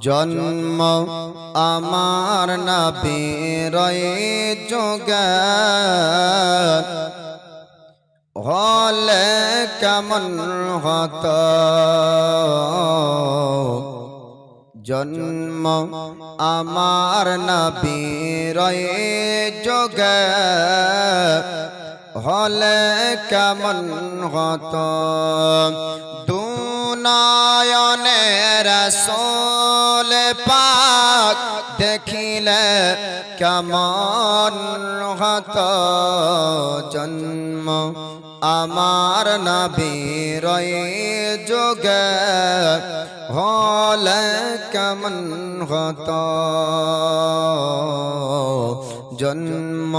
জন্ম আমার নবীর যুগে হলে কেমন হতো। জন্ম আমার নবীর যুগে হলে কেমন হতো। দুনয়নে রাসূল পাক দেখিলে কেমন হতো। জন্ম আমার নবীর যুগে হলে কেমন হতো। জন্ম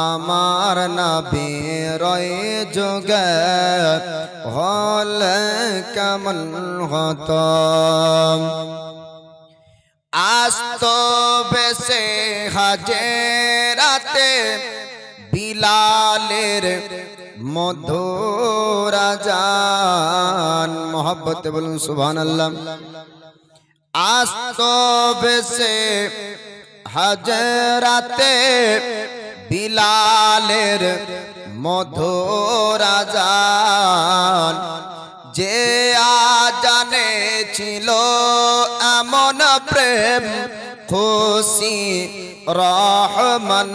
আমার নবীর যুগে হলে কেমন হতো। আস্তো বেশে হাজেরাতে বিলালের মধুর আযান। মোহব্বতে বলুন সুবহানাল্লাহ। আস্তো বেশে হাজরাতে বিলালের মধুর আযান। যে আজানে ছিল এমন প্রেম খুশি রহমান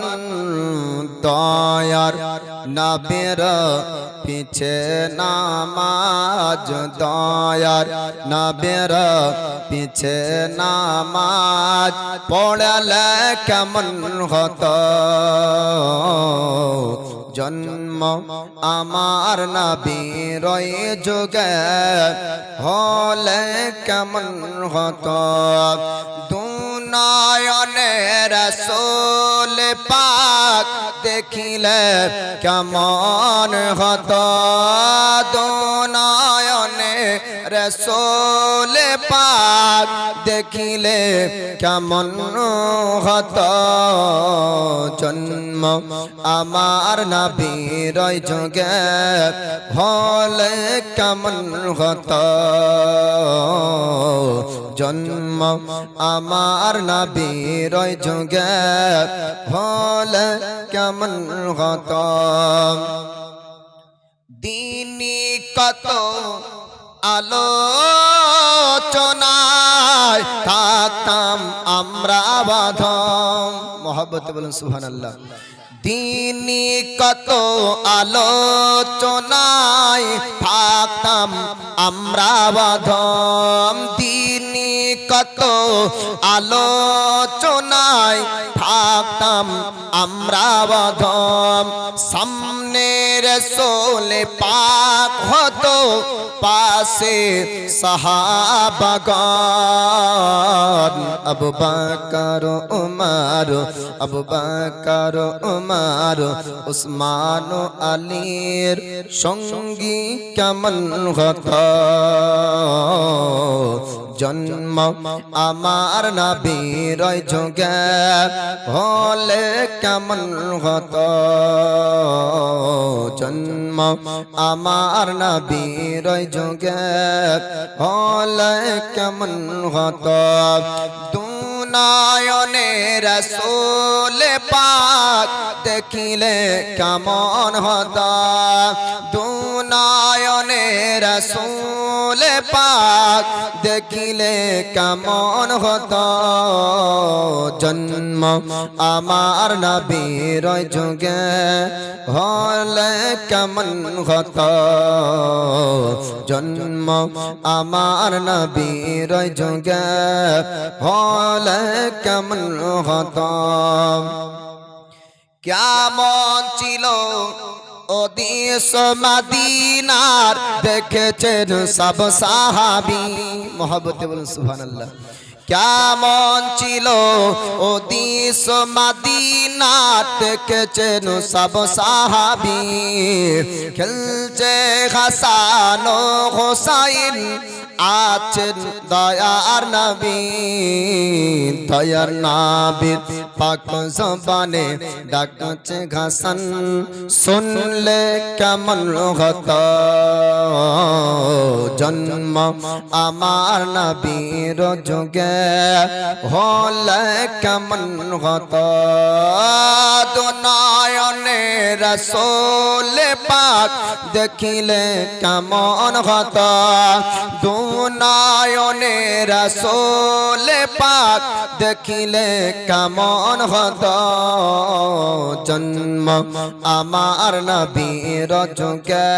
দয়ার নবীর পিছে নামাজ। দয়ার নবীর পিছে নামাজ পড়লে কেমন হতো। জন্ম আমার নবীর যুগে হলে কেমন হতো। দুনয়নে রাসূল পাক দেখিলে কেমন হতো। দুনয়নে রাসূল পাক দেখিলে কেমন হতো। জন্ম আমার নবীর যুগে হলে কেমন হতো। জন্ম আমার নবীর যুগে হলে কেমন হতো। দিনী কত আলোচনায় থাকতাম আমরা বাঁধম। মোহব্বতে বলুন সুবহানাল্লাহ। দিনী কত আলোচনায় থাকতাম আমরা বাঁধম। দিনী কত আলোচনায় থাকতাম আমরা বাঁধম। সামনে রাসূল পাক হতো পাশে সাহাবাগণ। আবু বকর উমর, আবু বকর উমর উসমান আলীর সঙ্গী কেমন হতো। জন্ম আমার নবীর যুগে হলে কেমন হতো। জন্ম আমার নবীর যুগে হলে কেমন হতো। দুনয়নে রাসূল পাক দেখিলে কেমন হতো। দুনয়নে রাসূল পাক দেখিলে কেমন হতো। জন্ম আমার নবীর যুগে হলে কেমন হতো। জন্ম আমার নবীর যুগে হলে কেমন হতো। কেমন ছিল ওদেশ মদিনার দেখেছেন সব সাহাবী। মোহব্বতে বলুন সুবহানাল্লাহ। কেমন ছিল ওদেশ মদিনার দেখেছেন সব সাহাবী। খেলছে হাসান ও হোসাইন আছেন দয়ার নবী। দয়ার নাবি পাক জবানে ডাকছে ঘাসান শুনলে কেমন হতো জন্ম আমার নবীর যুগে হলে কেমন হতো দুনয়নে রাসূল পাক দেখিলে কেমন হতো দুনয়নে রাসূল পাক দেখিলে কেমন হতো জন্ম আমার নবীর যুগে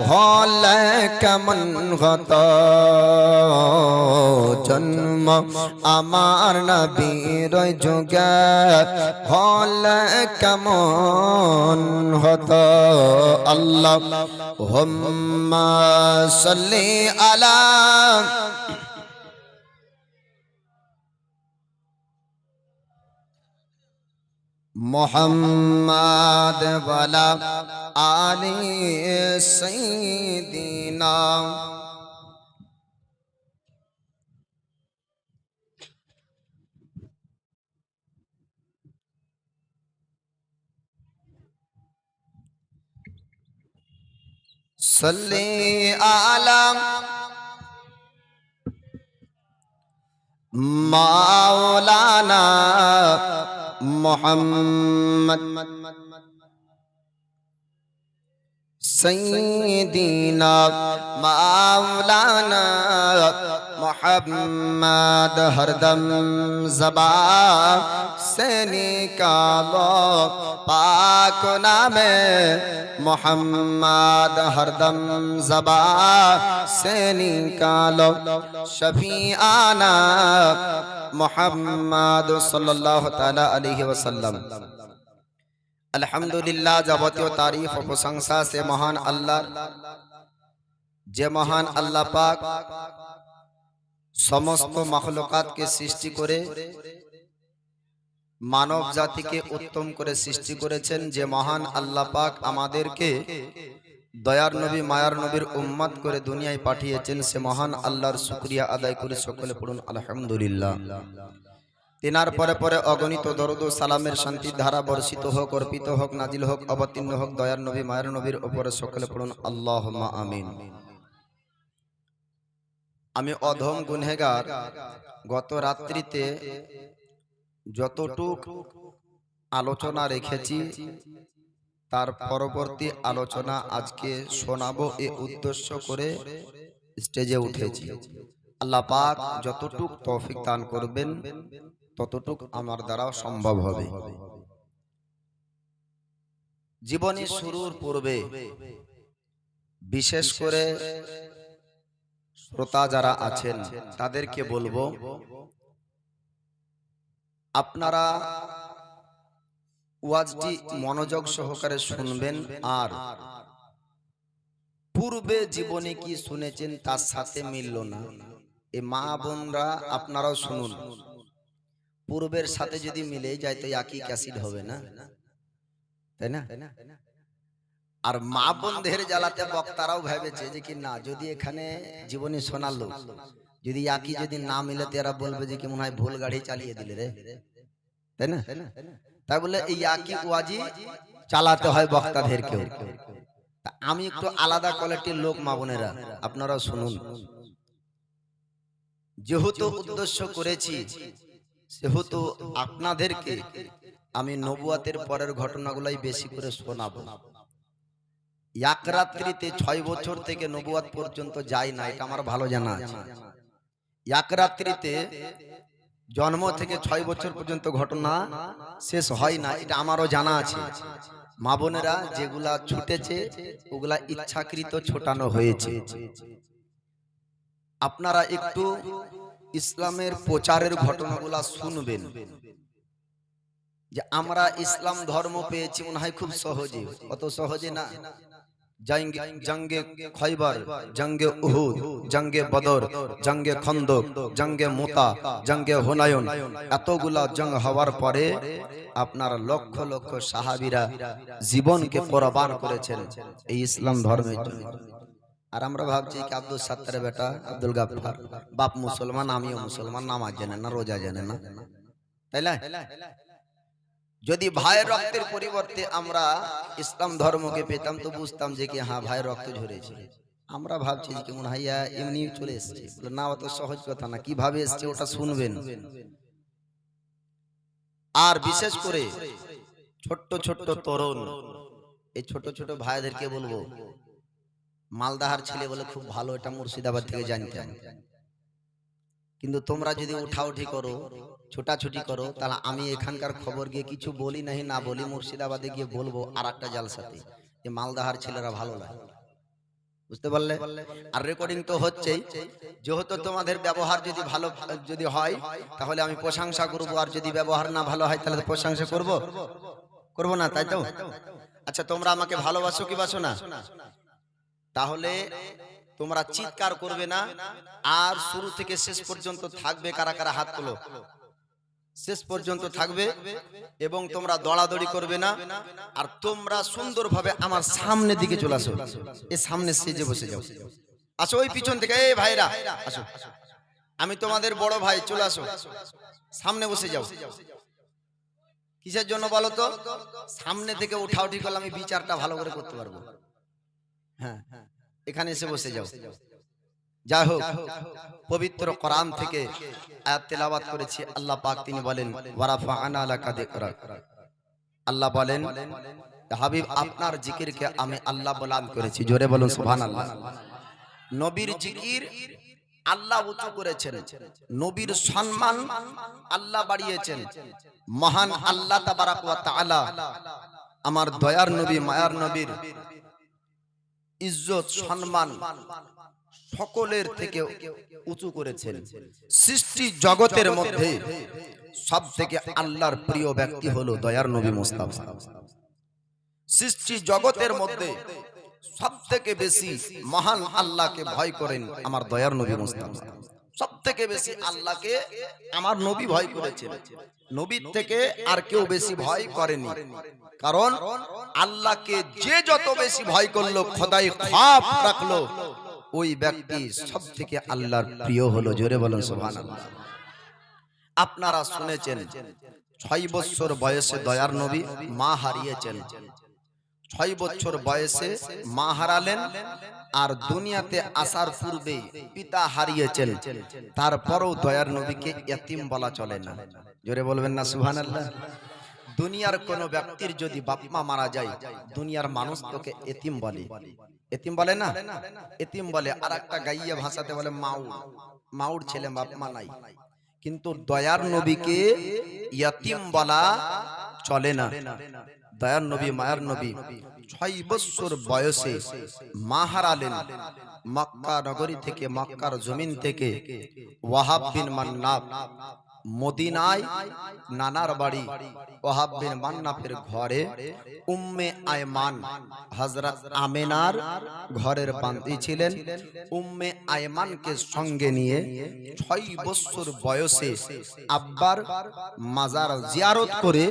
হলে কেমন হতো জন্ম আমার নবীর যুগে হলে কেমন হতো আল্লাহুম্মা সাল্লি আলা মুহাম্মাদ ওয়ালা আলি সাইয়্যিদিনা সাল্লি আলা মাওলানা মুহাম্মদ سيدنا مولانا محمد हरदम ज़बान से निकालो पाक नामे मोहम्मद हरदम ज़बान से निकालो शफीआना मोहम्मद सल्लल्लाहु ताला अलैहि वसल्लम। अल्हम्दुलिल्लाह যাবতীয় তারিফ ও প্রশংসা সে মহান আল্লাহর যে মহান আল্লাহ পাক সমস্ত মাখলুকাতকে সৃষ্টি করে মানব জাতিকে উত্তম করে সৃষ্টি করেছেন যে মহান আল্লাহ পাক আমাদেরকে দয়ার নবী মায়ার নবীর উম্মত করে দুনিয়ায় পাঠিয়েছেন সে মহান আল্লাহর শুকরিয়া আদায় করে সকলে পড়ুন আলহামদুলিল্লাহ। তিনার পরে পরে অগণিত দরুদ ও সালামের শান্তির ধারা বর্ষিত হোক অর্পিত হোক নাজিল হোক অবতীর্ণ হোক দয়ার নবী মায়ের নবীর উপরে সকলে পড়ুন আল্লাহুম্মা আমিন। আমি অধম গুনহেগার গত রাত্রিতে যতটুক আলোচনা রেখেছি তার পরবর্তী আলোচনা আজকে শোনাবো এ উদ্দেশ্য করে স্টেজে উঠেছি। আল্লাহ পাক যতটুক তৌফিক দান করবেন ততটুক আমার দ্বারা সম্ভব হবে। জীবনের শুরুর পূর্বে বিশেষ করে শ্রোতা যারা আছেন তাদেরকে বলবো আপনারা ওয়াজটি মনোযোগ সহকারে শুনবেন আর পূর্বে জীবনে কি শুনেছেন তার সাথে মিলল না এ মা বোনরা আপনারাও শুনুন। পূর্বের সাথে যদি মিলে যায় তো একই ক্যাসিড হবে না, তাই না? আর মা বোনদের জ্বালাতে বক্তারাও ভেবেছে যে কি না যদি এখানে জীবনে শোনালো যদি একই যদি না মিলে তো এরা বলবে যে কি মনে হয় ভুল গাড়ি চালিয়ে দিলে রে, তাই না? তাই বলে এই একই ওয়াজি চালাতে হয় বক্তাদেরকেও। আমি একটু আলাদা কোয়ালিটির লোক মা বোনেরা আপনারাও শুনুন। যেহেতু উদ্দেশ্য করেছি সেহেতু আপনাদেরকে আমি নবুয়াতের পরের ঘটনাগুলাই বেশি করে শোনাবো। এক রাত্রিতে 6 বছর থেকে নবুয়াত পর্যন্ত যায় না, এটা আমার ভালো জানা আছে। এক রাত্রিতে জন্ম থেকে 6 বছর পর্যন্ত ঘটনা শেষ হয় না, এটা আমারও জানা আছে। মা বোনেরা যেগুলা ছুটেছে ওগুলা ইচ্ছাকৃত ছোটানো হয়েছে। আপনারা একটু ইসলামের প্রচারের ঘটনাগুলা শুনবেন যে আমরা ইসলাম ধর্ম পেয়েছি মনে হয় খুব সহজে, অত সহজে না। জঙ্গে খয়বার, জঙ্গে উহুদ, জঙ্গে বদর, জঙ্গে খন্দক, জঙ্গে মুতা, জঙ্গে হুনায়ুন, এতগুলা জং হওয়ার পরে আপনার লক্ষ লক্ষ সাহাবীরা জীবনকে কোরবান করেছেন এই ইসলাম ধর্মের জন্য। আর আমরা ভাবছি কি আব্দুল সাত্তারের বেটা আব্দুল গাফফার বাপ মুসলমান, আমিও মুসলমান, নামাজ জানে না, রোজা জানে না, তাই না? যদি ভাইয়ের রক্তের পরিবর্তে আমরা ইসলাম ধর্মকে পেতাম তো বুঝতাম যে কি হ্যাঁ ভাইয়ের রক্ত ঝরেছে। আমরা ভাবছি যে কেমন হাইয়া এমনি চলে এসছে, না অত সহজ কথা না, কিভাবে এসছে ওটা শুনবেন। আর বিশেষ করে ছোট্ট ছোট্ট তরুণ, এই ছোট ছোট ভাইদেরকে বলবো, মালদাহার ছেলে বলে খুব ভালো, এটা মুর্শিদাবাদ থেকে জানতাম, কিন্তু তোমরা যদি উঠাউঠি করো, ছোটাছুটি করো, তাহলে আমি এখানকার খবর গিয়ে কিছু বলি নাহি না বলি, মুর্শিদাবাদে গিয়ে বলবো আর একটা জালসাতে যে মালদাহার ছেলেরা ভালো লাগে, বুঝতে পারলে? আর রেকর্ডিং তো হচ্ছেই, যেহেতু তোমাদের ব্যবহার যদি ভালো যদি হয় তাহলে আমি প্রশংসা করব, আর যদি ব্যবহার না ভালো হয় তাহলে প্রশংসা করব না, তাই তো? আচ্ছা, তোমরা আমাকে ভালোবাসো কি বাসো না? তাহলে তোমরা চিৎকার করবে না, আর শুরু থেকে শেষ পর্যন্ত থাকবে। কারা কারা হাত তোলো? শেষ পর্যন্ত থাকবে, এবং তোমরা দৌড়াদৌড়ি করবে না, আর তোমরা সুন্দরভাবে আমার সামনের দিকে চলে আসো, এই সামনে সেজে বসে যাও। আসো ওই পিছন থেকে, এই ভাইরা আসো, আমি তোমাদের বড় ভাই, চলে আসো, সামনে বসে যাও। কিসের জন্য বলো তো? সামনে থেকে উঠাউঠি করলে আমি বিচারটা ভালো করে করতে পারবো। হ্যাঁ, এখানে এসে বসে যাও। যাই হোক, পবিত্র কোরআন থেকে আয়াত তেলাওয়াত করেছি। আল্লাহ পাক তিনি বলেন, ওয়ারাফা'না লাকা যিকরাক। আল্লাহ বলেন, হাবিব আপনার জিকিরকে আমি আল্লাহ বুলন্দ করেছি। জোরে বলুন সুবহানাল্লাহ। নবীর জিকির আল্লাহ উঁচু করেছেন, নবীর সম্মান আল্লাহ বাড়িয়েছেন। মহান আল্লাহ তাবারাক ওয়া তাআলা আমার দয়ার নবী, মায়ার নবীর ইজ্জত সম্মান সকলের থেকে উঁচু করেছেন। সৃষ্টি জগতের মধ্যে সব থেকে আল্লাহর প্রিয় ব্যক্তি হলো দয়ার নবী মুস্তাফা। সৃষ্টি জগতের মধ্যে সব থেকে বেশি মহান আল্লাহকে ভয় করেন আমার দয়ার নবী মুস্তাফা। সব থেকে বেশি আল্লাহকে আমার নবী ভয় করেছেন, নবীর থেকে আর কেউ বেশি ভয় করেনি। কারণ আল্লাহকে যে যত বেশি ভয় করলো, খোদাই খাপ রাখলো, ওই ব্যক্তি সব থেকে আল্লাহর প্রিয় হলো। জোরে বলেন সুবহানাল্লাহ। আপনারা শুনেছেন 6 বছর বয়সে দয়ার নবী মা হারিয়েছেন। 6 বছর বয়সে মা হারালেন, আর দুনিয়াতে আসার পূর্বে পিতা হারিয়েছেন। তারপরেও দয়ার নবীকে ইতিম বলা চলে না। জোরে বলবেন না সুবহানাল্লাহ। দুনিয়ার কোন ব্যক্তির যদি বাপ মা মারা যায়, দুনিয়ার মানুষ তোকে এতিম বলে। এতিম বলে না, এতিম বলে। আর একটা গাইয়া ভাষাতে বলে মাউর, মাউর ছেলে বাপ মা নাই। কিন্তু দয়ার নবীকে ইতিম বলা চলে না। দয়ার নবী, মায়ার নবী 6 বছর বয়সে মা হারালেন। মক্কা নগরী থেকে, মক্কার জমিন থেকে ওয়াহাব বিন মান্নাফ মদিনায় নানার বাড়ি ওয়াহাব বিন মান্নাফের ঘরে উম্মে আয়মান হযরত আমিনার ঘরের বান্দি ছিলেন। উম্মে আয়মানকে সঙ্গে নিয়ে 6 বছর বয়সে আব্বার মাজার জিয়ারত করে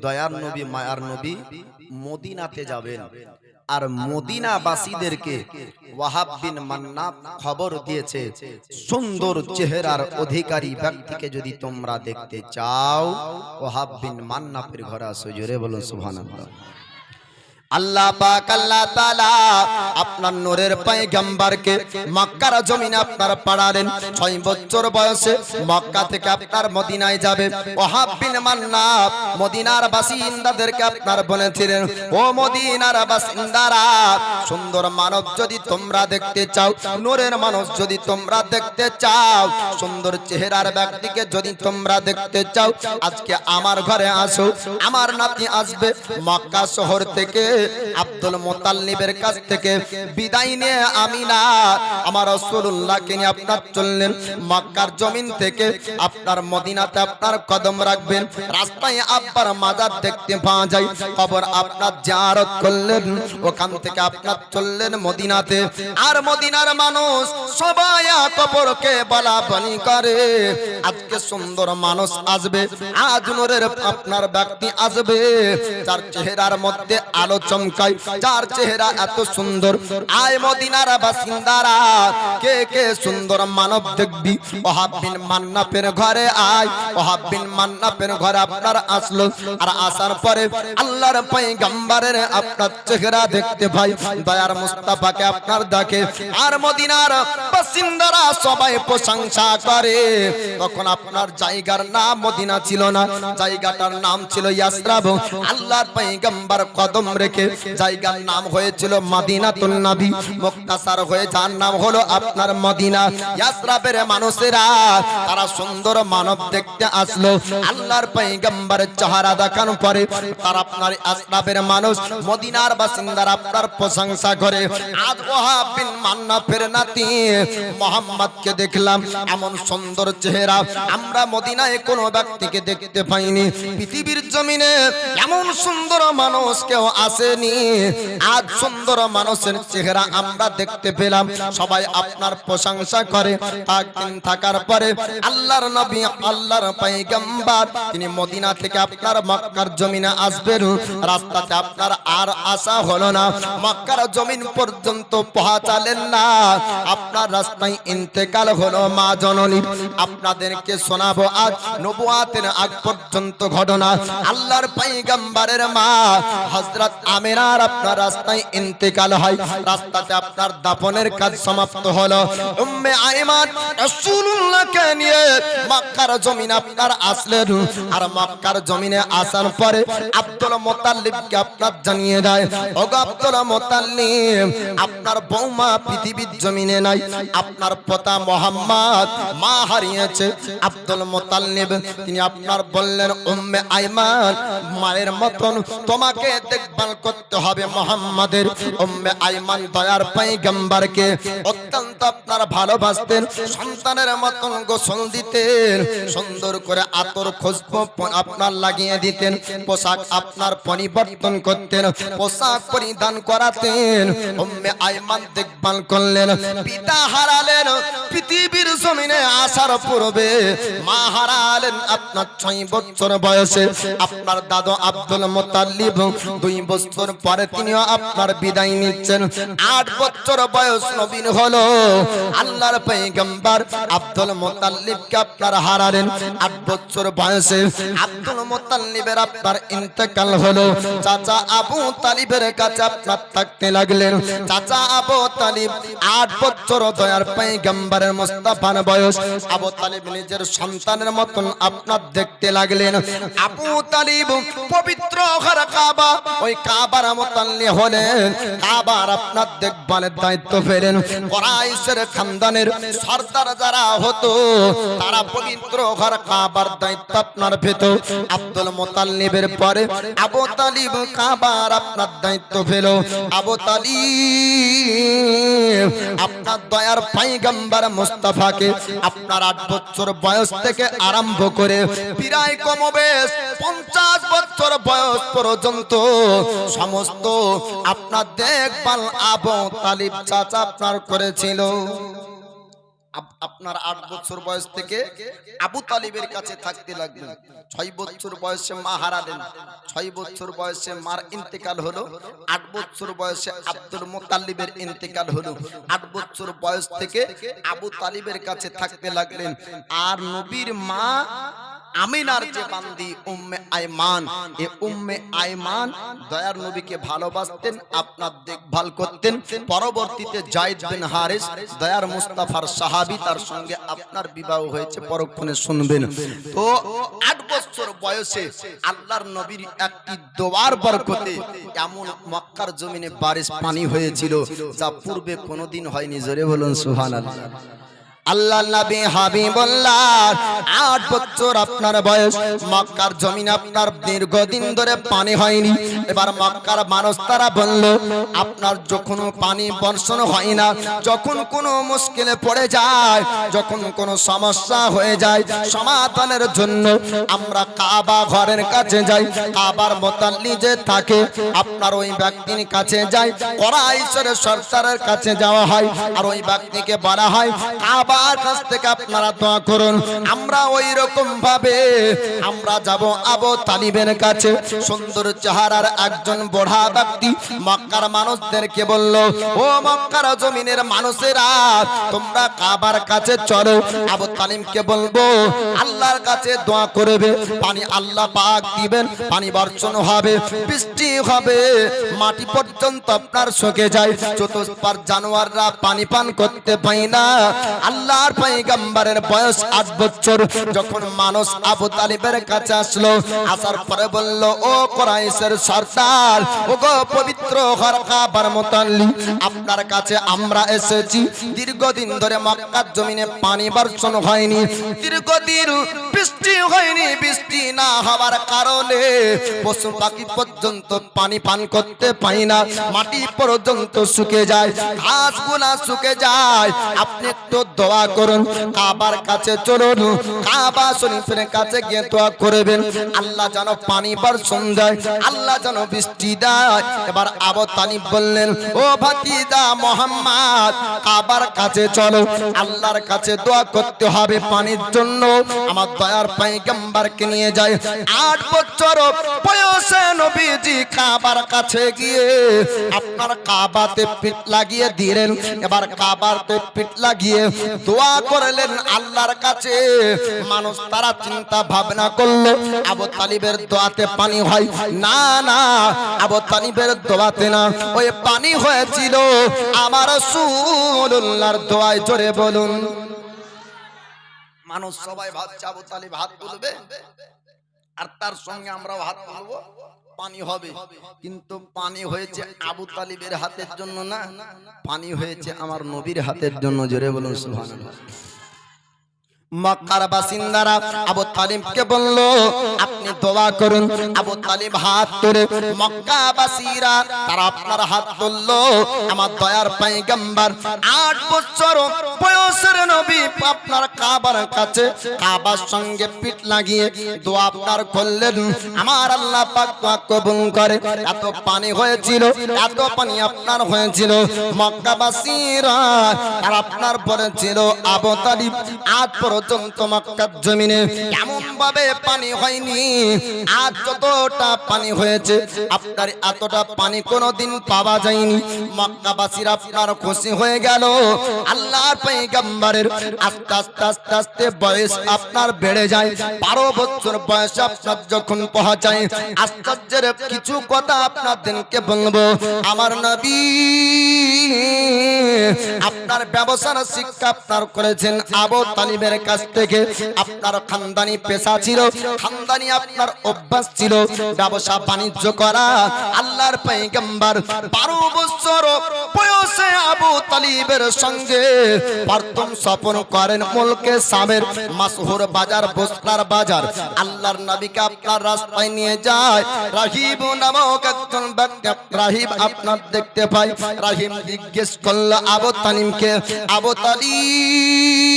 দয়ার নবী, মায়ার নবী মদিনাতে যাবেন। আর মদিনাবাসীদেরকে ওয়াহাব বিন মান্নাফ খবর দিয়েছে, সুন্দর চেহারার অধিকারী ব্যক্তিকে যদি তোমরা দেখতে চাও, ওয়াহাব বিন মান্নাফের ঘরে আসো। জোরে বলুন সুবহানাল্লাহ। আল্লাহ পাক আল্লাহ তাআলা আপনার নূরের পয়গম্বরকে মক্কার জমিনে আপনার পাঠালেন। 6 বছর বয়সে মক্কা থেকে আপনার মদিনায় যাবে। ওয়াহাব বিন মান্নাফ মদিনার বাসিন্দাদেরকে আপনার বলেছিলেন, ও মদিনার বাসিন্দারা, সুন্দর মানব যদি তোমরা দেখতে চাও, নূরের মানুষ যদি তোমরা দেখতে চাও, সুন্দর চেহারার ব্যক্তিকে যদি তোমরা দেখতে চাও, আজকে আমার ঘরে আসো। আমার নাতি আসবে মক্কা শহর থেকে, আব্দুল মুত্তালিবের কাছ থেকে বিদায় নিয়ে আমিনা আমার রাসূলুল্লাহকে নিয়ে আপনার চললেন মক্কার জমিন থেকে আপনার মদিনাতে আপনার কদম রাখবেন। রাস্তায় আব্বার মাজার দেখতে পাওয়া যায়, কবর আপনার জিয়ারত করলেন, ওখান থেকে আপনার চললেন মদিনাতে। আর মদিনার মানুষ সবাই কবরকে বলা বলি করে, আজকে সুন্দর মানুষ আসবে, আজ নূরের আপনার ব্যক্তি আসবে, যার চেহারার মধ্যে আলো চমকায়, যার চেহারা এত সুন্দর। আয় মদিনার বাসিন্দারা, কে কে সুন্দর মানব দেখবি? ওয়াহাব বিন মান্নাফের ঘরে আয়। ওয়াহাব বিন মান্নাফের ঘরে আপনার আসলো, আর আসার পরে আল্লাহর পয়গম্বরের আপনার চেহারা দেখতে পাই, দয়ার মুস্তাফাকে আপনার দেখে। আর মদিনার বাসিন্দারা সবাই প্রশংসা করে। তখন আপনার জায়গার নাম মদিনা ছিল না, জায়গাটার নাম ছিল ইয়াসরাব। আল্লাহর পয়গম্বর কদম রেখে জায়গার নাম হয়েছিল মদিনাতুন নবী, মুক্তাসার হয়ে যার নাম হলো আপনার মদিনা। ইয়াসরাবের মানুষেরা তারা সুন্দর মানব দেখতে আসলো। আল্লাহর পয়গম্বরের চেহারা দেখার পরে তারা আপনার ইয়াসরাবের মানুষ মদিনার বাসিন্দারা আপনার প্রশংসা করে। আজ ওয়াহাব বিন মান্নাফের নাতি মুহাম্মদকে দেখলাম, এমন সুন্দর চেহারা আমরা মদিনায় কোনো ব্যক্তিকে দেখতে পাইনি। পৃথিবীর জমিনে এমন সুন্দর মানুষ কেউ আসেনি। আজ সুন্দর মানুষের চেহারা আমরা দেখতে পেলাম, সবাই আপনার প্রশংসা করে। একদিন থাকার পরে আল্লাহর নবী, আল্লাহর পয়গম্বর তিনি মদিনা থেকে আপনার মক্কার জমিনে আসবেন। রাস্তাতে আপনার আর আসা হলো না, মক্কার জমিন পর্যন্ত পৌঁছালেন না, আপনার রাস্তায় ইন্তেকাল হলো মা জননী। আপনাদেরকে শোনাবো আজ নবুয়াতের আগ পর্যন্ত ঘটনা। আল্লাহর পয়গম্বরের মা হযরত আমিনার আপনার রাস্তায় ইন্তেকাল হয়। রাস্তাতে আপনার দাফনের কাজ সমাপ্ত হলো। উম্মে আইমান রাসূলুল্লাহকে নিয়ে মক্কার জমিনে আপনার আসলেন। আর মক্কার জমিনে আসার পরে আব্দুল মুত্তালিবকে আপনার জানিয়ে দেয়, ওগো আব্দুল মুত্তালিব, আপনার বৌমা পৃথিবীর জমিনে নাই, আপনার পিতা মুহাম্মদ মা হারিয়েছে। আব্দুল মুত্তালিব তিনি আপনার বললেন, উম্মে আইমান, মায়ের মতন তোমাকে দেখভাল করতে হবে মুহাম্মাদের। উম্মে আইমান দয়ার পয়গম্বরকে অত্যন্ত আপনার ভালোবাসতেন, সন্তানের মতন গোসল দিতেন, সুন্দর করে আতর খুশবু আপনার লাগিয়ে দিতেন, পোশাক আপনার পরিবর্তন করতেন, পোশাক পরিধান করাতেন। উম্মে আইমান দেখভাল করলেন। পিতা হারালেন পৃথিবীর জমিনে আসার পূর্বে, মা হারালেন আপনার 6 বছর বয়সে। আপনার দাদু আব্দুল মুত্তালিব 2 বছর পরে তিনিও আপনার বিদায় নিচ্ছেন। 8 বছর বয়স নবীন হলো। আল্লাহর পয়গম্বর আব্দুল মুত্তালিবকে আপনার হারালেন 8 বছর বয়সে। আব্দুল মুত্তালিবের আপনার ইন্তেকাল হলো। চাচা আবু তালিবের কাছে আপনার থাকতে লাগলেন। চাচা আবু তালিব 8 বছর দয়ার পয়গম্বরের মুস্তাফার বয়স। আবু তালিব নিজের সন্তানের মতন আপনার দেখতে লাগলেন। আবু তালিব পবিত্র ঘর কাবা, ওই কাবার মুতাল্লি হলেন। কাবার আপনার দেখভালের দায়িত্ব পেলেন। কুরাইশের খানদানের সরদার যারা হতো তারা পবিত্র ঘর কাবার দায়িত্ব আপনার পেত। আব্দুল মুত্তালিবের পরে আবু তালিব কাবার আপনার দায়িত্ব পেল। আবু তালিব আপনার দয়ার পয়গম্বর মুস্তাফাকে আপনার 8 বছর বয়স থেকে আরম্ভ করে প্রায় কমবেশ 50 বছর বয়স পর্যন্ত সমস্ত আপনার দেখভাল আবু তালিব চাচা আপনার করেছিল। আপনার 8 বছর বয়স থেকে আবু তালিবের কাছে থাকতে লাগলেন। 6 বছর বয়সে মা হারালেন, 6 বছর বয়সে মার ইন্তেকাল হলো। 8 বছর বয়সে আব্দুল মুত্তালিবের ইন্তেকাল হলো। 8 বছর বয়স থেকে আবু তালিবের কাছে থাকতে লাগলেন। আর নবীর মা আমিনার যে বান্দি উম্মে আইমান, এই উম্মে আইমান দয়ার নবীকে ভালোবাসতেন, আপনার দেখভাল করতেন। পরবর্তীতে যায়েদ বিন হারিস দয়ার মুস্তাফার সাহাবী, তার সঙ্গে আপনার বিবাহ হয়েছে, পরক্ষণে শুনবেন। তো 8 বছর বয়সে আল্লাহর নবীর একটি দোয়ার বরকতে এমন মক্কার জমিনে বারিশ পানি হয়েছিল যা পূর্বে কোনোদিন হয়নি। জোরে বলুন সুবহানাল্লাহ। আল্লাহ নবী হাবিবুল্লাহ 8 বছর আপনার বয়স, মক্কার জমিনে আপনার দীর্ঘদিন ধরে পানি হয়নি। এবার মক্কার মানুষ তারা বলল, আপনার যখন পানি বর্ষণ হয় না, যখন কোনো মুশকিলে পড়ে যায়, যখন কোনো সমস্যা হয়ে যায়, সমাধানের জন্য আমরা কাবা ঘরের কাছে যাই। কাবার মুতাল্লি যে থাকে আপনার ওই ব্যক্তির কাছে যাই, কুরাইশের সরদারের কাছে যাওয়া হয়। আর ওই ব্যক্তিকে বলা হয় কাবা পাক কাছ থেকে আপনারা দোয়া করুন। আমরা ওই রকম ভাবে আমরা যাব আবু তালিবের কাছে। সুন্দর চেহারার একজন বুড়া ব্যক্তি মক্কার মানুষদেরকে বলল, ও মক্কার জমিনের মানুষেরা, তোমরা কাবার কাছে চলো। আবু তালিবকে বলবো আল্লাহর কাছে দোয়া করবে, পানি আল্লাহ পাক দিবেন, পানি বর্ষণ হবে, বৃষ্টি হবে, মাটি পর্যন্ত আপনার শুকে যায়, চতুষ্পার জানোয়াররা পানি পান করতে পায় না। আল্লাহর পয়গম্বরের বয়স 8 বছর। যখন মানুষ আবু তালিবের কাছে আসলো, আসার পরে বলল, ও কুরাইশের সরদার, ও গো পবিত্র ঘর কাবার মুতাল্লি, আপনার কাছে আমরা এসেছি। দীর্ঘদিন ধরে মক্কার জমিনে পানি বর্ষণ হয়নি, দীর্ঘদিন বৃষ্টি হয়নি। বৃষ্টি না হওয়ার কারণে পশু পাখি পর্যন্ত পানি পান করতে পায় না, মাটি পর্যন্ত শুকে যায়, ঘাসগুলা শুকে যায়। আপনি একটু দোয়া করুন, কাবার কাছে চলুন, কাবা শরীফের কাছে গিয়ে দোয়া করবেন, আল্লাহ যেন পানি বর্ষণ দেয়, আল্লাহ যেন বৃষ্টি দেয়। এবার আবু তালিব বললেন, ও ভাতিজা মুহাম্মদ, কাবার কাছে চলো, আল্লাহর কাছে দোয়া করতে হবে পানির জন্য। আমার দয়ার পয়গম্বরকে নিয়ে যায়। 8 বছর বয়সে নবীজি কাবার কাছে গিয়ে আপনার কাবাতে পিঠ লাগিয়ে দিলেন। এবার কাবাতে পিঠ লাগিয়ে দোয়া করলেন আল্লাহর কাছে। মানুষ তারা চিন্তা ভাবনা করলো আবু তালিবের দোয়াতে পানি হয় না, না, আবু তালিবের দোয়াতে না, ওই পানি হয়েছিল আমার রাসূলুল্লাহর দোয়ায়। জোরে বলুন। মানুষ সবাই ভাবছে আবু তালিব হাত তুলবে আর তার সঙ্গে আমরাও হাত তুলবো, পানি হবে। কিন্তু পানি হয়েছে আবু তালিবের হাতের জন্য না, পানি হয়েছে আমার নবীর হাতের জন্য। জোরে বলুন সুবহানাল্লাহ। মক্কার বাসিন্দারা আবু তালিবকে বলল, আপনি দোয়া করুন। আবু তালিব হাত তুলে, মক্কাবাসীরা তারা আপনার হাত তুললো। আমার দয়ার পয়গম্বর 8 বছর বয়সের নবী আপনার কাবার কাছে কাবার সঙ্গে পিঠ লাগিয়ে দোয়া আপনার করলেন। আমার আল্লাহ পাক দোয়া কবুল করে। এত পানি হয়েছিল, এত পানি আপনার হয়েছিল, মক্কাবাসীরা তারা আপনার বলেছিল, আবু তালিব আজ পর্যন্ত মক্কার জমিনে এমন ভাবে পানি হয়নি, আজ যতটা পানি হয়েছে আপনার এতটা পানি কোনোদিন পাওয়া যায়নি। মক্কাবাসীরা আপনার খুশি হয়ে গেল। আল্লাহর পয়গম্বরের আস্তে আস্তে আস্তে আস্তে বয়স আপনার বেড়ে যায়। 12 বছর বয়স আপনার যখন পৌঁছায়, আশ্চর্যের কিছু কথা আপনাদেরকে বলবো। আমার নবী আপনার ব্যবসার শিক্ষা আপনার করেছেন আবু তালিবের কাছ থেকে। আপনার খানদানি পেশা ছিল, খানদানি আপনার অভ্যাস ছিল ব্যবসা বাণিজ্য করা। আল্লাহর পয়গম্বর 12 বছর বয়সে আবু তালিবের সঙ্গে প্রথম সফর করেন মুলকে শামের মাশহুর বাজার বসরার বাজার। আল্লাহর নবীকে আপনার রাস্তায় নিয়ে যায়। রাহিব নামক একজন ব্যক্তি, রাহিব আপনার দেখতে পায়। রাহিম জিজ্ঞেস করলো আবু তালিবকে, আবু তালিব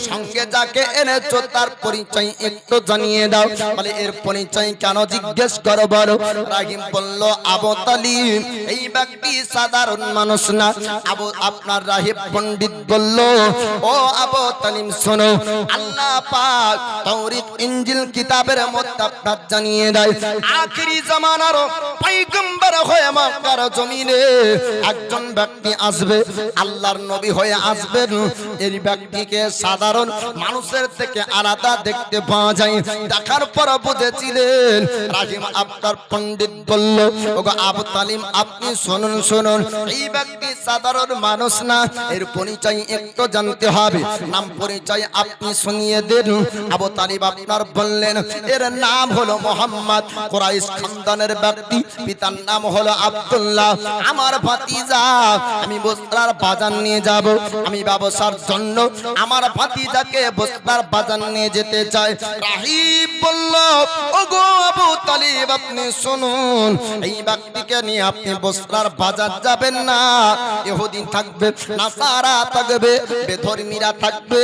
সঙ্গে যাকে এনেছো তার পরিচয় একটু জানিয়ে দাও। বলে এর পরিচয় কেন জিজ্ঞেস করো বলো। রাহিম বলল, আবু তালিব এই ব্যক্তি সাধারণ মানুষ না। আপনার রাহিব পণ্ডিত বলল, ও আবু তালিব শোনো, আল্লাহ পাক তাওরীত ইনজিল কিতাবের মধ্যে আপনার জানিয়ে দেয় আখিরি জামানার পয়গম্বর হয়ে মক্কার জমিনে একজন ব্যক্তি আসবে, আল্লাহর নবী হয়ে আসবেন। এই ব্যক্তিকে সাধারণ মানুষের থেকে আলাদা দেখতে পাওয়া যায়। দেখার পর বুঝেছিলেন। রাহিম আপনার পণ্ডিত বলল, ওগো আবু তালিব আপনি শুনুন শুনুন, এই ব্যক্তি সাধারণ মানুষ না, এর পরিচয় একটু জানতে হবে। নাম পরিচয় আপনি শুনিয়ে দেন। আবু তালিব আপনার বললেন, এর নাম হলো মুহাম্মদ, কুরাইশ খানদানের ব্যক্তি, পিতার নাম হলো আব্দুল্লাহ। আমার ভাতিজা, আমি বসরার বাজার নিয়ে যাব, আমি ব্যবসার জন্য আমার ভাতিজাকে বসরার বাজার বাজার নিয়ে যেতে চায়। রাহিব বলল, ওগো আবু তালিব আপনি শুনুন, এই ব্যক্তিকে নিয়ে আপনি বসরার বাজার যাবেন না। ইহুদি থাকবে, নাসারা থাকবে, বেধর্মীরা থাকবে।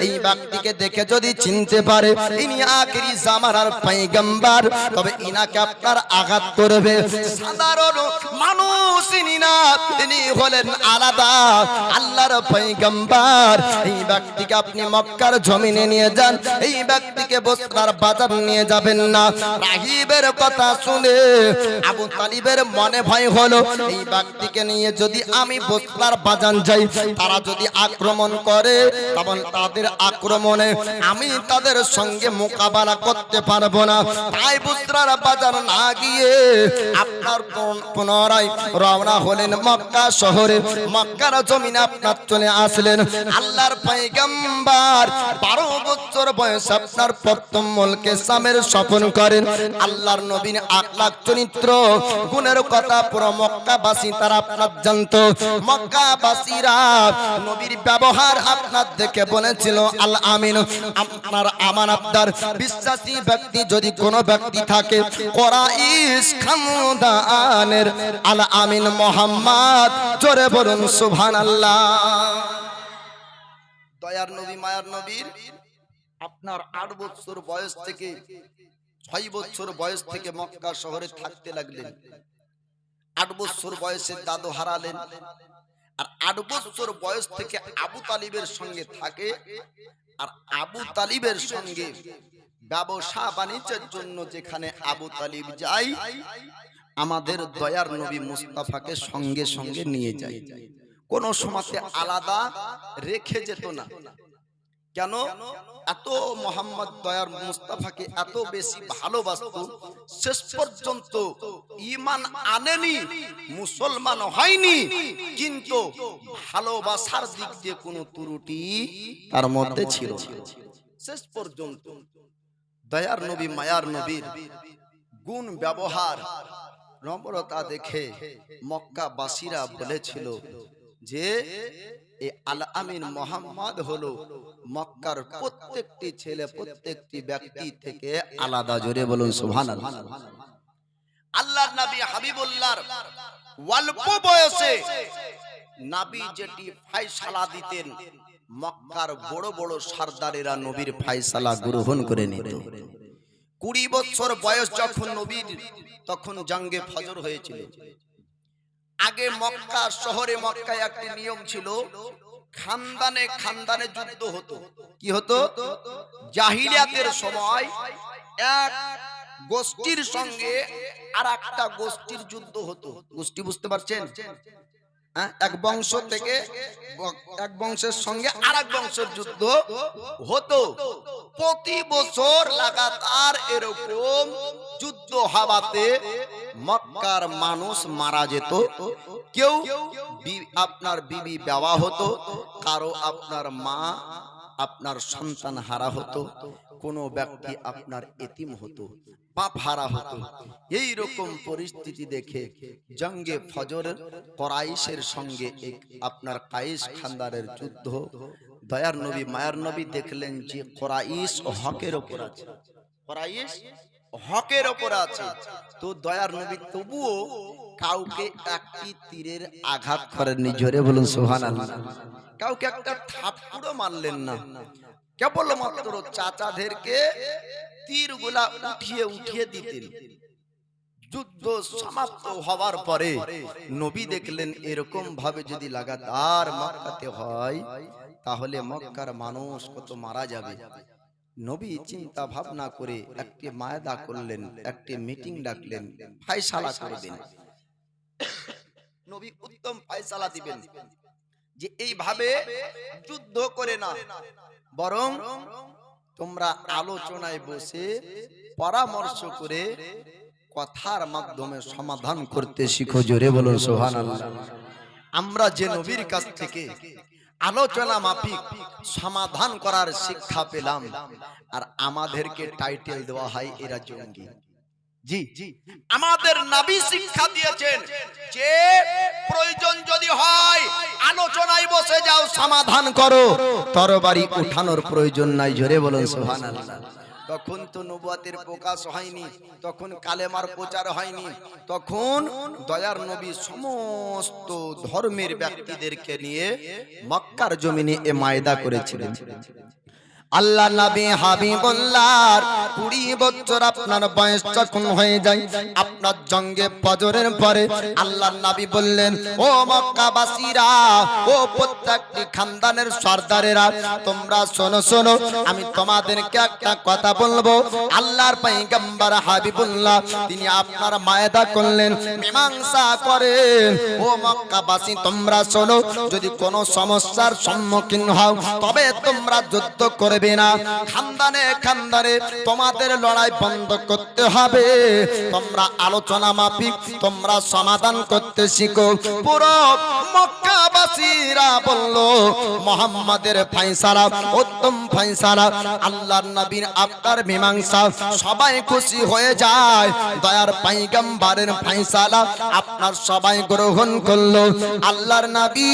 এই ব্যক্তিকে দেখে যদি চিনতে পারে ইনি আখিরি জামানার পয়গম্বর, তবে ইনাকে আপনার আঘাত করবে। সাধারণ মানুষ ইনি না, ইনি হলেন আলাদা আল্লাহর পয়গম্বর। এই ব্যক্তিকে আপনি মক্কার জমিনে নিয়ে যান, এই ব্যক্তিকে বসরার বাজার নিয়ে যাবেন না। রাহিবের কথা শুনে আবু তালিবের মনে ভয় হলো, এই ব্যক্তিকে নিয়ে যদি আমি বসরার বাজার যাই, তারা যদি আক্রমণ করে, তখন তাদের আক্রমণে আমি তাদের সঙ্গে মোকাবেলা করতে পারবো না। তাই বসরার বাজার না গিয়ে আপনার পুনরায় রওনা হলেন মক্কা শহরে। মক্কার জমিনে আপনার চলে আসলেন আল্লাহর পয়গম্বর। 12 বছর বয়স আপনার প্রথম মুলকে সামের স্বপন করেন। আল্লাহর নবীর আখলাক চরিত্র গুণের কথা পুরো মক্কাবাসী তারা আপনার জানতো। মক্কাবাসীরা নবীর ব্যবহার আপনার দেখে বলেছিল আল আমিন, আপনার আমানতদার বিশ্বাসী ব্যক্তি যদি কোনো ব্যক্তি থাকে, কুরাইশ খানদানের আল আমিন মোহাম্মদ। জোরে বলুন সুবহানাল্লাহ। দয়ার নবী মায়ার নবীর আপনার 8 বছর বয়স থেকে 6 বছর বয়স থেকে মক্কা শহরে থাকতে লাগলেন। 8 বছর বয়সে দাদু হারালেন, আর 8 বছর বয়স থেকে আবু তালিবের সঙ্গে থাকে। আর আবু তালিবের সঙ্গে ব্যবসা বাণিজ্যের জন্য যেখানে আবু তালিব যায়, আমাদের দয়ার নবী মুস্তাফাকে সঙ্গে সঙ্গে নিয়ে যায়। কোন সময়তে আলাদা রেখে যেত না। কেন? এত মোহাম্মদ দয়ার মুস্তাফাকে এত বেশি ভালোবাসতো, শেষ পর্যন্ত ঈমান আনেনি, মুসলমান হয়নি, কিন্তু ভালোবাসার দিক দিয়ে কোনো ত্রুটি তার মধ্যে ছিল না। শেষ পর্যন্ত দয়ার নবী মায়ার নবীর গুণ ব্যবহার নম্রতা দেখে মক্কাবাসীরা বলেছিল যে এই আল আমিন মোহাম্মদ হলো মক্কার প্রত্যেকটি ছেলে প্রত্যেকটি ব্যক্তি থেকে আলাদা। জোরে বলুন সুবহানাল্লাহ। আল্লাহর নবী হাবিবুল্লাহর অল্প বয়সে নবী যেটি ফয়সালা দিতেন, মক্কার বড় বড় সরদারেরা নবীর ফয়সালা গ্রহণ করে নিত। 20 বছর বয়স যখন নবীর, তখন জঙ্গে ফজর হয়েছিল। আগে মক্কা শহরে মক্কায় একটি নিয়ম ছিল, খানদানে খানদানে যুদ্ধ হতো। কি হতো? জাহিলিয়াতের সময় এক গোষ্ঠীর সঙ্গে আর একটা গোষ্ঠীর যুদ্ধ হতো। গোষ্ঠী বুঝতে পারছেন? এক বংশ থেকে এক বংশের সঙ্গে আর এক বংশের যুদ্ধ হতো। প্রতি বছর লাগাতার এরকম যুদ্ধ হওয়াতে মক্কার মানুষ মারা যেত। কেউ আপনার বিবি বেওয়া হতো, কারো আপনার মা আপনার সন্তান হারা হতো, কোন ব্যক্তি আপনার এতিম হতো, বাপ হারা হতো। এই রকম পরিস্থিতি দেখে জঙ্গে ফজর কুরাইশের সঙ্গে আপনার কায়েস খানদারের যুদ্ধ। দয়ার নবী মায়ার নবী দেখলেন যে কুরাইশ হকের ওপর আছে, কুরাইশ হকের ওপর আছে। তো দয়ার নবী তবুও কাউকে একটি তীরের আঘাত করেননি। জোরে বলুন সুবহানাল্লাহ। কাউকে একটা থাপ্পড়ও মারলেন না, কেবলমাত্র চাচাদেরকে তীরগুলা উঠিয়ে উঠিয়ে দিতেন। যুদ্ধ সমাপ্ত হওয়ার পরে নবী দেখলেন এরকম ভাবে যদি লাগাতার মক্কাতে হয়, তাহলে মক্কার মানুষ কত মারা যাবে। নবী চিন্তা ভাবনা করে একটি মায়দা করলেন, একটি মিটিং ডাকলেন, ফয়সালা করবেন। নবী উত্তম ফয়সালা দিবেন যে এইভাবে যুদ্ধ করে না, বরং তোমরা আলোচনায় বসে পরামর্শ করে কথার মাধ্যমে সমাধান করতে শিখো। জোরে বলুন সুবহানাল্লাহ। আমরা যে নবীর কাছ থেকে আলোচনা মাফিক সমাধান করার শিক্ষা পেলাম, আর আমাদেরকে টাইটেল দেওয়া হয় এরা জঙ্গি। জি, আমাদের নবী শিক্ষা দিয়েছেন যে প্রয়োজন যদি হয় আলোচনায় বসে যাও, সমাধান করো, তরবারি উঠানোর প্রয়োজন নাই। জোরে বলুন সুবহানাল্লাহ। তখন তো নবুয়তের প্রকাশ হয়নি, তখন কালেমার প্রচার হয়নি, তখন দয়ার নবী সমস্ত ধর্মের ব্যক্তিদেরকে নিয়ে মক্কার জমিনে এ মায়দা করেছিলেন। আল্লাহ নবী হাবিবুল্লাহর 20 বছর আপনার বয়স যখন হয়ে যায়, আপনার জঙ্গে ফজরের পরে আল্লাহ নবী বললেন, ও মক্কাবাসীরা, ও প্রত্যেকটি খানদানের সরদারেরা, তোমরা শোনো শোনো, আমি তোমাদেরকে একটা কথা বলবো। আল্লাহর পয়গম্বর হাবিবুল্লাহ তিনি আপনার মায়দা করলেন, মীমাংসা করেন। ও মক্কাবাসী তোমরা শোনো, যদি কোনো সমস্যার সম্মুখীন হও তবে তোমরা যুদ্ধ করবে না, খানদানে খানদানে তোমাদের লড়াই বন্ধ করতে হবে, তোমরা আলোচনা মাফিক তোমরা সমাধান করতে শিখো। পুরো মক্কাবাসীরা বলল, মুহাম্মাদের ফয়সালা উত্তম ফয়সালা, আল্লাহর নবীর আপনার মীমাংসা, সবাই খুশি হয়ে যায়। দয়ার পয়গম্বরের ফয়সালা আপনার সবাই গ্রহণ করলো। আল্লাহর নবী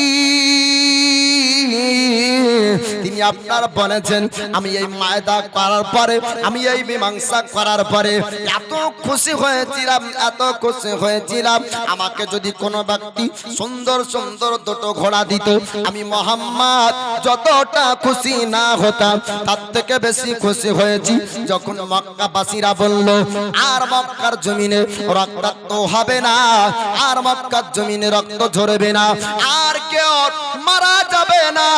তিনি আপনার বলেছেন, আমি এই মায়দা করার পরে, আমি এই মীমাংসা করার পরে এত খুশি হয়েছিলাম, এত খুশি হয়েছিলাম, আমাকে যদি কোনো ব্যক্তি সুন্দর সুন্দর দুটো ঘোড়া দিত, আমি মুহাম্মদ যতটা খুশি না হতাম তার থেকে বেশি খুশি হয়েছি যখন মক্কাবাসীরা বলল, আর মক্কার জমিনে রক্তাক্ত হবে না, আর মক্কার জমিনে রক্ত ঝরবে না, আর কেউ মারা যাবে না,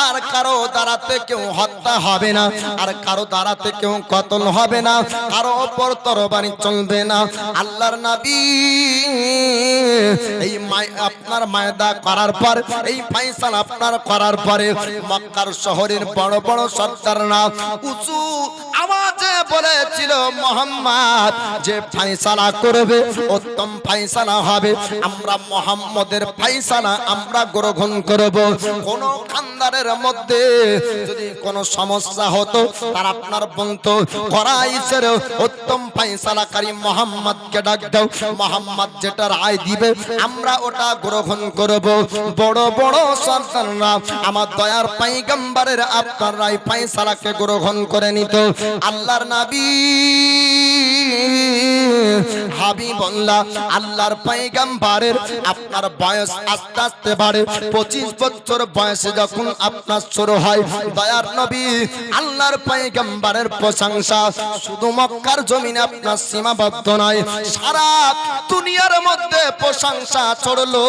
আর কারো দ্বারাতে কেউ হত্যা হবে না, আর কারো দ্বারাতে কেউ কতল হবে না, কারো ওপর তরবারি চলবে না। আল্লাহর নবী এই আপনার মায়দা করার পর, এই ফয়সালা আপনার করার পরে মক্কার শহরের বড় বড় সর্দাররা উঁচু আওয়াজে বলেছিল, মুহাম্মদ যে ফয়সালা করবে উত্তম ফয়সালা হবে, আমরা মুহাম্মদের ফয়সালা আমরা গ্রহণ করব। কোন খানদানের মধ্যে যদি কোনো সমস্যা হতো তার আপনার বলতো, কুরাইশের উত্তম ফয়সালাকারী মুহাম্মদকে ডাক দাও, মুহাম্মদ যেটা রায় দিবে আমরা ওটা গ্রহণ করব। বড় বড় সর্দাররা আমার দয়ার পয়গম্বরের আপনার রায় ফয়সালাকে গ্রহণ করে নিত। আল্লাহর নবী হাবিবুল্লাহ আল্লাহর পয়গম্বরের আপনার বয়স আস্তে আস্তে বাড়ে। 25 বছর বয়সে যখন আপনার শুরু হয়, দয়ার নবী আল্লাহর পয়গম্বরের প্রশংসা শুধু মক্কার জমিনে আপনার সীমাবদ্ধ নয়, সারা দুনিয়ার মধ্যে প্রশংসা ছড়লো।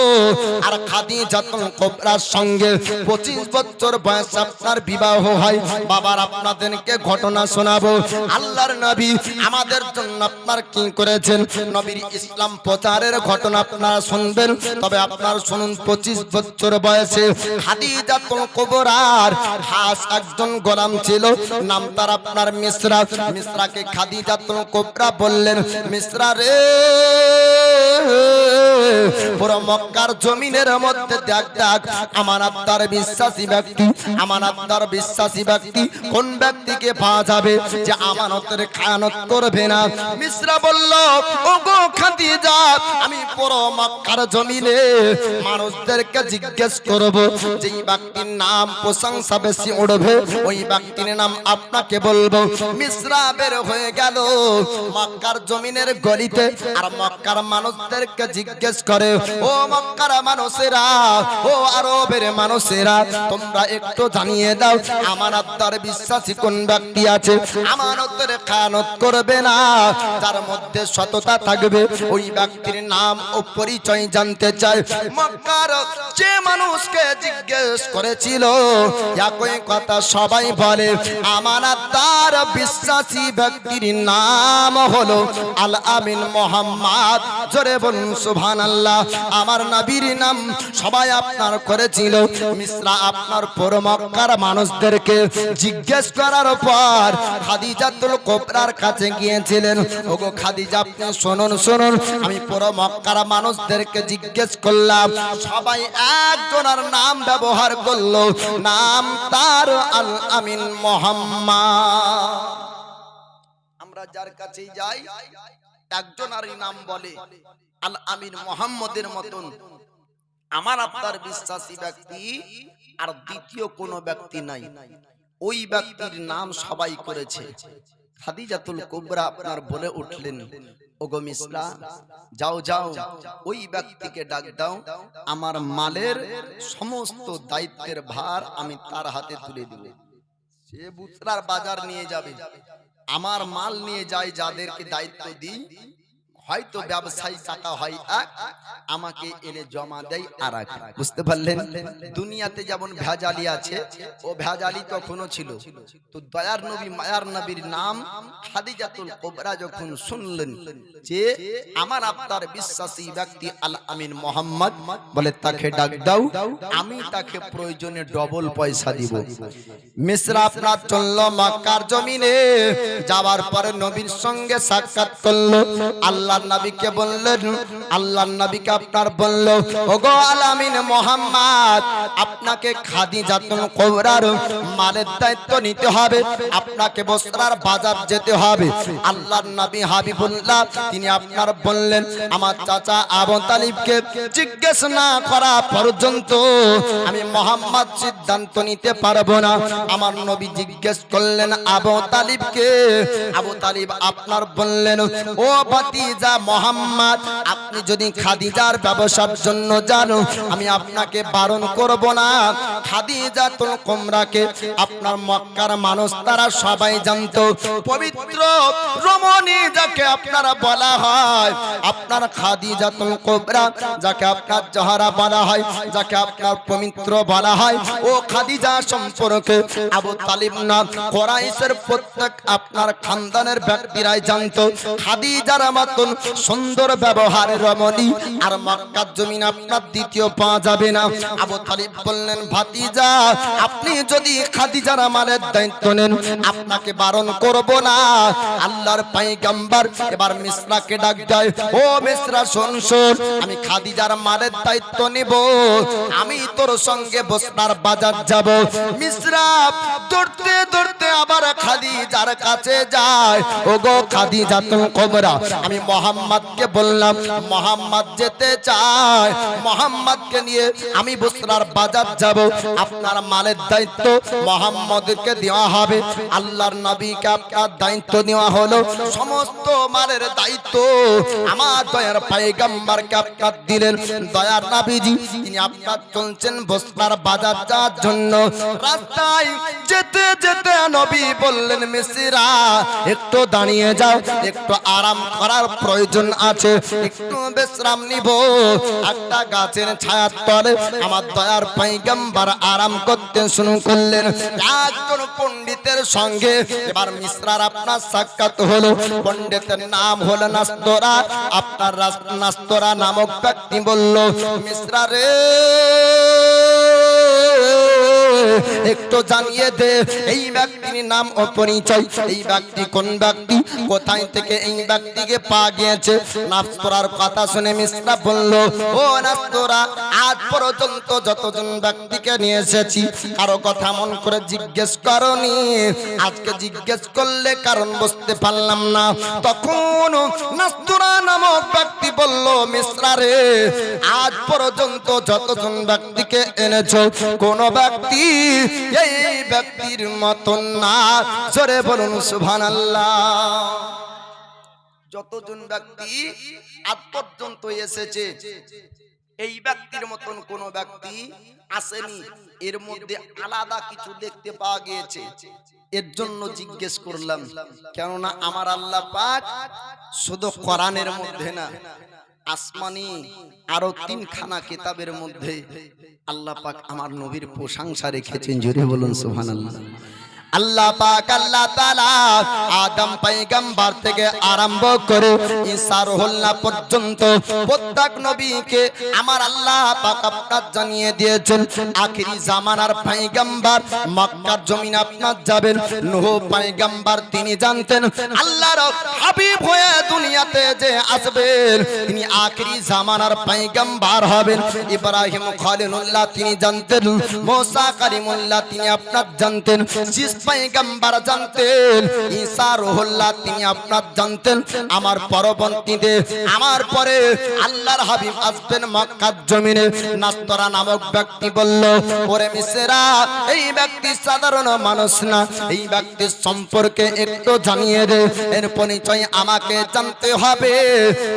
আর খাদিজাতুল কুবরার সঙ্গে 25 বছর বয়সে আপনার বিবাহ হয়। বাবার আপনাদেরকে ঘটনা শোনাবো। আল্লাহর নবী আমাদের জন্য আপনার কি করেছেন, নবীর ইসলাম প্রচারের ঘটনা আপনারা শুনবেন। তবে আপনার শুনুন, 25 বছর বয়সে খাদিজাতুল কুবরার খাস একজন গোলাম ছিল, নাম তার আপনার মিসরা। মিসরাকে খাদিজাতুল কুবরা বললেন, মিসরা রে, পুরো মক্কার জমিনের মধ্যে দেখ দেখ আমানতদার বিশ্বাসী ব্যক্তি, আমানতদার বিশ্বাসী ব্যক্তি কোন ব্যক্তিকে পাওয়া যাবে যে আমানতের খেয়ানত করবে না। মিসরা বলল, ওগো খাদিজা, আমি পুরো মক্কার জমিনে মানুষদেরকে জিজ্ঞেস করব, যেই ব্যক্তির নাম প্রশংসা বেশি উঠবে ওই ব্যক্তির নাম আপনাকে বলবো। মিসরা বের হয়ে গেল মক্কার জমিনের গলিতে, আর মক্কার মানুষদেরকে জিজ্ঞেস করে, ও মক্কার মানুষেরা, ও আরবের মানুষেরা, তোমরা একটু জানিয়ে দাও আমানতদার বিশ্বাসী কোন ব্যক্তি আছে, আমানতের খেয়ানত করবে না, যার মধ্যে সততা থাকবে, ওই ব্যক্তির নাম ও পরিচয় জানতে চায়। মক্কার যে মানুষকে জিজ্ঞেস করেছিল একই কথা সবাই বলে, আমানতদার বিশ্বাসী ব্যক্তির নাম হলো আল আমিন মুহাম্মদ। জোরে বলুন সুবহানাল্লাহ। আমার নবীর নাম সবাই আপনার করেছিল। মিসরা আপনার পুরো মক্কার মানুষদেরকে জিজ্ঞেস করার পর খাদিজাতুল কুবরার কাছে গিয়েছিলেন, ওগো খাদিজা, আপনি শুনুন শুনুন, আমি পুরো মক্কার মানুষদেরকে জিজ্ঞেস করলাম, সবাই একজনের নাম ব্যবহার করলো, নাম তার আল আমিন মুহাম্মদ। আমরা যার কাছেই যাই একজনারই নাম বলে আল আমিন মোহাম্মদের মতন আমার আপনার বিশ্বাসী ব্যক্তি আর দ্বিতীয় কোনো ব্যক্তি নাই। ওই ব্যক্তির নাম সবাই করেছে। খাদিজাতুল কুবরা আপনার বলে উঠলেন, ওগো মিসরা, যাও যাও ওই ব্যক্তিকে ডাক দাও, আমার মালের সমস্ত দায়িত্বের ভার আমি তার হাতে তুলে দিব। সে বুসরার বাজার নিয়ে যাবে, আমার মাল নিয়ে যায়, যাদেরকে দায়িত্ব দিই হয়তো ব্যবসায়ী টাকা হয় এক, আমাকে এনে জমা দেয় আর এক। বুঝতে পারলেন? দুনিয়াতে যেমন ভেজালি আছে, ও ভেজালি তখনও ছিল। তো দয়ার নবী মায়ার নবীর নাম খাদিজাতুল কুবরা যখন শুনলেন যে আমার আপনার বিশ্বাসী ব্যক্তি আল আমিন মোহাম্মদ, বলে তাকে ডাক দাও, আমি তাকে প্রয়োজনে ডবল পয়সা দিব। মিসরা আপনার চলল মক্কার জমিনে, যাওয়ার পরে নবীর সঙ্গে সাক্ষাৎ করলো। আল্লাহর নবীকে বললেন, আল্লাহর নবীকে আপনার বলল, ওগো আল আমিন মোহাম্মদ, আপনাকে খাদিজাতুল কুবরার মালের দায়িত্ব নিতে হবে, আপনাকে বসরার বাজার যেতে হবে। আল্লাহর নবী হাবিবুল্লাহ তিনি আপনার বললেন, আমার চাচা আবু তালিবকে জিজ্ঞেস না করা পর্যন্ত আমি মোহাম্মদ সিদ্ধান্ত নিতে পারবো না। আমার নবী জিজ্ঞেস করলেন আবু তালিবকে। আবু তালিব আপনার বললেন, ও ভাতিজা মোহাম্মদ, আপনি যদি খাদিজার ব্যবসার জন্য জানো, আমি আপনাকে বারণ করব না। খাদিজাতুল কুবরাকে আপনার মক্কার মানুষ তারা সবাই জানতো, পবিত্র রমণী যাকে আপনারা বলা হয়, আপনার খাদিজাতুল কুবরা যাকে আপনার জহরা বলা হয়, যাকে আপনার পবিত্র বলা হয়, ও খাদিজা সম্পর্কে আবু তালিব না কুরাইশের প্রত্যেক আপনার খানদানের ব্যক্তিরাই জানতো। খাদিজার মতন সুন্দর ব্যবহারের রমণী আর মক্কার জমিন আপনার দ্বিতীয় পাওয়া যাবে না। আবু তালিব বললেন, ভাতিজা, আপনি যদি খাদিজার মালের দায়িত্ব নেন, আপনাকে বারণ করব না। আল্লাহর পয়গম্বর এবার মিসরাকে ডাক দেয়, ও মিসরা শোন শোন, আমি খাদিজার মালের দায়িত্ব নেব, আমি তোর সঙ্গে বসরার বাজার যাব। মিসরা দৌড়তে দৌড়তে আবার খাদিজার কাছে যায়, ওগো খাদিজাতুল কুবরা, আমি মোহাম্মদকে বললাম মোহাম্মদ যেতে চায়, মোহাম্মদকে নিয়ে আমি বসরার বাজার যাব, আপনার মালের দায়িত্ব মোহাম্মদকে দেওয়া হবে। আল্লাহর নবীকে আপনার দায়িত্ব দেওয়া হলো, সমস্ত মালের দায়িত্ব আমার দয়ার পয়গম্বরকে আপনার দিলেন। দয়ার নবীজি তিনি আপনার চলছেন বসরার বাজার যাওয়ার জন্য। রাস্তায় যেতে যেতে নবী বললেন, মিসরা একটু দাঁড়িয়ে যাও, একটু আরাম করার প্রয়োজন আছে, একটু বিশ্রাম নিব। একটা গাছের ছায়ার তলে আমার দয়ার পয়গম্বর আরাম করতে শুরু করলেন। একজন পণ্ডিতের সঙ্গে এবার মিসরার আপনার সাক্ষাৎ হলো। পণ্ডিতের নাম হলো নাস্তরা। আপনার নাস্তরা নামক ব্যক্তি বলল, মিসরা রে, একটু জানিয়ে দে এই ব্যক্তির নাম ও পরিচয়, এই ব্যক্তি কোন ব্যক্তি, কোথায় থেকে এই ব্যক্তিকে পাওয়া গিয়েছে। নাস্তরার কথা শুনে মিসরা বলল, ও নাস্তরা, আজ পর্যন্ত যতজন ব্যক্তিকে নিয়ে এসেছি কারো কথা মন করে জিজ্ঞেস করনি, আজকে জিজ্ঞেস করলে কারণ বুঝতে পারলাম না। তখন নাস্তরা নামক ব্যক্তি বলল, মিসরা রে, আজ পর্যন্ত যতজন ব্যক্তিকে এনেছো কোন ব্যক্তি এই ব্যক্তির মতন না। জোরে বলুন সুবহানাল্লাহ। যতজন ব্যক্তি আজ পর্যন্ত এসেছে এই ব্যক্তির মতন কোন ব্যক্তি আসেনি, এর মধ্যে আলাদা কিছু দেখতে পাওয়া গিয়েছে, এর জন্য জিজ্ঞেস করলাম। কেননা আমার আল্লাহ পাক শুধু কোরআনের মধ্যে না, আসমানি আরো 3খানা কিতাবের মধ্যে আল্লাহ পাক আমার নবীর প্রশংসা রেখেছেন। জোরে বলুন সুবহানাল্লাহ। আল্লাহ পাক আল্লাহ তাআলা আদম পয়গম্বর থেকে আরম্ভ করে ঈসা রুহুল্লাহ পর্যন্ত প্রত্যেক নবীকে আমার আল্লাহ পাক আপনার জানিয়ে দিয়েছেন আখিরি জামানার পয়গম্বর মক্কার জমিনে আপনার যাবেন। নূহ পয়গম্বর তিনি জানতেন আল্লাহর হাবিব হয়ে দুনিয়াতে যে আসবেন তিনি আখিরি জামানার পয়গম্বর হবেন। ইব্রাহিম খলিলুল্লাহ তিনি জানতেন, মুসা কালিমুল্লাহ তিনি আপনার জানতেন, পয়গম্বর জানতেন, ঈসা রুহুল্লাহ তিনি আপনার জানতেন। আমার পরবর্তীতে আমার পরে আল্লাহর হাবিব আসবেন মক্কার জমিনে। নাস্তরা নামক ব্যক্তি বলল, ওরে মিসরা, এই ব্যক্তি সাধারণ মানুষ না, এই ব্যক্তির সম্পর্কে একটু জানিয়ে দে, এর পরিচয় আমাকে জানতে হবে।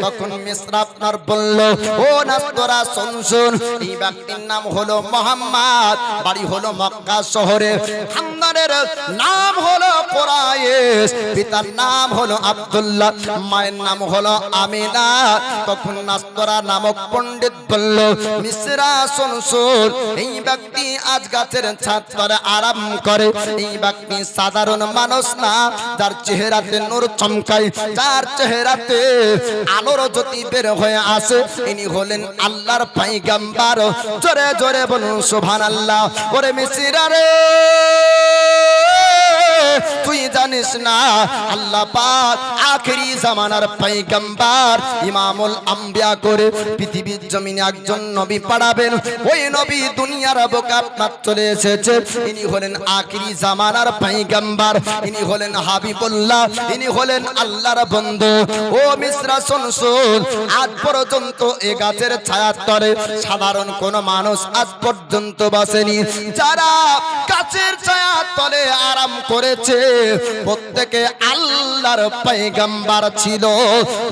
তখন মিসরা আপনার বলল, ও নাস্তরা শোন শোন, এই ব্যক্তির নাম হলো মুহাম্মদ, বাড়ি হলো মক্কা শহরে, খানদানের নাম হলো কুরাইশ, পিতার নাম হলো আব্দুল্লাহ, মায়ের নাম হলো আমিনা। তখন নাস্তরা নামক পণ্ডিত বলল, মিসরা শোন শোন, এই ব্যক্তি আজ গাছের ছাদে আরাম করে, এই ব্যক্তি সাধারণ মানুষ না, যার চেহারাতে নূর চমকায়, যার চেহারাতে আলোর জ্যোতি বের হয়ে আসে, ইনি হলেন আল্লাহর পয়গম্বর। জোরে জোরে বলুন সুবহানাল্লাহ। ওরে মিসরা রে, তুই জানিস না আল্লাহ পাক আখেরি জামানার পয়গম্বর ইমামুল আম্বিয়া করে পৃথিবীর জমিনে একজন নবী পাঠাবেন। ওই নবী দুনিয়ার বুকে আপনার চলে এসেছে, ইনি হলেন আখেরি জামানার পয়গম্বর, ইনি হলেন হাবিবুল্লাহ, ইনি হলেন আল্লাহর বন্ধু। ও মিসরা শোন শোন, আজ পর্যন্ত এ গাছের ছায়ার তলে সাধারণ কোন মানুষ আজ পর্যন্ত বসেনি। যারা গাছের ছায়ার তলে আরাম করেছে প্রত্যেকে আল্লাহর পয়গম্বর ছিল।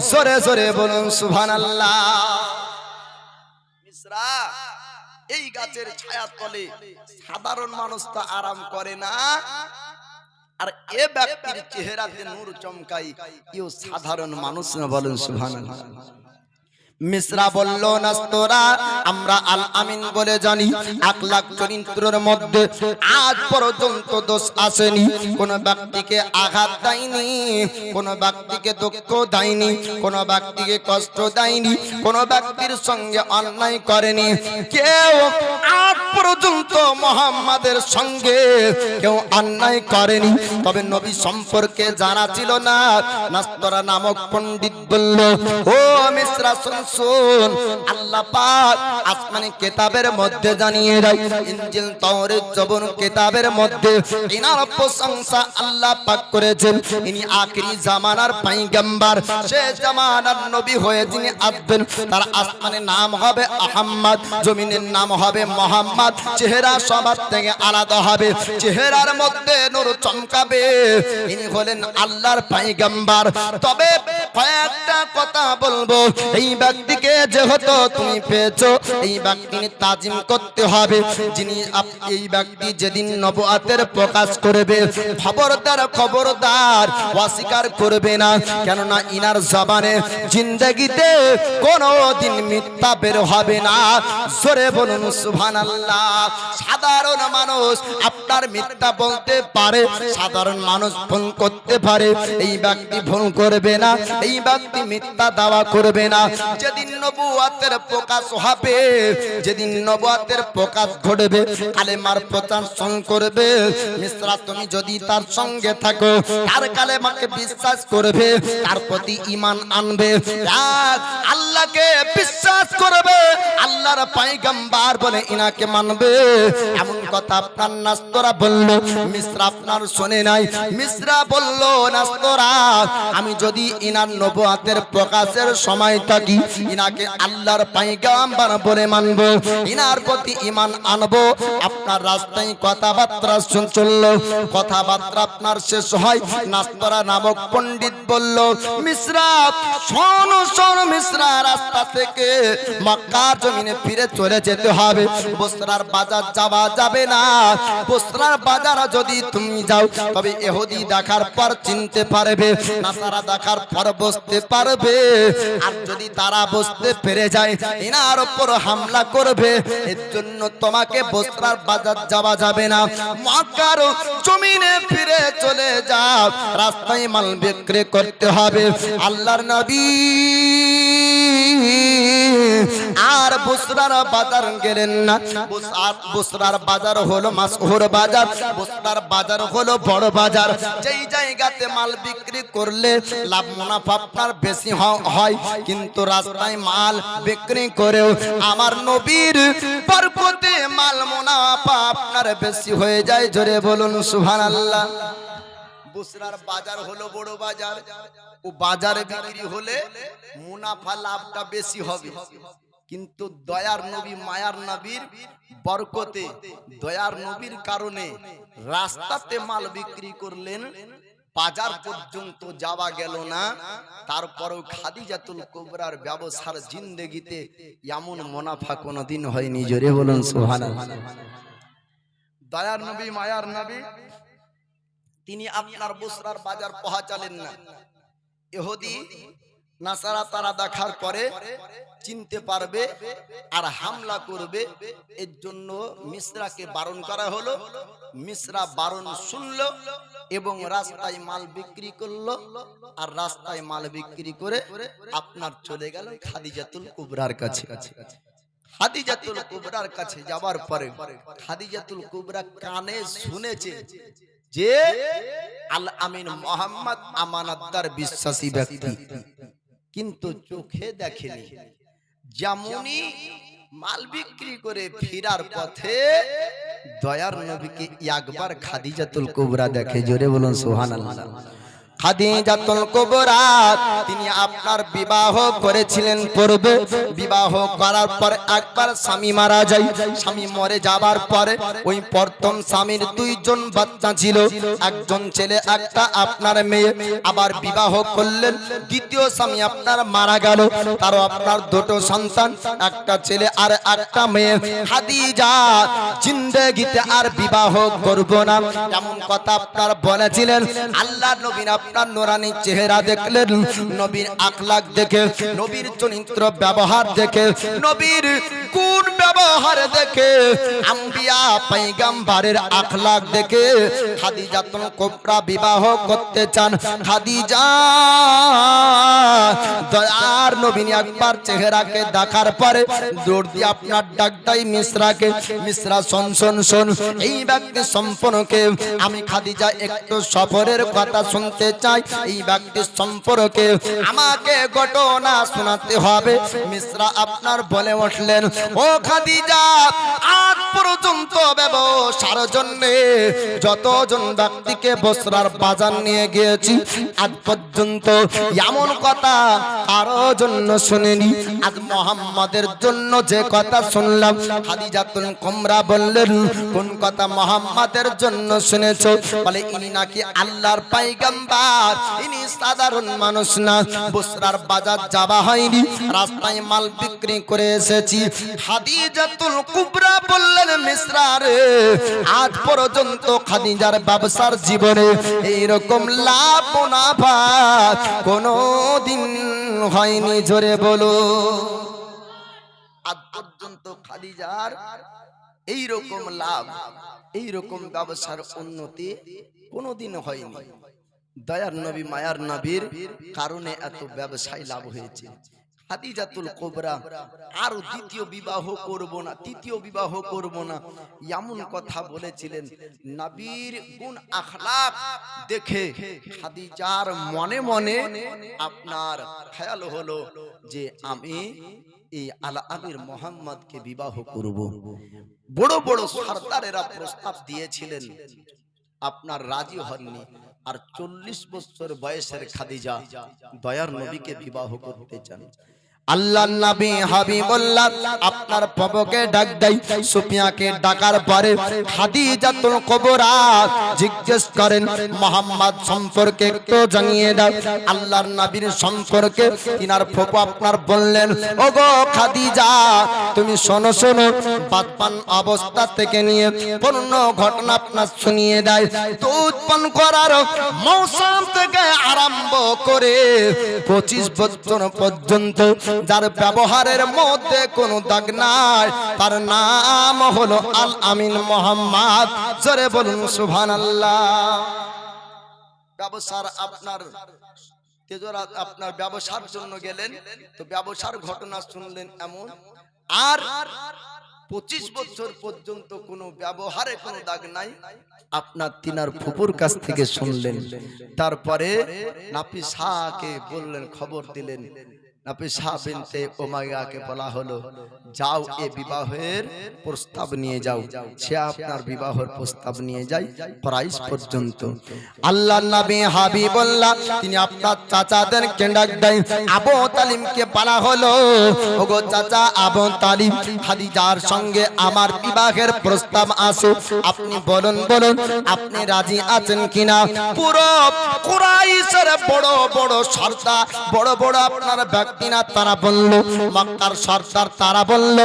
জোরে জোরে বলুন সুবহানাল্লাহ। মিসরা, এই গাছের ছায়ার তলে সাধারণ মানুষ তো আরাম করে না, আর এ ব্যক্তির চেহারাতে নূর চমকায়, কেউ সাধারণ মানুষ না। বলুন সুবহানাল্লাহ। মিসরা বলল, নাস্তরা, আমরা আল আমিন বলে জানি, আখলাক চরিত্রের মধ্যে আজ পর্যন্ত দোষ আসেনি, কোন ব্যক্তিকে আঘাত দেয়নি, কোন ব্যক্তিকে দুঃখ দেয়নি, কোন ব্যক্তিকে কষ্ট দেয়নি, কোন ব্যক্তির সঙ্গে অন্যায় করেনি। কেউ আজ পর্যন্ত মুহাম্মাদের সঙ্গে কেউ অন্যায় করেনি। তবে নবী সম্পর্কে জানা ছিল না। নাস্তরা নামক পণ্ডিত বলল, ও মিসরা শুন, আল্লাহ পাক আসমানি কিতাবের মধ্যে জানিয়ে দেয়, ইনজিল তাওরাত জবুর কিতাবের মধ্যে ইনার প্রশংসা আল্লাহ পাক করেছেন। ইনি আখেরি জামানার পয়গম্বর, শেষ জামানার নবী হয়ে যিনি আসবেন, তার আসমানের নাম হবে আহমদ, জমিনের নাম হবে মুহাম্মদ। চেহারা সবার থেকে আলাদা হবে, চেহারার মধ্যে নূর চমকাবে, ইনি হলেন আল্লাহর পয়গম্বর। তবে কয়েকটা কথা বলবো, এই ব্যক্তিকে যেহেতু তুমি পেয়েছো, এই ব্যক্তির তাজিম করতে হবে। যিনি এই ব্যক্তি যেদিন নবুয়তের প্রকাশ করবে, খবরদার খবরদার অস্বীকার করবে না, কেননা ইনার জবানে জিন্দেগিতে কোনোদিন মিথ্যা বের হবে না। জোরে বলুন সুবহানাল্লাহ। সাধারণ মানুষ আপনার মিথ্যা বলতে পারে, সাধারণ মানুষ ভুল করতে পারে, এই ব্যক্তি ভুল করবে না, এই ব্যক্তি মিথ্যা দাওয়া করবে না। যেদিন নবুয়তের প্রকাশ হবে, যেদিন নবুয়তের প্রকাশ ঘটবে, কালেমার প্রচার করবে, মিসরা তুমি যদি তার সঙ্গে থাকো, তার কালেমাকে বিশ্বাস করবে, তার প্রতি ঈমান আনবে, আল্লাহকে বিশ্বাস করবে, আল্লাহর পয়গম্বর বলে ইনাকে মানবে, এমন কথা আপনার নাস্তরা বলল। মিসরা আপনার শুনে নাই। মিসরা বলল, নাস্তরা, আমি যদি ইনার নবুয়তের প্রকাশের সময় থাকি, ইনাকে আল্লাহর পয়গম্বর বলে মানব, ইনার প্রতি ঈমান আনব। আপনার রাস্তায় কথাবার্তা চলল, কথাবার্তা আপনার শেষ হয়। নাস্তরা নামক পণ্ডিত বলল, মিসরা শোন শোন, মিসরা রাস্তা থেকে মক্কার জমিনে ফিরে চলে যেতে হবে, বসরার বাজার যাওয়া যাবে না। বসরার বাজার যদি তুমি যাও, তবে ইহুদি দেখার পর চিনতে পারবে, নাসারা দেখার পর বুঝতে পারবে, আর যদি তারা বুঝতে পেরে যায় ইনার উপর হামলা করবে। এর জন্য তোমাকে বসরার বাজার যাওয়া যাবে না, মক্কার জমিনে ফিরে চলে যাও, রাস্তায় মাল বিক্রি করতে হবে। আল্লাহর নবী আর বুসরার বাজার গেলেন না। বুসরার বাজার হলো মাসহুর বাজার, বুসরার বাজার হলো বড় বাজার। যেই জায়গাতে মাল বিক্রি করলে লাভ মুনাফা আপনার বেশি হয়, কিন্তু রাস্তায় মাল বিক্রি করেও আমার নবীর বরকতে মাল মুনাফা আপনার বেশি হয়ে যায়। জোরে বলুন সুবহানাল্লাহ। বুসরার বাজার হলো বড় বাজার, ও বাজারে বিক্রি হলে মুনাফা লাভটা বেশি হবে, কিন্তু দয়ার নবী মায়ার নবীর বরকতে, দয়ার নবীর কারণে রাস্তাতে মাল বিক্রি করলেন, বাজার পর্যন্ত যাওয়া গেল না। তারপরেও খাদিজাতুল কুবরার ব্যবসার জিন্দেগিতে এমন মুনাফা কোনোদিন হয়নি। জোরে বলুন সুবহানাল্লাহ। দয়ার নবী মায়ার নবী তিনি আপনার বুসরার বাজার পৌঁছালেন না। ইহুদি নাসারা তারা দেখার পরে চিনতে পারবে আর হামলা করবে, এর জন্য মিসরাকে বারণ করা হলো। মিসরা বারণ শুনলো এবং রাস্তায় মাল বিক্রি করলো, আর রাস্তায় মাল বিক্রি করে আপনার চলে গেল খাদিজাতুল কুবরার কাছে। খাদিজাতুল কুবরার কাছে যাওয়ার পরে খাদিজাতুল কুবরা কানে শুনেছে যে আল আমিন মোহাম্মদ আমানতদার বিশ্বাসী ব্যক্তি, কিন্তু চোখে দেখেনি। যেমনই মাল বিক্রি করে ফিরার পথে দয়ার নবীকে একবার খাদিজাতুল কুবরা দেখে। জোরে বলুন সুবহানাল্লাহ। খাদিজাতুল কুবরা তিনি আপনার বিবাহ করেছিলেন পূর্বে। বিবাহ করার পর একবার স্বামী মারা যায়। স্বামী মরে যাবার পরে ওই প্রথম স্বামীর দুইজন বাচ্চা ছিল, একজন ছেলে একটা আপনার মেয়ে। আবার বিবাহ করলেন, দ্বিতীয় স্বামী আপনার মারা গেল, তারও আপনার দুটো সন্তান, একটা ছেলে আর একটা মেয়ে। খাদিজা জিন্দেগিতে আর বিবাহ করব না এমন কথা আপনার বলেছিলেন। আল্লাহর নবী আপনার নূরানি চেহারা দেখলেন, নবীর আখলাক দেখে, নবীর চরিত্র ব্যবহার দেখে, নবীর গুণ ব্যবহার দেখে, আম্বিয়া পয়গম্বরের আখলাক দেখে খাদিজাতুল কুবরা বিবাহ করতে চান। খাদিজা দয়ার নবী একবার চেহারাকে দেখার পরে দৌড় দিয়ে আপনার ডাক দেয় মিসরাকে। মিসরা শোন শোন শোন, এই ব্যক্তি সম্পর্কে আমি খাদিজা একটু সফরের কথা শুনতে চাই। এই ব্যক্তি সম্পর্কে আমাকে ঘটনা শোনাতে হবে। মিসরা আপনার বলে উঠলেন, ও খাদিজা, আজ পর্যন্ত ব্যবসার জন্য যতজন ব্যক্তিকে বসরার বাজার নিয়ে গিয়েছি, আজ পর্যন্ত এমন কথা কারো জন্য শুনিনি। আজ মোহাম্মদের জন্য যে কথা শুনলাম। খাদিজাতুল কুবরা বললেন, কোন কথা মোহাম্মদের জন্য শুনেছো? বলে, ইনি নাকি আল্লাহর পয়গম্বর, ইনি সাধারণ মানুষ না। বসরার বাজার যাওয়া হয়নি, রাস্তায় মাল বিক্রি করে এসেছি। খাদিজাতুল কুবরা বললেন, মিসরা রে, আজ পর্যন্ত খাদিজার ব্যবসার জীবনে এইরকম লাভ মুনাফা কোনোদিন হয়নি। জোরে বলো, আজ পর্যন্ত খাদিজার এইরকম লাভ, এইরকম ব্যবসার উন্নতি কোনোদিন হয়নি। দয়ার নবী মায়ার নবীর কারণে এত ব্যবসায় লাভ হয়েছে। খাদিজাতুল কুবরা আর দ্বিতীয় বিবাহ করব না, তৃতীয় বিবাহ করব না এমন কথা বলেছিলেন। নবীর গুণ আখলাক দেখে খাদিজার মনে মনে আপনার খেয়াল হলো যে আমি এই আল আমির মোহাম্মদকে বিবাহ করব। বড় বড় সরদারেরা প্রস্তাব দিয়েছিলেন, আপনার রাজি হননি। আর 40 বছর বয়সের খাদিজা দয়ার নবীকে বিবাহ করতে চান। আল্লাহর নবী হাবিবুল্লাহ আপনার প্রভুকে ডাক দেয়। সুফিয়াকে ডাকার পরে খাদিজাতুল কুবরা জিজ্ঞেস করেন, মুহাম্মদ সম্পর্কে একটু জানিয়ে দাও। আল্লাহর নবীর সম্পর্কে তিনার প্রভু আপনার বললেন, ওগো খাদিজা, তুমি শোনো শোনো, বাতপান অবস্থা থেকে নিয়ে পূর্ণ ঘটনা আপনার শুনিয়ে দেয়। দুধ পান করার মৌসুম থেকে আরম্ভ করে 25 বছর পর্যন্ত যার ব্যবহারের মধ্যে কোনো দাগ নাই, তার নাম হলো আল আমিন মোহাম্মদ। জোরে বলুন সুবহানাল্লাহ। ব্যবসার আপনার তেজরাত আপনার ব্যবসার জন্য গেলেন, তো ব্যবসার ঘটনা শুনলেন এমন, আর 25 বছর পর্যন্ত কোনো ব্যবহারে কোনো দাগ নাই, আপনার তিনার ফুপুর কাছ থেকে শুনলেন। তারপরে নাফিস শাহকে বললেন, খবর দিলেন। নাফিস শাহ বিনতে উমাইয়াকে বলা হলো, যাও এ বিবাহের প্রস্তাব নিয়ে যাও। সে আপনার বিবাহের প্রস্তাব নিয়ে যায় কুরাইশ পর্যন্ত। আল্লাহর নবী হাবিবুল্লাহ তিনি আপনার চাচাদেরকে ডাক দেন। আবু তালিবকে বলা হলো, ওগো চাচা আবু তালিব, খাদিজার সঙ্গে আমার বিবাহের প্রস্তাব আছে, আপনি বলুন বলুন আপনি রাজি আছেন কিনা? পুরো কুরাইশের বড় বড় সর্দার, বড় বড় আপনার ব্যক্তিরা তারা বলল, মক্কার সর্দার তারা বলল,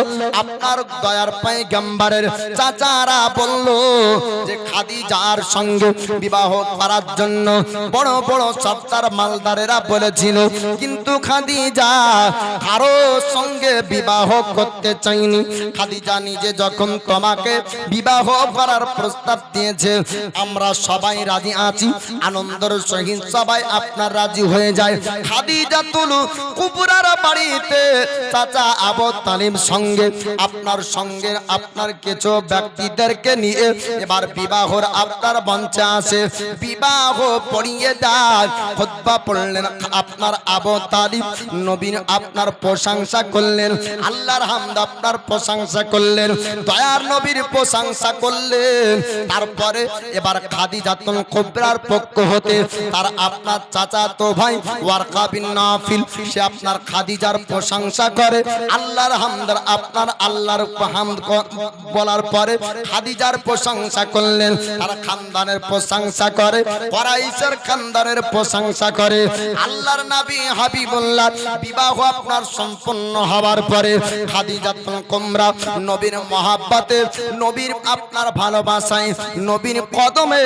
আপনার দয়ার পয়গম্বরের চাচারা বলল যে খাদিজার সঙ্গে বিবাহ করার জন্য বড় বড় সর্দার মালদারেরা বলেছিল, কিন্তু খাদিজা কারো সঙ্গে বিবাহ করতে চাইনি। খাদিজা নিজে যখন তোমাকে বিবাহ করার প্রস্তাব দিয়েছে, আমরা সবাই রাজি আছি, আনন্দের সহিত সবাই আপনার রাজি হয়ে যায়। খাদিজাতুল কুবরার বাড়িতে চাচা আবু তালিব সঙ্গে আপনার কিছু ব্যক্তিদেরকে নিয়ে এবার বিবাহর আপনার মঞ্চে আসে, বিবাহ পড়িয়ে দেয়। খুতবা পড়লেন আপনার আবু তালিব, নবীর আপনার প্রশংসা করলেন, আল্লাহর হামদ আপনার প্রশংসা করলেন, দয়ার নবীর প্রশংসা করলেন। তারপরে এবার খাদিজাতুল কুবরার পক্ষ হতে তার আপনার চাচাতো ভাই ওয়ারকা বিন নাফিল, সে আপনার খাদিজার প্রশংসা করে, আল্লাহর হামদ আপনার আল্লাহর হামদ বলার পরে খাদিজার প্রশংসা করলেন, তার খানদানের প্রশংসা করে, কুরাইশের খানদানের প্রশংসা করে। আল্লাহর নবী হাবিবুল্লাহ বিবাহ আপনার সম্পন্ন হওয়ার পরে খাদিজাতুল কুবরা নবীর মহব্বতে, নবীর আপনার ভালোবাসায়, নবীর কদমে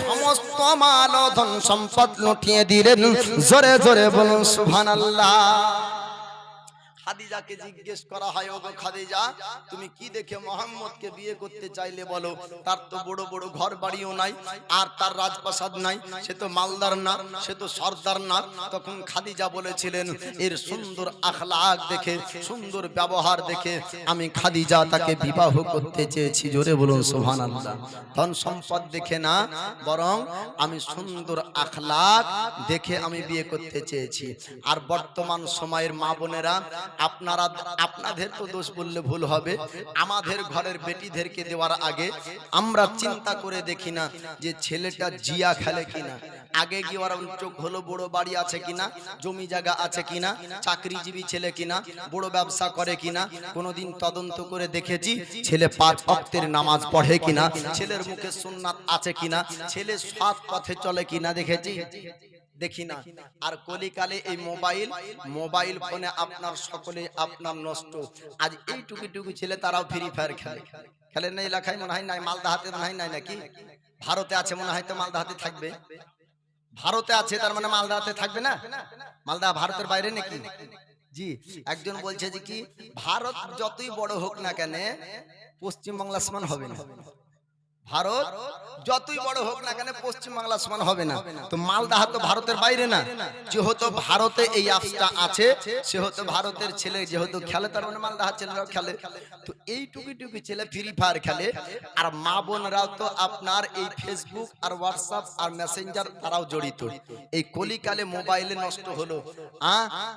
সমস্ত মাল ও ধন সম্পদ লুটিয়ে দিলেন। জোরে জোরে বলুন সুবহানাল্লাহ। খাদিজাকে জিজ্ঞেস করা হয়, ওগো খাদিজা, তুমি কি দেখে মোহাম্মদকে বিয়ে করতে চাইলে বলো? তার তো বড় বড় ঘর বাড়িও নাই, আর তার রাজপ্রাসাদ নাই, সে তো মালদার না, সে তো সর্দার না। তখন খাদিজা বলেছিলেন, এর সুন্দর আখলাক দেখে, সুন্দর ব্যবহার দেখে আমি খাদিজা তাকে বিবাহ করতে চেয়েছি। জোরে বলুন সুবহানাল্লাহ। ধন সম্পদ দেখে না, বরং আমি সুন্দর আখলাক দেখে আমি বিয়ে করতে চেয়েছি। আর বর্তমান সময়ের মা বোনেরা, আপনাদের তো দোষ বললে ভুল হবে, আমাদের ঘরের বেটিদেরকে দেওয়ার আগে আমরা চিন্তা করে দেখি না যে ছেলেটা জিয়া খেলে কিনা, আগে কি ওর চোখ হলো বড় বাড়ি আছে কিনা, জমি জায়গা আছে কিনা, চাকরিজীবী ছেলে কিনা, বড় ব্যবসা করে কিনা, কোনোদিন তদন্ত করে দেখেছি ছেলে 5 ওয়াক্তের নামাজ পড়ে কিনা, ছেলের মুখে সুন্নাত আছে কিনা, ছেলে সৎ পথে চলে কিনা দেখেছি? দেখি না। আর কলিকালে এই মোবাইল ফোনে আপনার সকলে আপনার নষ্ট। আজ এই টুকি ছেলে তারাও ফ্রি ফায়ার খেলে না। এলাকায় মনে হয় নাই, মালদা হাতে মনে হয় নাই নাকি? ভারতে আছে মনে হয়, তো মালদা হাতে থাকবে। ভারতে আছে তার মানে মালদা হাতে থাকবে না? মালদা ভারতের বাইরে নাকি? জি, একজন বলছে যে কি ভারত যতই বড় হোক না কেন পশ্চিম বাংলা সমান হবে না। ভারত যতই বড় হোক না কেন পশ্চিম বাংলা সমান হবে না। তো মালদা তো ভারতের বাইরে না, যেহেতু ভারতে এই অ্যাপসটা আছে, সেহেতু ভারতের ছেলে যেহেতু খেলে, তার মানে মালদা ছেলেরাও খেলে। তো এই টুকি ছেলে ফ্রি ফায়ার খেলে, আর মা বোনরাও তো আপনার এই ফেসবুক আর হোয়াটসঅ্যাপ আর মেসেঞ্জার তারাও জড়িত। এই কলিকালে মোবাইলে নষ্ট হলো।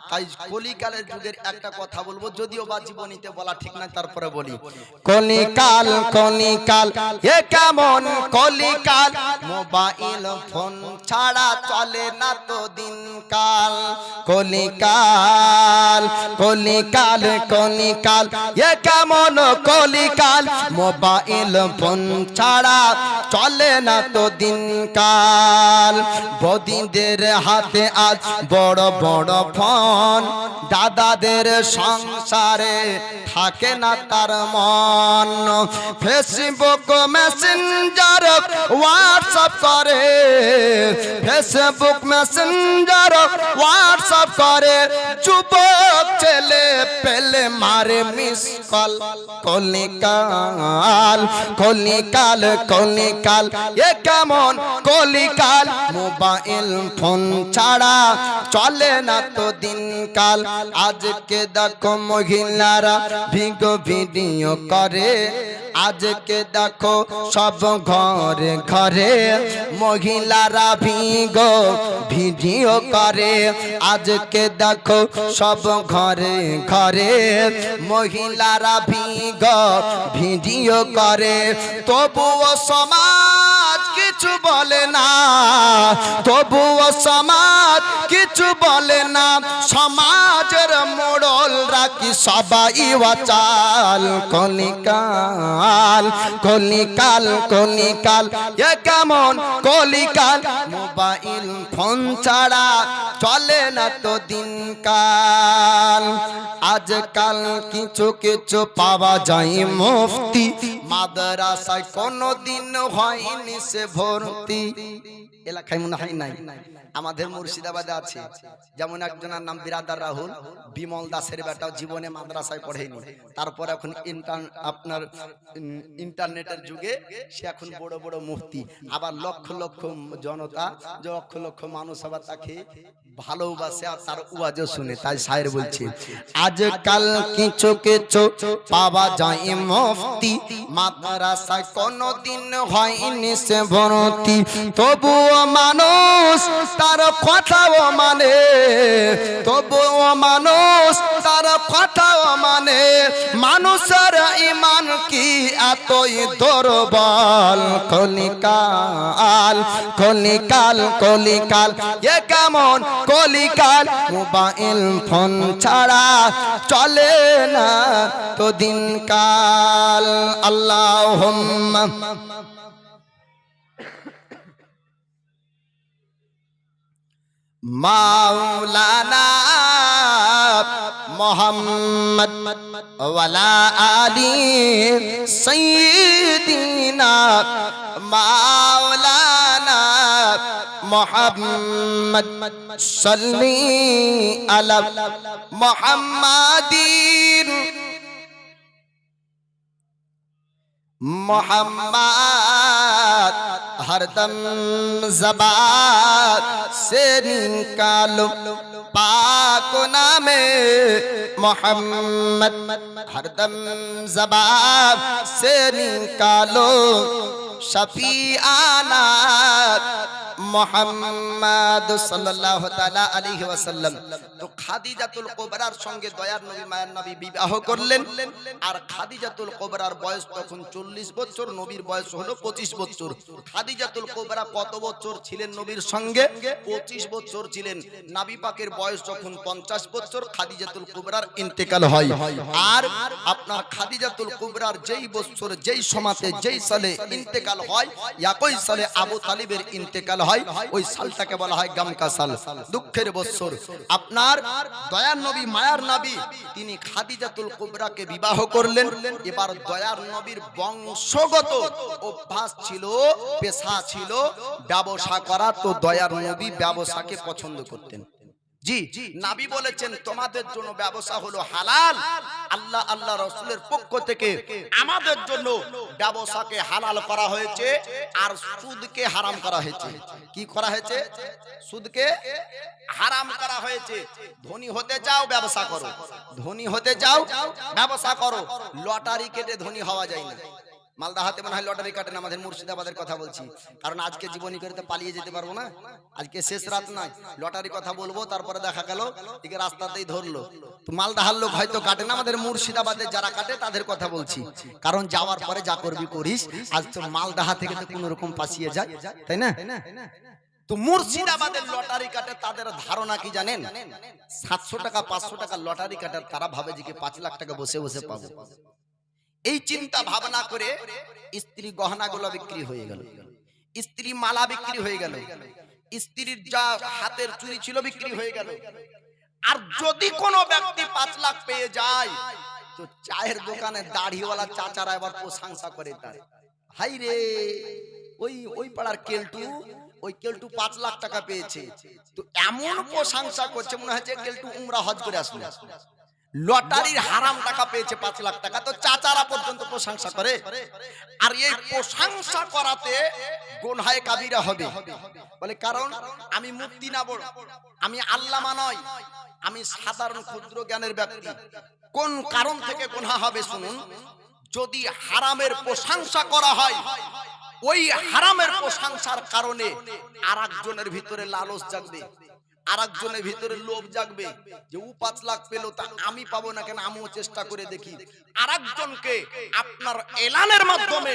তাই কলিকালের যুগের একটা কথা বলবো, যদিও বা জীবনীতে বলা ঠিক না, তারপরে বলি। কলিকাল এ কেমন কলিকাল, মোবাইল ফোন ছাড়া চলে না তো দিনকাল। কলিকাল এ কেমন কলিকাল, মোবাইল ফোন ছাড়া চলে না তো দিনকাল। বদিদের হাতে আজ বড় বড় ফোন, দাদাদের সংসারে থাকে না তার মন। ফেসবুক মেসেঞ্জার হোয়াটসঅ্যাপ করে, ফেসবুক মেসেঞ্জার নাম্বার হোয়াটসঅ্যাপ করে, যুবক ছেলে পেলে মারে মিস কল। কলিকাল কলিকাল কলিকাল, এ কেমন কলিকাল, মোবাইল ফোন ছাড়া চলে না তো দিনকাল। আজকে দেখো মহিলারা ভিডিও করে, আজকে দেখো সব ঘরে ঘরে মহিলারা ভিডিও করে, আজকে দেখো সব ঘরে ঘরে মহিলারা ভিডিও করে। তবুও সমাজ কিছু বলে না, তবুও সমাজ কিছু বলে না, সমাজের মোড়লরা কি সবাই ওয়াচাল। কলিকাল কলিকাল কলিকাল, এ কেমন কলিকাল, মোবাইল ফোন ছাড়া চলে না তো দিনকাল। আজকাল কিছু কিছু পাওয়া যায় মুফতি, মাদ্রাসায় কোনদিন হয়নি সে ভর্তি। এলাকায় মনে হয় নাই, আমাদের মুর্শিদাবাদে আছে। যেমন একজনের নাম বিরাদার রাহুল, বিমল দাসের বেটা, জীবনে মাদ্রাসায় পড়েনি, তারপর এখন আপনার ইন্টারনেটের যুগে সে এখন বড় বড় মুফতি। আবার লক্ষ লক্ষ জনতা, লক্ষ লক্ষ মানুষ আবার তাকে ভালোবাসে আর তার ওয়াজও শুনে। তাই শায়ের বলছে, আজকাল কিছু কিছু পাওয়া যায় মুফতি, মাদ্রাসায় কোনদিন হয়নি সে ভর্তি। তবুও মানুষ তার কথাও মানে, তবুও মানুষ তার কথাও মানে, মানুষের ঈমান কি এতই দুর্বল। কলিকাল কলিকাল কলিকাল, এ কেমন কলিকাল, মোবাইল ফোন ছাড়া চলে না তো দিনকাল। আল্লাহুম্মা মাওলানা মুহাম্মদ ওয়ালা আলি সাইয়্যিদিনা, মাওলানা মুহাম্মদ সাল্লি আলা মুহাম্মাদিন, मोहम्मद हरदम ज़बान से निकालो पाक नामे मोहम्मद, हरदम ज़बान से निकालो शफीआना মোহাম্মদ সাল্লাল্লাহু তাআলা আলাইহি ওয়াসাল্লাম। তো খাদিজাতুল কুবরার সঙ্গে দয়ার নবী মায়ের নবী বিবাহ করলেন। আর খাদিজাতুল কুবরার বয়স তখন 40 বছর, নবীর বয়স হলো 25 বছর। খাদিজাতুল কুবরা কত বছর ছিলেন নবীর সঙ্গে? 25 বছর ছিলেন। নবী পাকের বয়স যখন 50 বছর, খাদিজাতুল কুবরার ইন্তেকাল হয়। আর আপনার খাদিজাতুল কুবরার যেই বছর, যেই সময়তে, যেই সালে ইন্তেকাল হয়, একই সালে আবু তালিবের ইন্তেকাল হয়। ওই সালটাকে বলা হয় গামকা সাল, দুঃখের বছর। আপনার দয়ার নবী মায়ার নবী তিনি খাদিজাতুল কুবরাকে বিবাহ করলেন। এবার দয়ার নবীর বংশগত অভ্যাস ছিল, পেশা ছিল ব্যবসা করা। তো দয়ার নবী ব্যবসাকে পছন্দ করতেন। জি, নবী বলেছেন তোমাদের জন্য ব্যবসা হলো হালাল। আল্লাহ আল্লাহ রাসূলের পক্ষ থেকে আমাদের জন্য ব্যবসাকে হালাল করা হয়েছে, আর সুদকে হারাম করা হয়েছে। কি করা হয়েছে? সুদকে হারাম করা হয়েছে। ধনী হতে চাও ব্যবসা করো, ধনী হতে চাও ব্যবসা করো। লটারি কেটে ধনী হওয়া যায় না। মালদা হাতে মনে হয় লটারি কাটেন, আমাদের মুর্শিদাবাদের কথা বলছি, কারণ আজকে জীবনী করে তো পালিয়ে যেতে পারবো না। আজকে শেষ রাত নয়, লটারি কথা বলবো, তারপরে দেখা গেল এদিকে রাস্তাতেই ধরলো। তো মালদাহার লোক হয়তো কাটে না, আমাদের মুর্শিদাবাদে যারা কাটে তাদের কথা বলছি, কারণ যাওয়ার পরে যা করবি করিস। আজ তো মালদাহা থেকে তো কোন রকম পাশিয়ে যায়, তাই না? তো মুর্শিদাবাদের লটারি কাটে, তাদের ধারণা কি জানেন? 700 টাকা 500 টাকা লটারি কাটার তারা ভাবে যে 5 লাখ টাকা বসে বসে পাবো। এই চিন্তা ভাবনা করে স্ত্রী গহনাগুলো বিক্রি হয়ে গেল, স্ত্রী মালা বিক্রি হয়ে গেল, স্ত্রীর যা হাতের চুড়ি ছিল বিক্রি হয়ে গেল। আর যদি কোনো ব্যক্তি 5 লাখ পেয়ে যায়, তো চায়ের দোকানে দাড়িওয়ালা চাচারা এবার প্রশংসা করে তার, হাই রে ওই পাড়ার কেলটু ওই কেলটু 5 লাখ টাকা পেয়েছে, তো এমন প্রশংসা করছে মনে হয় যে কেলটু উমরা হজ করে আসলো। লটারির হারাম টাকা পেয়েছে 5 লাখ টাকা, তো চাচারা পর্যন্ত প্রশংসা করে। আর এই প্রশংসা করাতে গুনাহে কাবিরা হবে বলে, কারণ আমি মুফতি না বড়, আমি আল্লামা নয়, আমি সাধারণ ক্ষুদ্র জ্ঞানের ব্যক্তি। কোন কারণ থেকে গুনাহ হবে শুনুন। যদি হারামের প্রশংসা করা হয়, ওই হারামের প্রশংসার কারণে আরেকজনের ভিতরে লালস জাগবে, আরেকজনের ভিতরে লোভ জাগবে যে ও 5 লাখ পেল, তা আমি পাবো না কেন, আমিও চেষ্টা করে দেখি। আরেকজনকে আপনার এলানের মাধ্যমে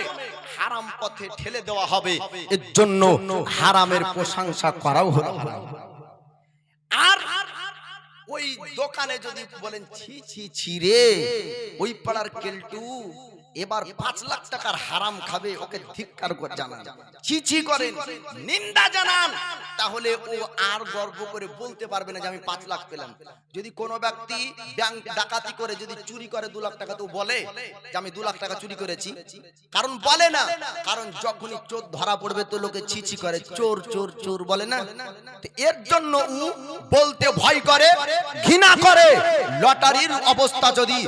হারাম পথে ঠেলে দেওয়া হবে। এর জন্য হারামের প্রশংসা করাও হলো। আর ওই দোকানে যদি বলেন ছি ছি ছি রে, ওই পাড়ার কেলটু এবার 5 লাখ টাকার হারাম খাবে, ওকে ধিক্কার করে জানান, ছি ছি করেন, নিন্দা জানান, তাহলে ও আর গর্ব করে বলতে পারবে না যে আমি 5 লাখ পেলাম। যদি কোনো ব্যক্তি ব্যাংক ডাকাতি করে যদি চুরি করে 2 লাখ টাকা, তো বলে যে আমি 2 লাখ টাকা চুরি করেছি? কারণ বলে না, কারণ যখনই চোর ধরা পড়বে তো লোকে ছি ছি করে, চোর চোর চোর বলে না। তো এর জন্য ও বলতে ভয় করে, ঘৃণা করে। লটারির অবস্থা যদি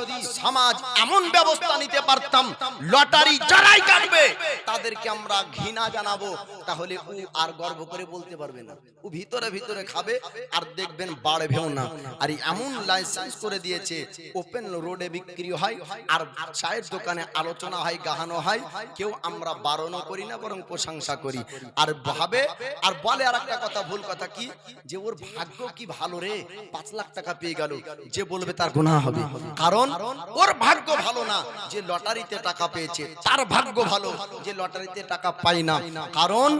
সমাজ এমন ব্যবস্থা নিতে পারতাম, লটারি যারাই কাটবে তাদেরকে আমরা ঘৃণা জানাবো, তাহলে ও আর গর্ব করে বলতে পারবে না। ও ভিতরে ভিতরে খাবে আর দেখবেন বাড়বেও না। আর এমন লাইসেন্স করে দিয়েছে, ওপেন রোডে বিক্রি হয় আর চায়ের দোকানে আলোচনা হয়, গাহানো হয়। কেউ আমরা বারণও করি না, বরং প্রশংসা করি। আর ভাবে আর বলে আর একটা কথা, ভুল কথা কি, যে ওর ভাগ্য কি ভালো রে, 5 লাখ টাকা পেয়ে গেল। যে বলবে তার গুনাহ হবে, কারণ ওর ভাগ্য ভালো না যে লটারিতে টাকা পেয়েছে, তার ভাগ্য ভালো যে লটারিতে টাকা পায় না। কারণ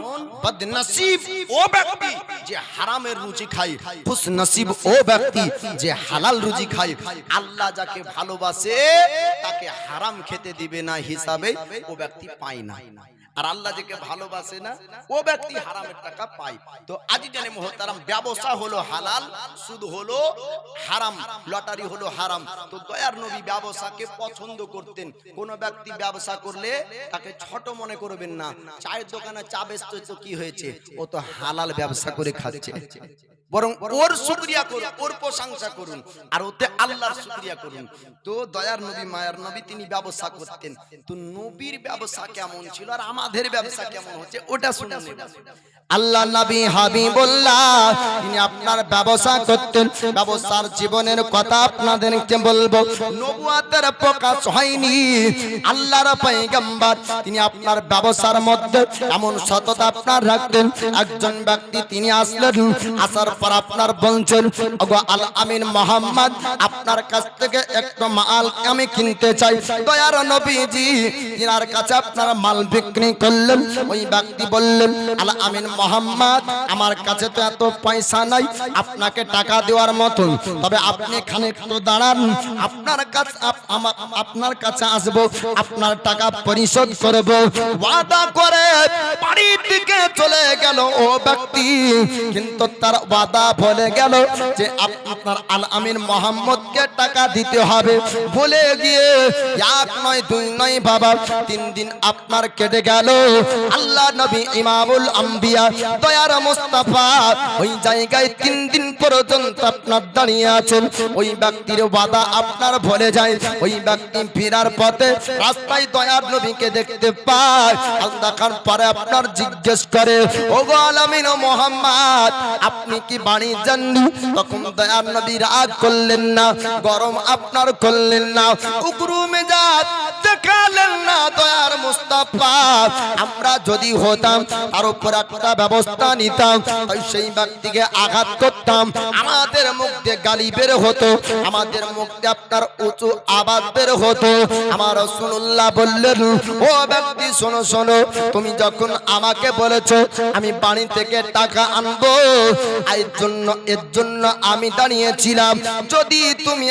বদনসিব ও ব্যক্তি যে হারামের রুজি খায়, খুশনসিব ও ব্যক্তি যে হালাল রুজি খায়। আল্লাহ যাকে ভালোবাসে তাকে হারাম খেতে দিবে না হিসাবে ও ব্যক্তি পায় না, আর আল্লাহ যাকে ভালোবাসে না ও ব্যক্তি হারামের টাকা পায়। তো আজি জানে মুহতারাম, ব্যবসা হলো হালাল, সুদ হলো হারাম, লটারি হলো হারাম। তো দয়ার নবী ব্যবসাকে পছন্দ করতেন। কোন ব্যক্তি ব্যবসা করলে তাকে ছোট মনে করবেন না। চায়ের দোকানে চা বেচতে তো কি হয়েছে, ও তো হালাল ব্যবসা করে খাচ্ছে, বরং ওর শুকরিয়া করুন, ওর প্রশংসা করুন, আর ওতে আল্লাহর শুকরিয়া করুন। তো দয়ার নবী মায়ার নবী তিনি ব্যবসা করতেন। তো নবীর ব্যবসা কেমন ছিল আর আমাদের ব্যবসা কেমন হচ্ছে ওটা শুনে নেব। আল্লাহ নবী হাবিবুল্লাহ তিনি আপনার ব্যবসা করতেন। ব্যবসার জীবনের কথা আপনাদেরকে বলবো। নবুয়তের প্রকাশ হয়নি, আল্লাহর পয়গম্বর তিনি আপনার ব্যবসার মধ্যে এমন সততা আপনার রাখতেন। একজন ব্যক্তি তিনি আসলেন, আসার পর আপনার বলছেন, ওগো আল আমিন মোহাম্মদ, আপনার কাছ থেকে একটা মাল আমি কিনতে চাই। দয়ার নবীজি তিনার কাছে আপনার মাল বিক্রি করলেন। ওই ব্যক্তি বললেন, আল আমিন মোহাম্মদ, আমার কাছে তো এত পয়সা নাই আপনাকে টাকা দেওয়ার মতন, তবে আপনি এখানে একটু দাঁড়ান, আপনার কাছে আসবো, আপনার টাকা পরিশোধ করব। ওয়াদা করে বাড়ির দিকে চলে গেল ও ব্যক্তি, কিন্তু তার ওয়াদা ভুলে গেল যে আপনার আল আমিন মোহাম্মদকে টাকা দিতে হবে। ভুলে গিয়ে 1 নয় 2 নয় বাবা 3 দিন আপনার কেটে গেল। আল্লাহ নবী ইমামুল আম্বিয়া দয়ার মুস্তাফা ওই জায়গায় 3 দিন পর্যন্ত আপনার দাঁড়িয়ে আছেন। ওই ব্যক্তির ওয়াদা আপনার ভুলে যায়। ওই ব্যক্তি ফেরার পথে রাস্তায় দয়ার নবীকে দেখতে পায়। আল্লাহ খান পরে আপনার জিজ্ঞেস করে, ওগো আল আমিন মোহাম্মদ, আপনি কি বাড়ি যাননি? তখন দয়ার নবী রাগ করলেন না, গরম আপনার করলেন না, উগ্র মেজাজ দেখালেন না। দয়ার মুস্তাফা আমরা যদি হতাম তার উপর একটা ব্যবস্থা নিতাম, তাই সেই ব্যক্তিকে আঘাত করতাম, আমাদের মুখ দিয়ে গালি বের হতো, আমাদের মুখ দিয়ে আপনার উঁচু আওয়াজ বের হতো। আমার রাসূলুল্লাহ বললেন, ও ব্যক্তি শোনো শোনো, তুমি যখন আমাকে বলেছো আমি বাড়ি থেকে টাকা আনবো, এর জন্য আমি দাঁড়িয়েছিলাম। যদি তুমি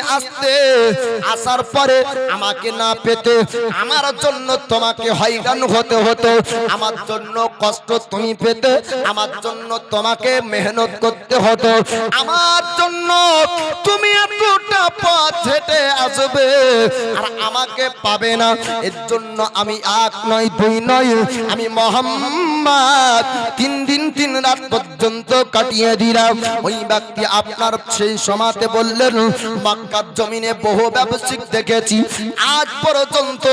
আসার পরে আমাকে না পেতে, আমার জন্য তোমাকে হয়রান হতে হতো, আমার জন্য কষ্ট তুমি পেতে, আমার জন্য তোমাকে মেহনত করতে হতো, আমার জন্য তুমি এতটা পথ হেঁটে আসবে আর আমাকে পাবে না। এর জন্য আমি 1 নয় 2 নয়, আমি মুহাম্মদ 3 দিন দিন রাত পর্যন্ত কাটিয়ে দিলাম। ওই ব্যক্তি আপনার সেই সমাতে বললেন, মক্কার জমিনে বহু ব্যবসায়িক দেখেছি, আজ পর্যন্ত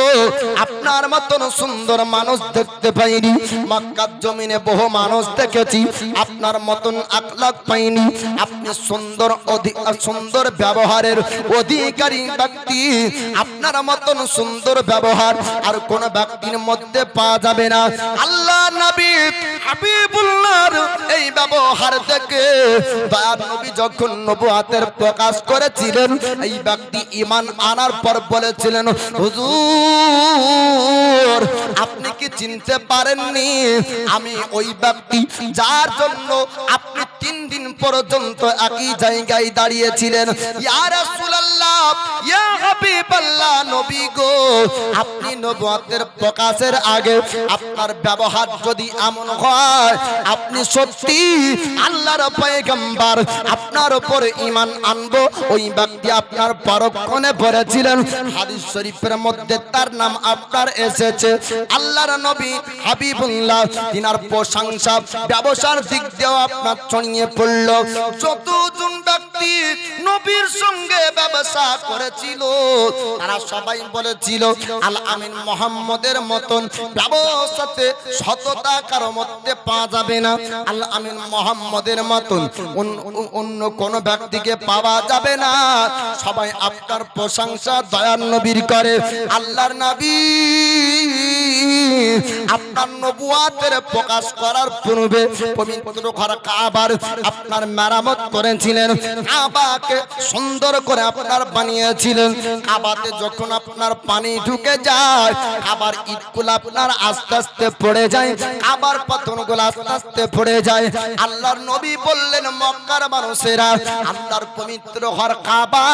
আপনার মতন সুন্দর মানুষ দেখতে পাইনি। মক্কার জমিনে বহু মানুষ দেখেছি, আপনার মতন আখলাক পাইনি। আপনি সুন্দর ব্যবহারের অধিকারী ব্যক্তি। আপনার মতন সুন্দর ব্যবহার আর কোন ব্যক্তির মধ্যে পাওয়া যাবে না। আল্লাহ নবী হাবিবুল্লাহর এই ব্যবহার দেখে দয়ার নবী যখন নবুয়তের প্রকাশ করেছিলেন, এই ব্যক্তি ঈমান আনার পর বলেছিলেন, হুজুর আপনি কি চিনতে পারেননি আমি ওই ব্যক্তি যার জন্য আপনি 3 দিন পর্যন্ত একই জায়গায় দাঁড়িয়েছিলেন? ইয়া রাসূলুল্লাহ, ইয়া হাবিবাল্লাহ, নবী গো, আপনি নবুয়তের প্রকাশের আগে আপনার ব্যবহার যদি এমন হয়, আপনি সত্যি আল্লাহর পয়গম্বর, আপনার উপর ঈমান আনবো। ওই ব্যক্তি আপনার পরক্ষণে বলেছিলেন, হাদিস শরীফের মধ্যে তার নাম আপনার এসেছে। আল্লাহর নবী হাবিবুল্লাহ তিনার প্রশংসা ব্যবসার দিক দিয়েও আপনার ছড়িয়ে পড়ল। যতজন ব্যক্তি নবীর সঙ্গে ব্যবসা করেছিল, তারা সবাই বলেছিল, আল আমিন মুহাম্মদের মতন ব্যবসাতে সততা কারো মধ্যে পাওয়া যাবে না। আল আমিন মুহাম্মদের মতন অন্য কোন ব্যক্তিকে পাওয়া যাবে না। সবাই আপনার প্রশংসা দয়ার নবীর করে। আল্লাহর নবী আপনার নবুয়তের প্রকাশ করার পূর্বে পবিত্র ঘর কাবার আপনার মেরামত করেছিলেন, কাবাকে সুন্দর করে আপনার বানিয়েছিলেন। কাবাতে যখন আপনার পানি ঢুকে যায়, কাবার ইটগুলো আপনার আস্তে আস্তে পড়ে যায়, কাবার পাথরগুলো আস্তে আস্তে পড়ে যায়। আল্লাহর নবী বললেন, মক্কার মানুষেরা, আল্লাহর পবিত্র ঘর কাবা,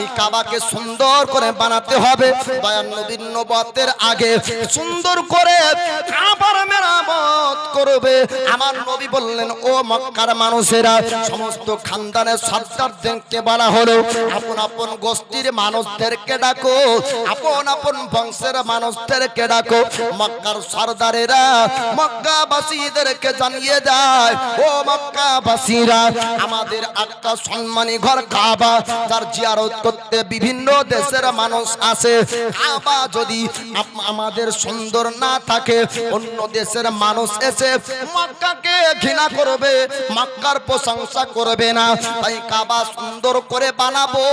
এই কাবাকে সুন্দর করে বানাতে হবে। দয়ার নবীর নবুয়তের আগে সুন্দর করে কাবার মেরামত করবে। আমার নবী বললেন, ও মক্কার মানুষেরা, সমস্ত খানদানের সর্দারদেরকে বলা হলো, আপন আপন গোষ্ঠীর মানুষদেরকে ডাকো, আপন আপন বংশের মানুষদেরকে ডাকো। মক্কার সর্দারেরা মক্কাবাসীদেরকে জানিয়ে দেয়, ও মক্কাবাসীরা, আমাদের একটা সম্মানী ঘর কাবা, যার জিয়ারত করতে বিভিন্ন দেশের মানুষ আসে। কাবা যদি আমাদের সুন্দর না থাকে, অন্য দেশের মানুষ এসে মক্কাকে ঘৃণা করবে, মক্কার প্রশংসা করবে না। তাই কাবা সুন্দর করে বানাবো,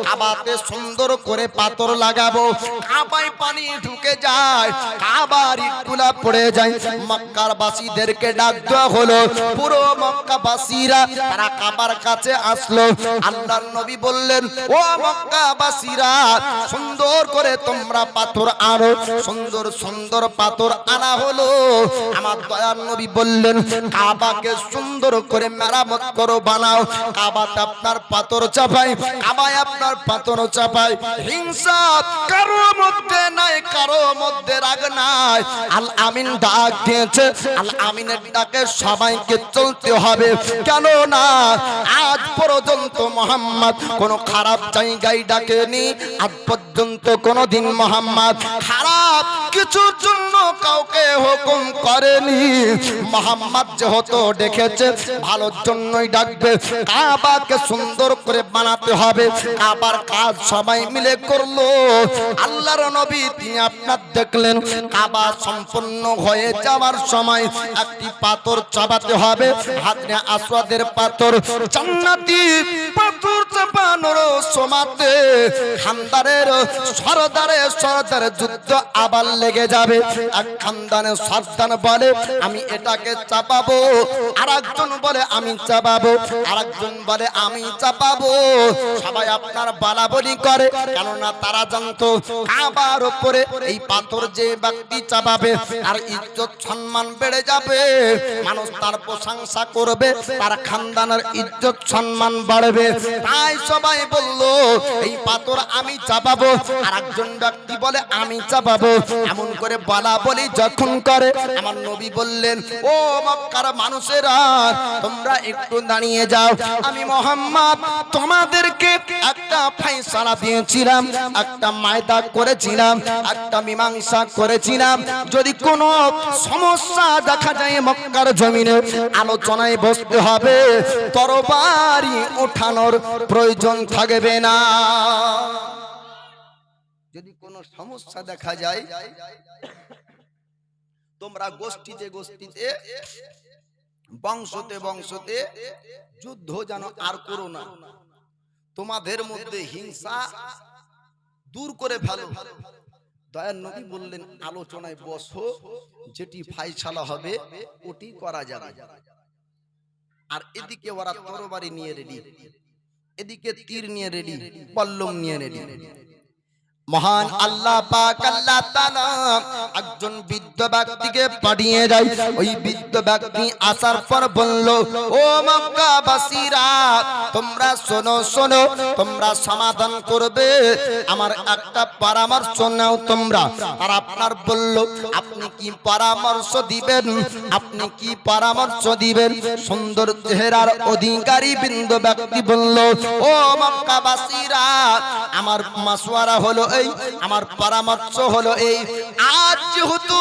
কাবাতে সুন্দর করে পাথর লাগাবো, কাবায় পানি ঢুকে যায়, কাবার ইটগুলা পড়ে যায়। মক্কার বাসীদেরকে ডাক দেওয়া হলো, পুরো মক্কাবাসীরা তারা কাবার কাছে আসলো। আল্লাহর নবী বললেন, ও মক্কাবাসীরা, সুন্দর করে তোমরা পাথর আনো। সুন্দর সুন্দর পাথর আনা হলো। আমার দয়ার নবী বললেন, কাবাকে সুন্দর করে মেরামত করো, বানাও। কাবাতে আপনার পাথর চাপাই, কাবায় আপনার পাথর চাপাই। হিংসা কারো মধ্যে নাই, কারো মধ্যে রাগ নাই। আল আমিন ডাক দিয়েছে, আল আমিনের ডাকে সবাইকে চলতে হবে। কেন না আজ পর্যন্ত মোহাম্মদ কোন খারাপ জায়গায় ডাকেনি। আজ পর্যন্ত কোনদিন মোহাম্মদ খারাপ কিছুর জন্য কাউকে হুকুম করেনি। মোহাম্মদ যেহেতু ডেকেছে ভালোর জন্যই ডাকবে। কাবাকে সুন্দর করে বানাতে হবে। কাবার কাজ সবাই মিলে করলো। আল্লাহর নবী তিনি আপনার দেখলেন, কাবা সম্পূর্ণ হয়ে যাওয়ার সময় একটি পাথর চাপাতে হবে, হাজরে আসওয়াদের পাথর, জান্নাতি পাথর চাপানোর সময়তে খানদানের সরদারের যুদ্ধ আবার লেগে যাবে। এক খানদানের সর্দার বলে, আমি এটাকে চাপাবো, আরেকজন বলে আমি চাপাবো, আরেকজন বলে আমি চাপাবো। সবাই আপনার বলাবলি করে, কেননা তারা জানতো কাবার উপরে এই পাথর যে ব্যক্তি চাপাবে আর ইজ্জত সম্মান বেড়ে যাবে, মানুষ তার প্রশংসা করবে, তার খানদানের ইজ্জত সম্মান বাড়বে। তাই সবাই বলল, এই পাথর আমি চাপাবো, আরেকজন ব্যক্তি বলে আমি চাপাবো। এমন করে বলা বলি যখন করে আমার নবী বললেন, ও মক্কার মানুষেরা তোমরা একটু দাঁড়িয়ে যাও। আমি মুহাম্মদ তোমাদেরকে একটা ফয়সালা দিয়েছিলাম, একটা মায়দা করেছিলাম, একটা মীমাংসা করেছিলাম। যদি কোনো সমস্যা দেখা যায় মক্কার জমিনে আলোচনায় বসতে হবে, তরবারি ওঠানোর প্রয়োজন থাকবে না। যদি কোনো সমস্যা দেখা যায় তোমরা গোষ্ঠীতে গোষ্ঠীতে বংশতে বংশতে যুদ্ধ যেন আর করো না। তোমাদের মধ্যে হিংসা দূর করে ফেলো। দয়ার নবী বললেন, আলোচনায় বসো, যেটি ফায়সালা হবে ওটি করা যাবে। আর এদিকে ওরা তরবারি নিয়ে রেডি, এদিকে তীর নিয়ে রেডি, পল্লম নিয়ে রেডি। মহান আল্লাহ পাক আল্লাহ তাআলা একজন বৃদ্ধ ব্যক্তিকে পাঠিয়ে দেয়। ওই বৃদ্ধ ব্যক্তি আসার পর বলল, ও মক্কাবাসীরা তোমরা শোনো শোনো, তোমরা সমাধান করবে, আমার একটা পরামর্শ নাও তোমরা। আর আপনার বলল, আপনি কি পরামর্শ দিবেন? আপনি কি পরামর্শ দিবেন? সুন্দর চেহারার অধিকারী বৃদ্ধ ব্যক্তি বলল, ও মক্কাবাসীরা আমার মাসওয়ারা হলো এই, আমার পরামর্শ হলো এই, আজ যেহেতু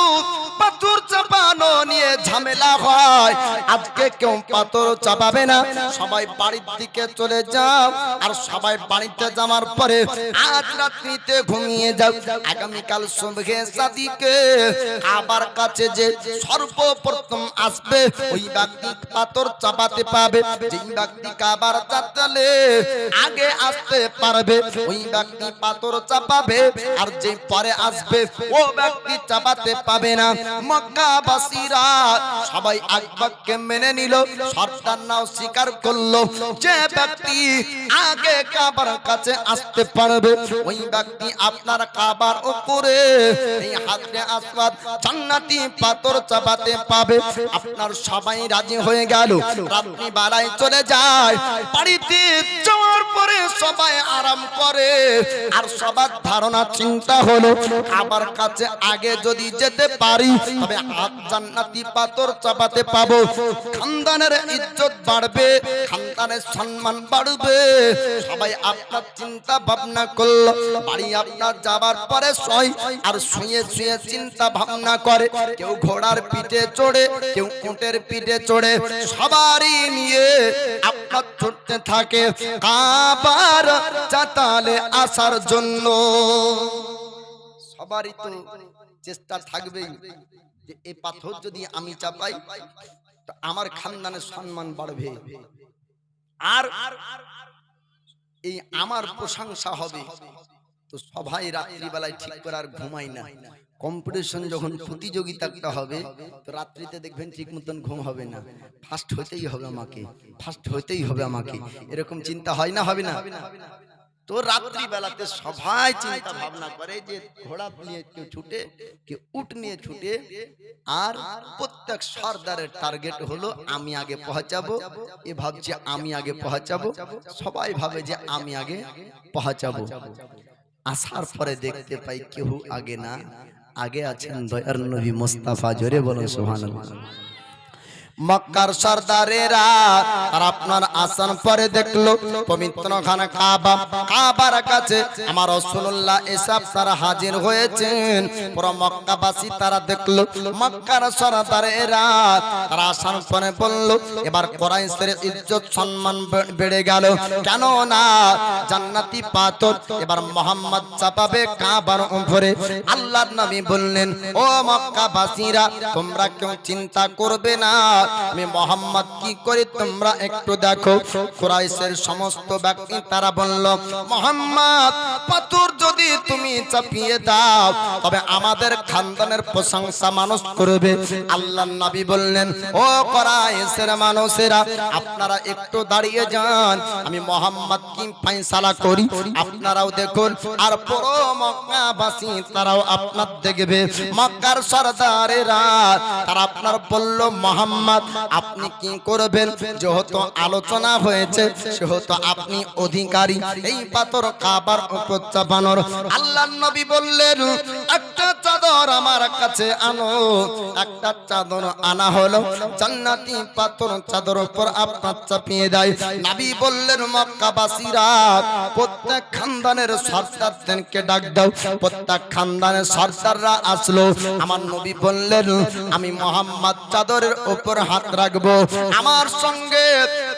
পাথর চাপানো নিয়ে ঝামেলা হয়, আজকে কেউ পাথর চাপাবে না, সবাই বাড়ির দিকে চলে যাও। আর সবাই বাড়িতে যাওয়ার পরে আজ রাত্রিতে ঘুমিয়ে যাও। আগামীকাল সুবহে সাদিকে কাবার কাছে যে সর্বপ্রথম আসবে ওই ব্যক্তি পাথর চাপাতে পাবে। যেই ব্যক্তি কাবার চাতালে আগে আসতে পারবে ওই ব্যক্তি পাথর চাপাবে, আর যে পরে আসবে ও ব্যক্তি চাপাতে পাবে না। মক্কাবাসীরা সবাই আকবারকে মেনে নিল, সর্দার নাও স্বীকার করলো। যে ব্যক্তি আগে কাবার কাছে আসতে পারবে ওই ব্যক্তি আপনার কাবার উপরে এই হাজরে আসওয়াদ জান্নাতি পাথর চাপাতে পাবে। আপনার সবাই রাজি হয়ে গেল। রাত্রি বেলায় চলে যায়, বাড়িতে যাওয়ার পরে সবাই আরাম করে। আর সবার ধারণা চিন্তা হলো, কাবার কাছে আগে যদি যেতে পারি তবে জান্নাতি পাথর চাপাতে পাবো, খানদানের ইজ্জত বাড়বে, খানদানের সম্মান বাড়বে। সবাই আপনার চিন্তা ভাবনা করলো। বাড়ি আপনার যাবার পরে শোয়, আর শুয়ে শুয়ে চিন্তা ভাবনা করে। কেউ ঘোড়ার পিঠে চড়ে, কেউ উটের পিঠে চড়ে, সবারই নিয়ে আপনার ছুটতে থাকে কাবার চাতালে আসার জন্য। সবারই তো চেষ্টা থাকবেই যে এই পাথর যদি আমি চাপাই তো আমার খানদানের সম্মান বাড়বে, আর এই আমার প্রশংসা হবে। তো সবাই রাত্রিবেলায় ঠিক করে আর ঘুমায় না। কম্পিটিশন যখন প্রতিযোগিতাটা হবে তো রাত্রিতে দেখবেন ঠিক মতন ঘুম হবে না। ফার্স্ট হইতেই হবে আমাকে, ফার্স্ট হইতেই হবে আমাকে, এরকম চিন্তা হয় না, হবে না? তো রাত্রি বেলাতে সবাই চিন্তা ভাবনা করে যে ঘোড়া নিয়ে কেউ ছুটে, কেউ উট নিয়ে ছুটে, আর প্রত্যেক সর্দারের টার্গেট হলো আমি আগে পৌঁছাবো। এ ভাবছে আমি আগে পৌঁছাবো, সবাই ভাবে যে আমি আগে পৌঁছাবো। আসার পরে দেখতে পাই কেউ আগে না, আগে আছেন দয়ার নবী মুস্তাফা। জোরে বলুন সুবহানাল্লাহ। মক্কার সর্দারেরা আর আপনার আসান পরে দেখলো পবিত্র খানা কাবা, কাবার কাছে আমার রাসূলুল্লাহ এসব তারা হাজির হয়েছেন। পুরো মক্কাবাসী তারা দেখলো মক্কার সর্দারেরা তারা আসান পরে বলল, এবার কুরাইশের ইজ্জত সম্মান বেড়ে গেল। কেন না জান্নাতি পাথর এবার মুহাম্মদ চাপাবে কাবার উপরে। আল্লাহর নবী বললেন, ও মক্কাবাসীরা তোমরা কেউ চিন্তা করবে না, আমি মুহাম্মদ কি করি তোমরা একটু দেখো। কুরাইশের সমস্ত ব্যক্তি তারা বলল, মুহাম্মদ পাথর যদি তুমি চাপিয়ে দাও তবে আমাদের খানদানের প্রশংসা মানুষ করবে। আল্লাহর নবী বললেন, ও কুরাইশের মানুষেরা আপনারা একটু দাঁড়িয়ে যান, আমি মুহাম্মদ কি ফয়সালা করি আপনারাও দেখুন। আর পুরো মক্কাবাসী তারাও আপনার দেখবে। মক্কার সরদারেরা তারা আপনার বলল, মুহাম্মদ আপনি কি করবেন? যেহেতু আলোচনা হয়েছে সেহেতু আপনি অধিকারী এই পাথর কাবার উপর চাপানোর। আল্লাহর নবী বললেন, একটা চাদর আমার কাছে আনো। একটা চাদর আনা হলো, জান্নাতি পাথর চাদর উপর আপনার চাপিয়ে দেয়। নবী বললেন মক্কাবাসীরা প্রত্যেক খানদানের সরদারদেরকে ডাক দাও। প্রত্যেক খানদানের সরদাররা আসলো। আমার নবী বললেন আমি মুহাম্মদ চাদরের উপর হাত রাখবো, আমার সঙ্গে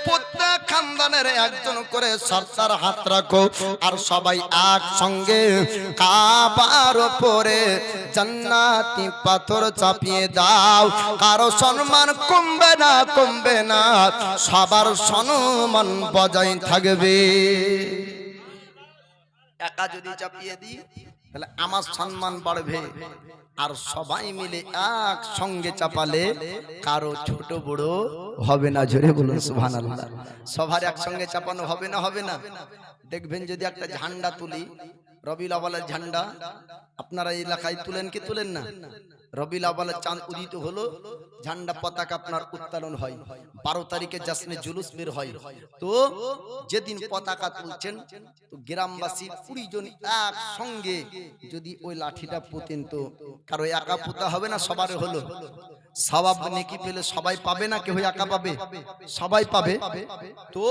প্রত্যেক খানদানের একজন করে সরদার হাত রাখো, আর সবাই একসঙ্গে কাবার উপরে জান্নাতি পাথর চাপিয়ে দাও। কারো সম্মান কমবে না, কমবে না, সবার সম্মান বজায় থাকবে। একা যদি চাপিয়ে দিই তাহলে আমার সম্মান বাড়বে, আর সবাই মিলে একসঙ্গে চাপালে কারো ছোট বড় হবে না। জোরে বলুন সুবহানাল্লাহ। সবার একসঙ্গে চাপানো হবে না, হবে না। দেখবেন যদি একটা ঝান্ডা তুলি, রবিউল আউয়ালের ঝান্ডা, আপনারা এই এলাকায় তুলেন কি তুলেন না? রবিউল আউয়ালের চাঁদ উদিত হলো, ঝান্ডা পতাকা আপনার উত্তোলন হয়। 12 তারিখে জাসনে জুলুস বের হয়। তো যেদিন পতাকা তুলছেন তো গ্রামবাসী 20 জন একসঙ্গে যদি ওই লাঠিটা পুতেন তো কারো একা পুতা হবে না, সবার হলো। সওয়াব নেকি পেলে সবাই পাবে না, কেউ একা পাবে? সবাই পাবে। তো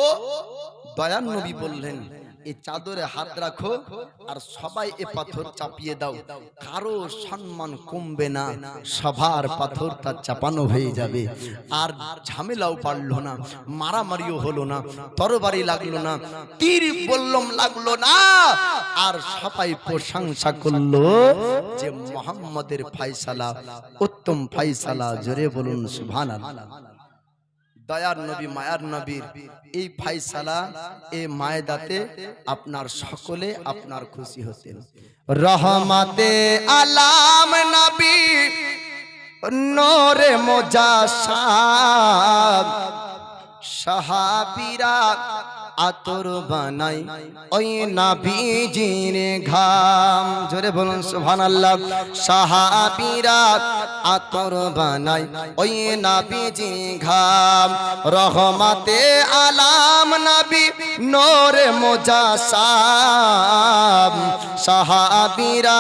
দয়ার নবী বললেন এই চাদরে হাত রাখো আর সবাই এ পাথর চাপিয়ে দাও, কারো সম্মান কমবে না, সবার পাথরটা চাপানো হয়ে যাবে। আর ঝামেলাও পারলো না, মারামারিও হলো না, তরবারি লাগলো না, তীর বল্লম লাগলো না, আর সবাই প্রশংসা করলো যে মুহাম্মাদের ফয়সালা উত্তম ফয়সালা। জোরে বলুন সুবহানাল্লাহ। দয়ার নবী মায়ার নবীর এই ফয়সালা এ মায়দাতে আপনার সকলে আপনার খুশি হতেন। রহমাতে আলাম নবী নূরে মুজাসসাম, সাহাবীরা আতর বানাই ওই নবীজির ঘাম। জোরে বলুন সুবহানাল্লাহ। সাহাবীরা আতর বানাই ওই নবীজির ঘাম। রহমাতে আলাম নবী নূরে মুজাসসাম, সাহাবীরা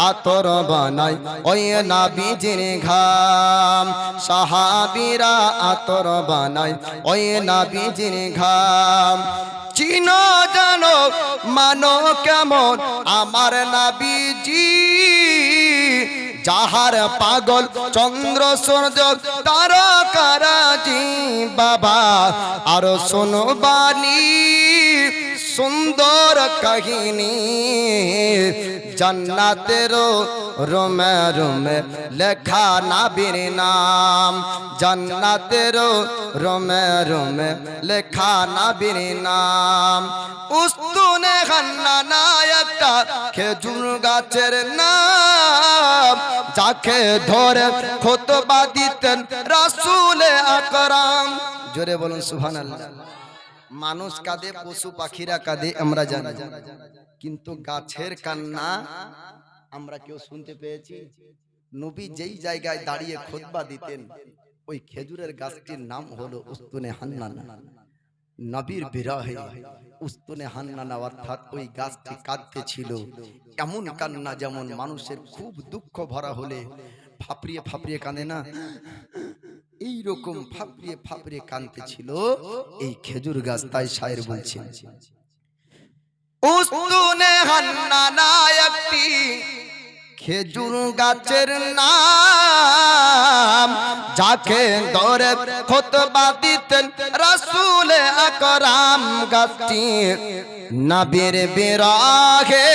আতর বানাই ওই নবীজির ঘাম। সাহাবীরা আতর বানাই ওই নবীজির ঘাম। চিনো জানো মানো কেমন আমার নবীজি, যাহার পাগল চন্দ্র সূর্য তারকারাজি বাবা। আর শোনো বাণী সুন্দর কাহিনী, জান্নাতের রোমে রোমে লেখা নবীর নাম। জান্নাতের রোমে রোমে লেখা নবীর নাম। উস্তুনে হান্নানা একটা খেজুর গাছের নাম, যাকে ধরে খুতবা দিতেন রাসূল আকরাম। জোরে বলুন সুবহানাল্লাহ। মানুষ কাঁদে, পশু পাখিরা কাঁদে আমরা জানি, কিন্তু গাছের কান্না আমরা কেউ শুনতে পেয়েছি? নবী যেই জায়গায় দাঁড়িয়ে খুতবা দিতেন ওই খেজুরের গাছটির নাম হলো উস্তুনে হান্নানা। নবীর বিরহে উস্তুনে হান্নানা অর্থাৎ ওই গাছটি কাঁদতেছিল, এমন কান্না যেমন মানুষের খুব দুঃখ ভরা হলে ফাপড়িয়ে ফাপড়িয়ে কাঁদে না, এই রকম ফাপড়িয়ে ফাপড়িয়ে কাঁদতেছিল এই খেজুর গাছ। তাই শায়ের বলছেন উস্তুনে হান্নানা একটি খেজুর গাছের নাম, যাকে ধরে খুতবা দিতেন রাসূল আকরাম। গাছটি নবীর বিরহে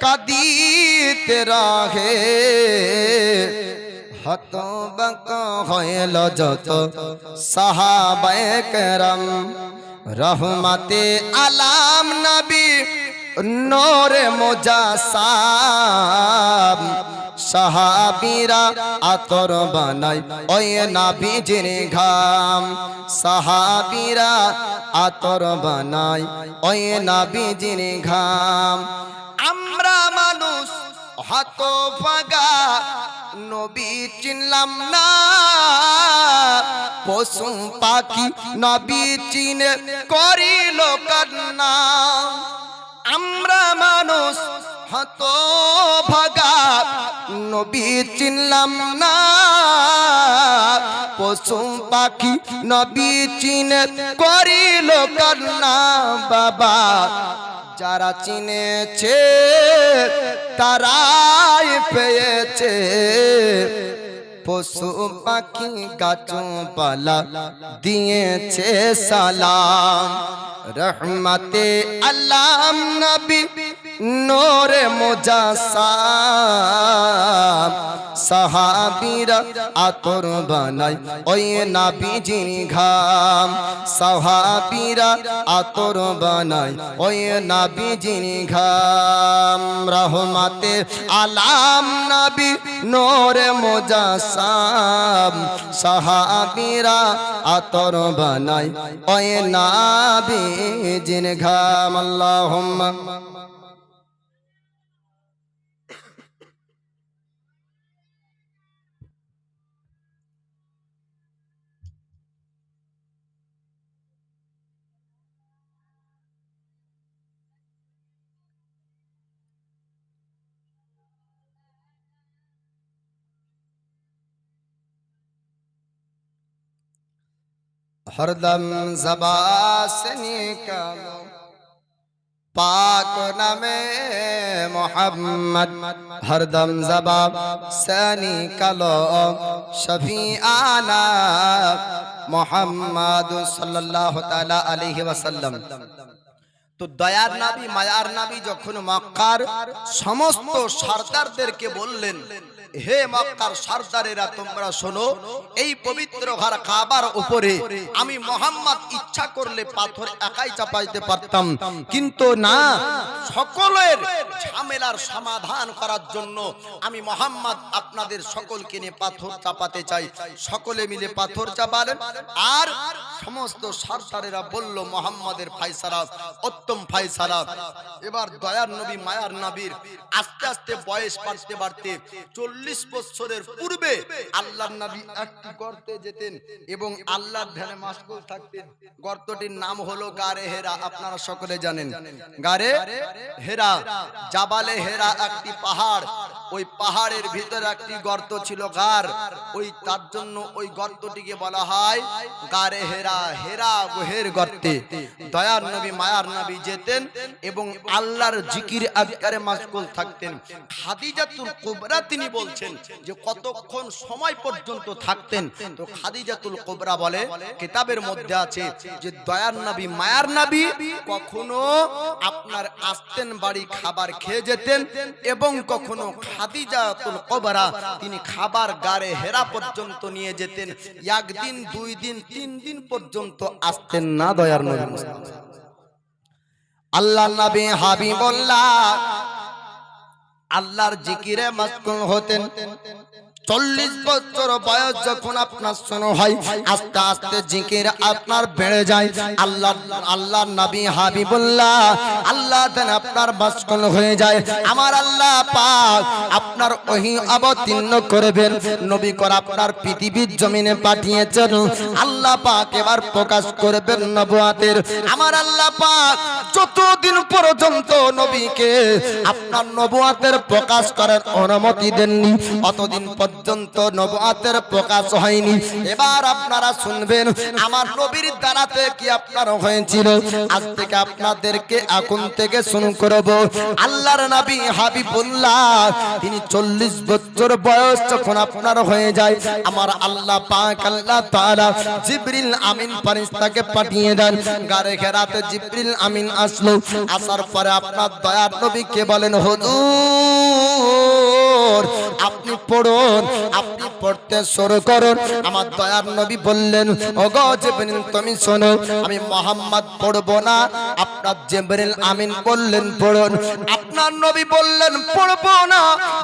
কাঁদিতে রহে, হতবাক হইল যত সাহাবায়ে কেরাম। রহমাতে আলাম নবী নূরে মুজাসসাম, সাহাবীরা আতর বানাই ওই নবীজির ঘাম। সাহাবীরা আতর বানাই ওই নবীজির ঘাম। আমরা মানুষ হতভাগা নবী চিনলাম না, পশু পাখি নবী চিনে করিল কান্না। আমরা মানুষ হতভাগা নবী চিনলাম না, পশু পাখি নবী চিনে করিল কান্না বাবা। যারা চিনেছে তারাই পেয়েছে, পশু পাখি গাছপালা দিয়েছে সালাম। রহমতে আল্লাম নবী নূরে মুজাসসাম, সাহাবীরা আতর বানায় ওই নবীজির ঘাম, সাহাবীরা আতর বানায় ওই নবীজির ঘাম। রহমতে আলাম নবী নূরে মুজাসসাম, সাহাবীরা আতর বানায় ওই নবীজির ঘাম। আল্লাহুম্মা हरदम ज़बान से निकालो पाक नामे मोहम्मद, हरदम ज़बान से निकालो शफीआना मोहम्मद सल्लल्लाहु ताला अलैहि वसल्लम। तो दयार नबी मायार नबी যখন মক্কার সমস্ত সরদারদেরকে বললেন, হে মক্কার সরদারেরা তোমরা শোনো, এই পবিত্র ঘর কাবার উপরে আমি মোহাম্মদ ইচ্ছা করলে পাথর একাই চাপাইতে পারতাম, কিন্তু না, সকলের ঝামেলার সমাধান করার জন্য আমি মোহাম্মদ আপনাদের সকলকে নিয়ে পাথর চাপাতে চাই। সকলে মিলে পাথর চাপালেন আর সমস্ত সরদারেরা বলল মোহাম্মদের ফয়সালা উত্তম ফয়সালা। এবার দয়ার নবী মায়ার নবীর আস্তে আস্তে বয়স বাড়তে বাড়তে 40 বছরের পূর্বে আল্লাহর নবী একটি গর্তে যেতেন এবং আল্লাহর ধ্যানে মশগুল থাকতেন। গর্তটির নাম হলো গারে হেরা। আপনারা সকলে জানেন গারে হেরা, জাবালে হেরা একটি পাহাড়, ওই পাহাড়ের ভিতরে একটি গর্ত ছিল গার, ওই তার জন্য ওই গর্তটিকে বলা হয় গারে হেরা, হেরা গুহের গর্তে দয়ার নবী মায়ার নবী যেতেন এবং আল্লাহর জিকির আজকারে মশগুল থাকতেন। খাদিজাতুল কুবরা তিনি বলছেন যে কতক্ষণ সময় পর্যন্ত থাকতেন, তো খাদিজাতুল কুবরা বলে কিতাবের মধ্যে আছে যে দয়ার নবী মায়ার নবী কখনো আপনার আসতেন বাড়ি খাবার খেয়ে যেতেন এবং কখনো খাদিজাতুল কুবরা তিনি খাবার গারে হেরা পর্যন্ত নিয়ে যেতেন। একদিন, 2 দিন, 3 দিন পর্যন্ত আসতেন না দয়ার নবী। আল্লাহর নবী হাবিবুল্লাহ আল্লাহর জিকিরে মশগুল হতেন। 40 বছর বয়স যখন আপনার শুরু হয়, আস্তে আস্তে জিকির আপনার বেড়ে যায়। আল্লাহর নবী হাবিবুল্লাহ আল্লাহ দেন আপনার মশগুল হয়ে যায়। আমার আল্লাহ পাক আপনার ওহী অবতীর্ণ করবেন, নবী করে আপনার পৃথিবীর জমিনে পাঠিয়েছেন। আল্লাহ পাক এবার প্রকাশ করবেন নবুয়াতের। আমার আল্লাহ পাক যতদিন পর্যন্ত নবীকে আপনার নবুয়াতের প্রকাশ করার অনুমতি দেননি, অতদিন পর্যন্ত নবুয়াতের প্রকাশ হয়নি। এবার আপনারা শুনবেন আমার নবীর দ্বারাতে কি আপনার হয়েছিল। আজ থেকে আপনাদেরকে এখন থেকে শুরু করব। আল্লাহর নবী হাবিবুল্লাহ তিনি 40 বছর বয়স যখন আপনার হয়ে যায়, আমার আল্লাহ পাক আল্লাহ তাআলা জিবরিল আমিন ফেরেশতাকে পাঠিয়ে দেন। গারে হেরাতে জিবরিল আমিন আসলো। আসার পরে আপনার দয়ার নবীকে বলেন, হুজুর আপনি পড়ুন। আপনি পড়তে শুরু করুন। আমার দয়ার নবী বললেন, ওগো জিবরিল তুমি শোনো, আমি মুহাম্মদ পড়ব না, আপনার জিবরিল আমিন বললেন পড়ুন। আপনার নবী বললেন পড়ব না।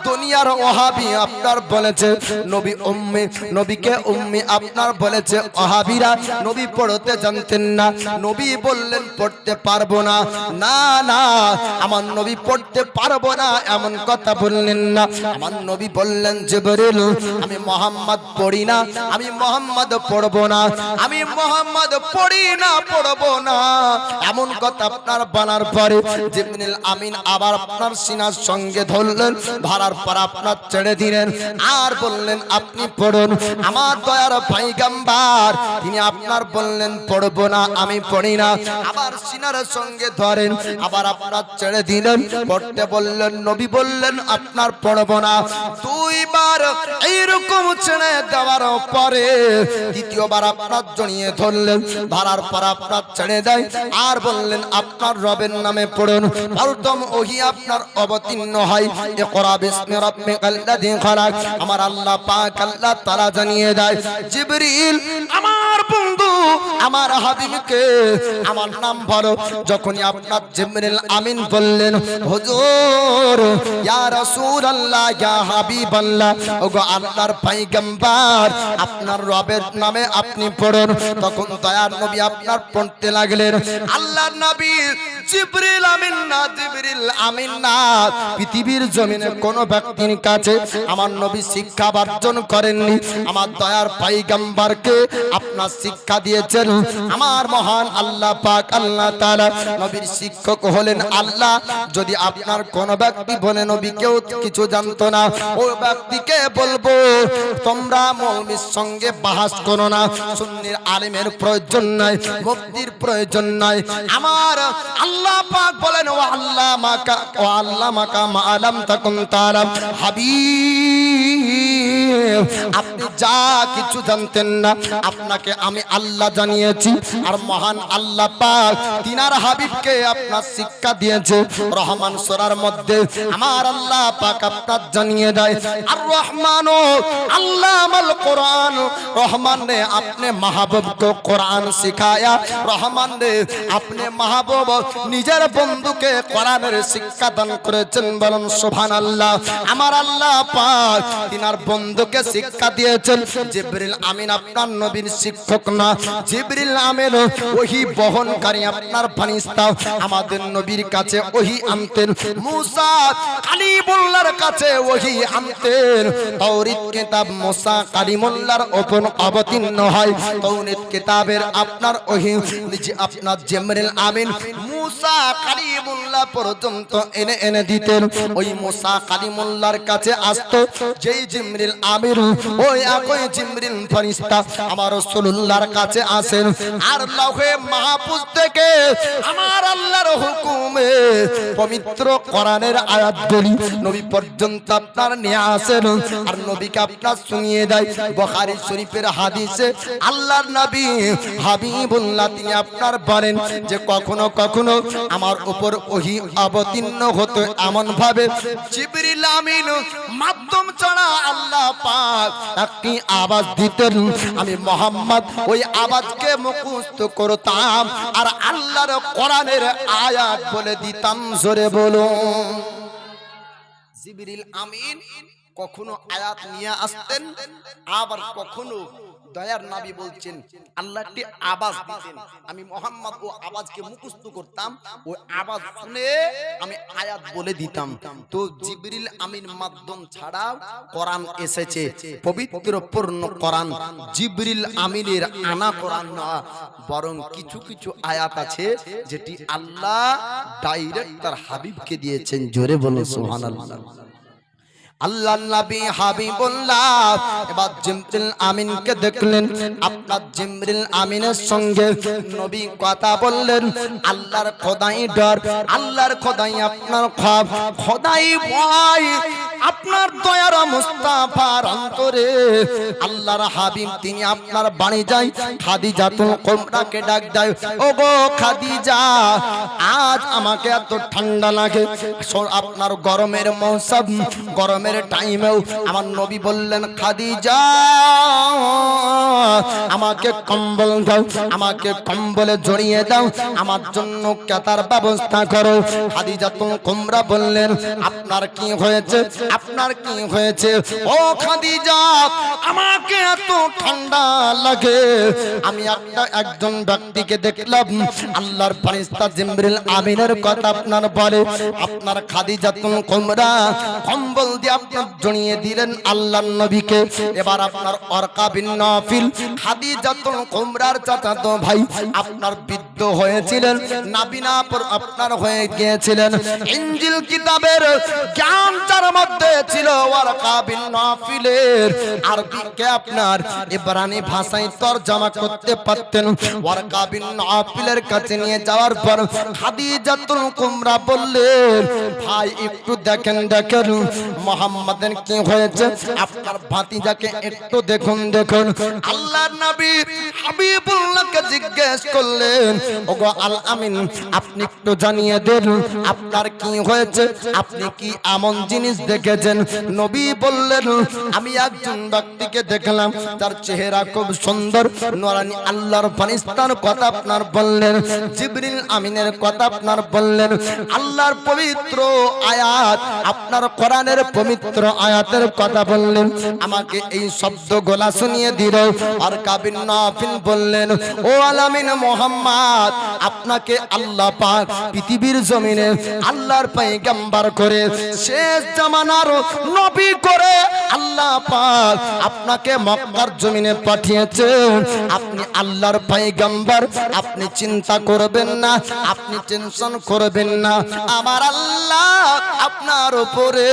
দুনিয়ার ওহাবি আপনার বলেছে নবী উম্মি, নবীকে উম্মি আপনার বলেছে ওহাবিরা নবী পড়তে জানতেন না। নবী বললেন পড়তে পারবো না। না না, আমার নবী পড়তে পারবো না এমন কথা বললেন না। আমার নবী নবী বললেন জিবরিল আমি মুহাম্মদ পড়ি না, আমি মুহাম্মদ পড়বো না, আমি মুহাম্মদ পড়ি না পড়বো না। এমন কথা আপনার বলার পরে জিবরিল আমিন আবার আপনার সিনার সঙ্গে ধরলেন, ধরার পর আপনার ছেড়ে দিলেন আর বললেন আপনি পড়ুন। আমার দয়ার পয়গম্বর তিনি আপনার বললেন পড়বো না, আমি পড়ি না, আবার সিনার সঙ্গে ধরেন, আবার আপনার ছেড়ে দিলেন, পড়তে বললেন। নবী বললেন আপনার পড়বো না। দুইবার এইরকম ছেড়ে দেওয়ার পরে দ্বিতীয়বার আপনার জড়িয়ে ধরলেন, ধরার পর আপনার ছেড়ে দেয় আর বললেন আপনার রবের নামে পড়ুন। প্রথম ওহী আপনার অবতীর্ণ হয় ইকরা বিসমি রাব্বিকাল্লাযী খালাক। আমার আল্লাহ পাক আল্লাহ তাআলা জানিয়ে দেয় জিবরিল আমার বন্ধু আমার হাবিবকে আমার নাম বলো। যখনই আপনার জিবরিল আমিন বললেন হুজুর ইয়া রাসূলুল্লাহ ইয়া হাবিবাল্লাহ, ওগো আল্লাহর পয়গম্বর আপনার রবের নামে আপনি পড়ুন। তখন দয়ার নবী আপনার পড়তে লাগলেন। আল্লাহর নবী জিবরিল আমিন না, জিবরিল আমিন না, পৃথিবীর জমিনে কোন ব্যক্তির কাছে আমার নবী শিক্ষা অর্জন করেননি। আমার দয়ার পয়গম্বরকে আপনার শিক্ষা দিয়েছেন আমার মহান আল্লাহ পাক আল্লাহ তাআলা। নবীর শিক্ষক হলেন আল্লাহ। যদি আপনার কোন ব্যক্তি বলে নবী কেউ কিছু জানতো না, ওই ব্যক্তিকে বলবো তোমরা মৌলবীর সঙ্গে বাহাস করো না, সুন্নির আলেমের প্রয়োজন নাই, মুফতির প্রয়োজন নাই। আমার আল্লাহ পাক বলেন ও আল্লাহ মাকা মা আলাম তাকুন তাআলাম। হাবিব আপনি যা কিছু জানতেন না আপনাকে আমি আল্লাহ জানিয়েছি। আর মহান আল্লাহ পাক তিনার হাবিবকে আপনার শিক্ষা দিয়েছে। রহমান সূরার মধ্যে আমার আল্লাহ পাক আপনার জানিয়ে দেয় আর রহমান আল্লামাল কোরআন। রহমান ने अपने महबूब को कुरान सिखाया। रहमान ने अपने महबूब निजर बंधु के कुरान शिक्षा दान करेছেন। বলেন সুবহানাল্লাহ। আমার আল্লাহ পাক তিনার বন্ধুকে শিক্ষা দিয়েছেন। জিবরিল আমিন আপনার নবীর শিক্ষক না, জিবরিল আমিন ওহী বহনকারী আপনার ফেরেশতা। আমাদের নবীর কাছে ওহী আনতেন, মুসা কালিমুল্লাহর কাছে ওহী আনতেন। তাওরীত কিতাব মুসা কালিমুল্লাহর উপর অবতীর্ণ হয়। তাওরীত কিতাবের আপনার ওহী আপনার জিবরিল আমিন মুসা কালিমুল্লাহ পর্যন্ত এনে এনে দিতেন। ওই মুসা কালিমুল্লাহর কাছে আসতো যেই জিবরিল আমিন, ওই একই জিবরিল ফেরেশতা আমার রাসূলুল্লাহর কাছে আসেন। আর লৌহে মাহফুজ থেকে আমার আল্লাহর হুকুমে পবিত্র কোরআনের আয়াতগুলি নবী পর্যন্ত আপনার নিয়ে আসেন আর নবীকে আপনার শুনিয়ে দেয়। বুখারী শরীফের হাদিসে আল্লাহর নবী হাবিবুল্লাহ তিনি আপনার বলেন যে কখনো কখনো আমার উপর ওহী অবতীর্ণ হতো এমন ভাবে জিবরিল আমিন মাধ্যম ছাড়া আল্লাহ পাক একটি আওয়াজ দিতেন, আমি মুহাম্মদ ওই আওয়াজকে মুখস্থ করতাম আর আল্লাহর কোরআনের আয়াত বলে দিতাম। জোরে বলুন। জিবরিল আমিন কখনো আয়াত নিয়ে আসতেন, আবার কখনো দয়ার নবী বলছেন আল্লাহ একটি আওয়াজ দিতেন, আমি মুহাম্মদ ও আওয়াজকে মুখস্থ করতাম, ওই আওয়াজ শুনে আমি আয়াত বলে দিতাম। তো জিবরিল আমিন মাধ্যম ছাড়া কোরআন এসেছে, পবিত্র পূর্ণ কোরআন জিবরিল আমিনের আনা কোরআন না, বরং কিছু কিছু আয়াত আছে যেটি আল্লাহ ডাইরেক্ট তার হাবিবকে দিয়েছেন। জোরে বলো সুবহানাল্লাহ। আল্লাহ নবী হাবিবুল্লাহ এবার জিবরিল আমিনকে দেখলেন। আপনার জিবরিল আমিনের সঙ্গে নবী কথা বললেন। আল্লাহর খোদাই ডর, আল্লাহর খোদাই আপনার খব, খোদাই ভয় আপনার দয়ার মুস্তাফার অন্তরে। আল্লাহর হাবিব তিনি আপনার বাড়ি যায়, খাদিজাতুল কুবরাকে ডাক দেয়, ওগো খাদিজা আজ আমাকে এত ঠান্ডা লাগে, আপনার গরমের মৌসুম, গরমের টাইমেও আমার নবী বললেন খাদিজা আমাকে কম্বল দাও, আমাকে কম্বলে জড়িয়ে দাও, আমার জন্য কেতার ব্যবস্থা করো। খাদিজাতুল কুবরা বললেন আপনার কি হয়েছে? আপনার কি হয়েছে ও খাদিজা? আমাকে এত ঠান্ডা লাগে। আমি একজন ব্যক্তিকে দেখলাম, আল্লাহর ফেরেশতা জিবরিল আমিনের কথা আপনার বলে, আপনার খাদিজাতুল কুবরা কম্বল দিয়ে আপনার জড়িয়ে দিলেন আল্লাহর নবীকে। এবার আপনার ওয়ারকা বিন নাফিল খাদিজাতুল কুবরার চাচাতো ভাই আপনার বৃদ্ধ হয়েছিলেন, নাবিনা পর আপনার হয়ে গিয়েছিলেন। ইনজিল কিতাবের জ্ঞান যার মধ্যে ছিল ওয়ারকা বিন নাফিলের, আরবিকে আপনার ইব্রানি ভাষায় তরজমা করতে পারতেন। ওয়ারকা বিন নাফিলের কাছে নিয়ে যাওয়ার পর খাদিজাতুল কুবরা বললেন, ভাই একটু দেখেন মুহাম্মাদের কি হয়েছে, আপনার ভাতিজাকে একটু দেখুন। আল্লাহর নবী হাবিবুল্লাহকে জিজ্ঞেস করলেন, ওগো আল আমিন, আপনি একটু জানিয়ে দেন আপনার কি হয়েছে, আপনি কি এমন জিনিস দেখেছেন? নবী বললেন, আমি একজন ব্যক্তিকে দেখলাম, তার চেহারা খুব সুন্দর, নূরানী আল্লাহর ফেরেশতার কথা আপনার বললেন, জিবরিল আমিনের কথা আপনার বললেন, আল্লাহর পবিত্র আয়াত, আপনার কোরআনের পবিত্র আয়াতের কথা বললেন। আমাকে এই শব্দগুলা শুনিয়ে দিল। ওয়ারকা বিন নাফিল বললেন, ও আলামিন মুহাম্মদ, আপনাকে আল্লাহ পাক পৃথিবীর জমিনে আল্লাহর পয়গম্বর করে, শেষ জামানার নবী করে আল্লাহ পাক আপনাকে মক্কার জমিনে পাঠিয়েছেন। আপনি আল্লাহর পয়গম্বর, আপনি চিন্তা করবেন না, আপনি টেনশন করবেন না। আমার আল্লাহ আপনার উপরে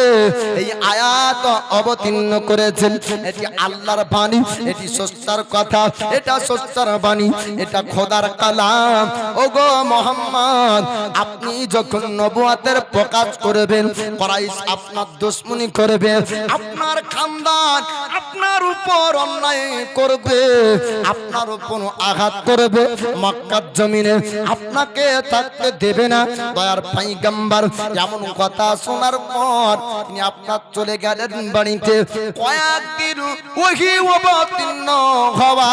এই আয়াত অবতীর্ণ করেছেন। এটি আল্লাহর বাণী, এটি সত্যার কথা, এটা সত্যার বাণী, এটা খোদার কালাম। ওগো মুহাম্মদ, আপনি যখন নবুয়তের প্রকাশ করবেন, কুরাইশ আপনার দুশমনি করবে, আপনার খানদান আপনার উপর অন্যায় করবে, আপনার উপর আঘাত করবে, মক্কার জমিনে আপনাকে থাকতে দেবে না। দয়ার পয়গম্বর এমন কথা শোনার পর তিনি আপনার চলে গেলেন বাড়িতে। কয়েকদিন ওহী অবতীর্ণ হওয়া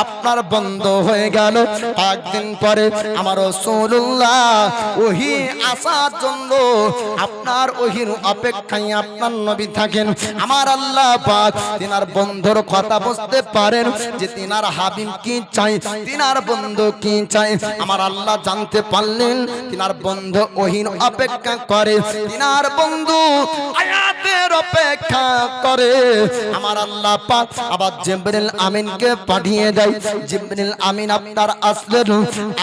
আপনার বন্ধ হয়ে গেল। কয়েকদিন পরে আমার রাসূলুল্লাহ ওহী আসার জন্য আপনার ওহীর অপেক্ষায় আপনার নবী থাকেন। আমার আল্লাহ পাক তিনার বন্ধুর কথা বুঝতে পারেন যে তিনার হাবিব কি চাই, তিনার বন্ধু কি চাই। আমার আল্লাহ জানতে পারলেন তিনার বন্ধু ওহীর অপেক্ষা করে, তিনার বন্ধু আয়াতের অপেক্ষা করে। আমার আল্লাহ পাক আবার জিবরিল আমিনকে পাঠিয়ে দেয়। জিবরিল আমিন আপনার আসলেন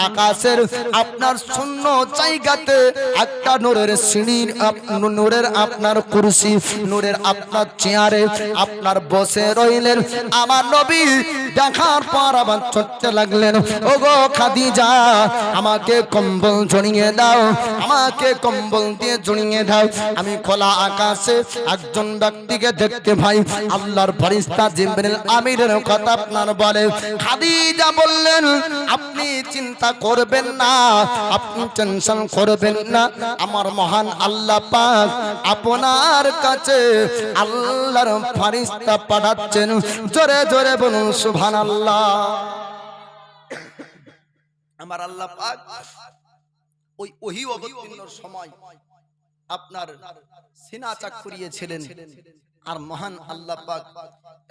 আকাশের আপনার শূন্য জায়গাতে একটা নূরের সিঁড়ির নূরের আপনার কুরসি, নূরের আপনার চেয়ারে আপনার বসে রইলেন। আমার নবী দেখার পর আবার ছুটতে লাগলেন, ওগো খাদিজা, আমাকে কম্বল জড়িয়ে দাও, আমাকে কম্বল দিয়ে জড়িয়ে দাও। আমি খোলা আকাশে একজন ব্যক্তিকে দেখতে ভাই, আল্লাহর ফেরেশতা জিবরিল আমিনের কথা আপনার বলে। খাদিজা বললেন, আপনি চিন্তা করবেন না, আপনি টেনশন করবেন না, আমার মহান আল্লাহ পাক আপনার কাছে আল্লাহর ফেরেশতা পাঠাচ্ছেন। জোরে জোরে বলুন সুবহানাল্লাহ। আমার আল্লাহ পাক ওই ওহী অবতীর্ণের সময় আপনার সিনা চাক করিয়েছিলেন। আর মহান আল্লাহ পাক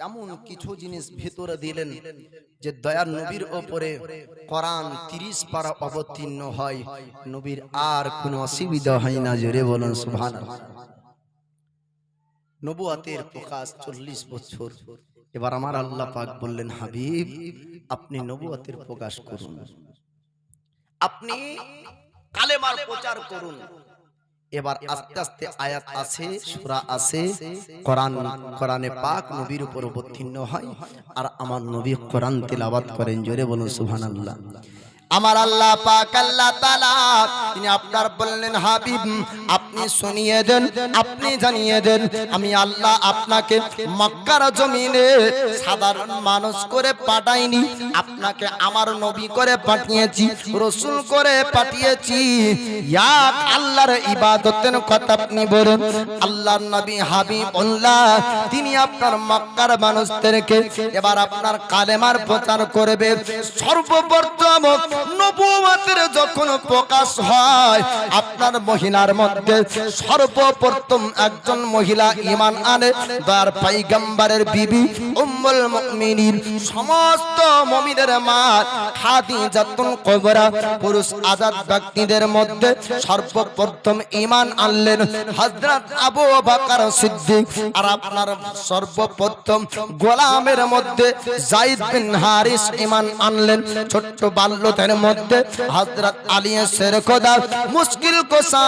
এমন কিছু জিনিস ভিতরে দিলেন যে দয়ার নবীর উপরে কোরআন 30 পারা অবতীর্ণ হয়, নবীর আর কোনো অসুবিধা হয় না। জোরে বলুন সুবহানাল্লাহ। নবুয়তের প্রকাশ 40 বছর। এবার আমার আল্লাহ পাক বললেন, হাবিব, আপনি নবুয়তের প্রকাশ করুন, আপনি কালেমার প্রচার করুন। এবার আস্তে আস্তে আয়াত আছে, সূরা আছে, কোরআনে পাক নবীর উপর অবতীর্ণ হয়, আর আমার নবী কোরআন তেলাওয়াত করেন। জোরে বলুন সুবহানাল্লাহ। আমার আল্লাহ পাক আল্লাহ তাআলা তিনি আপনার বললেন, হাবিব, আপনি শুনিয়ে দেন, আপনি জানিয়ে দেন, আমি আল্লাহ আপনাকে মক্কার জমিনে সাধারণ মানুষ করে পাঠাইনি, আপনাকে আমার নবী করে পাঠিয়েছি, রাসূল করে পাঠিয়েছি। এক আল্লাহর ইবাদতের কথা আপনি বলেন। আল্লাহর নবী হাবিবুল্লাহ তিনি আপনার মক্কার মানুষদেরকে এবার আপনার কালেমার প্রচার করবে। সর্বপ্রথম নবুয়তের যখন প্রকাশ হয় আপনার মহিলার মধ্যে সর্বপ্রথম একজন মহিলা ঈমান আনে দয়ার পয়গম্বরের বিবি উম্মুল মুমিনিন সমস্ত মুমিনের মা খাদিজাতুল কুবরা পুরুষ আজাদ ব্যক্তিদের মধ্যে সর্বপ্রথম ঈমান আনলেন হযরত আবু বকর সিদ্দিক আর আপনার সর্বপ্রথম গোলামের মধ্যে যায়েদ বিন হারিস ঈমান আনলেন ছোট্ট বাল্যদের মধ্যে হযরত আলী শেরখোদা মুশকিল কোসা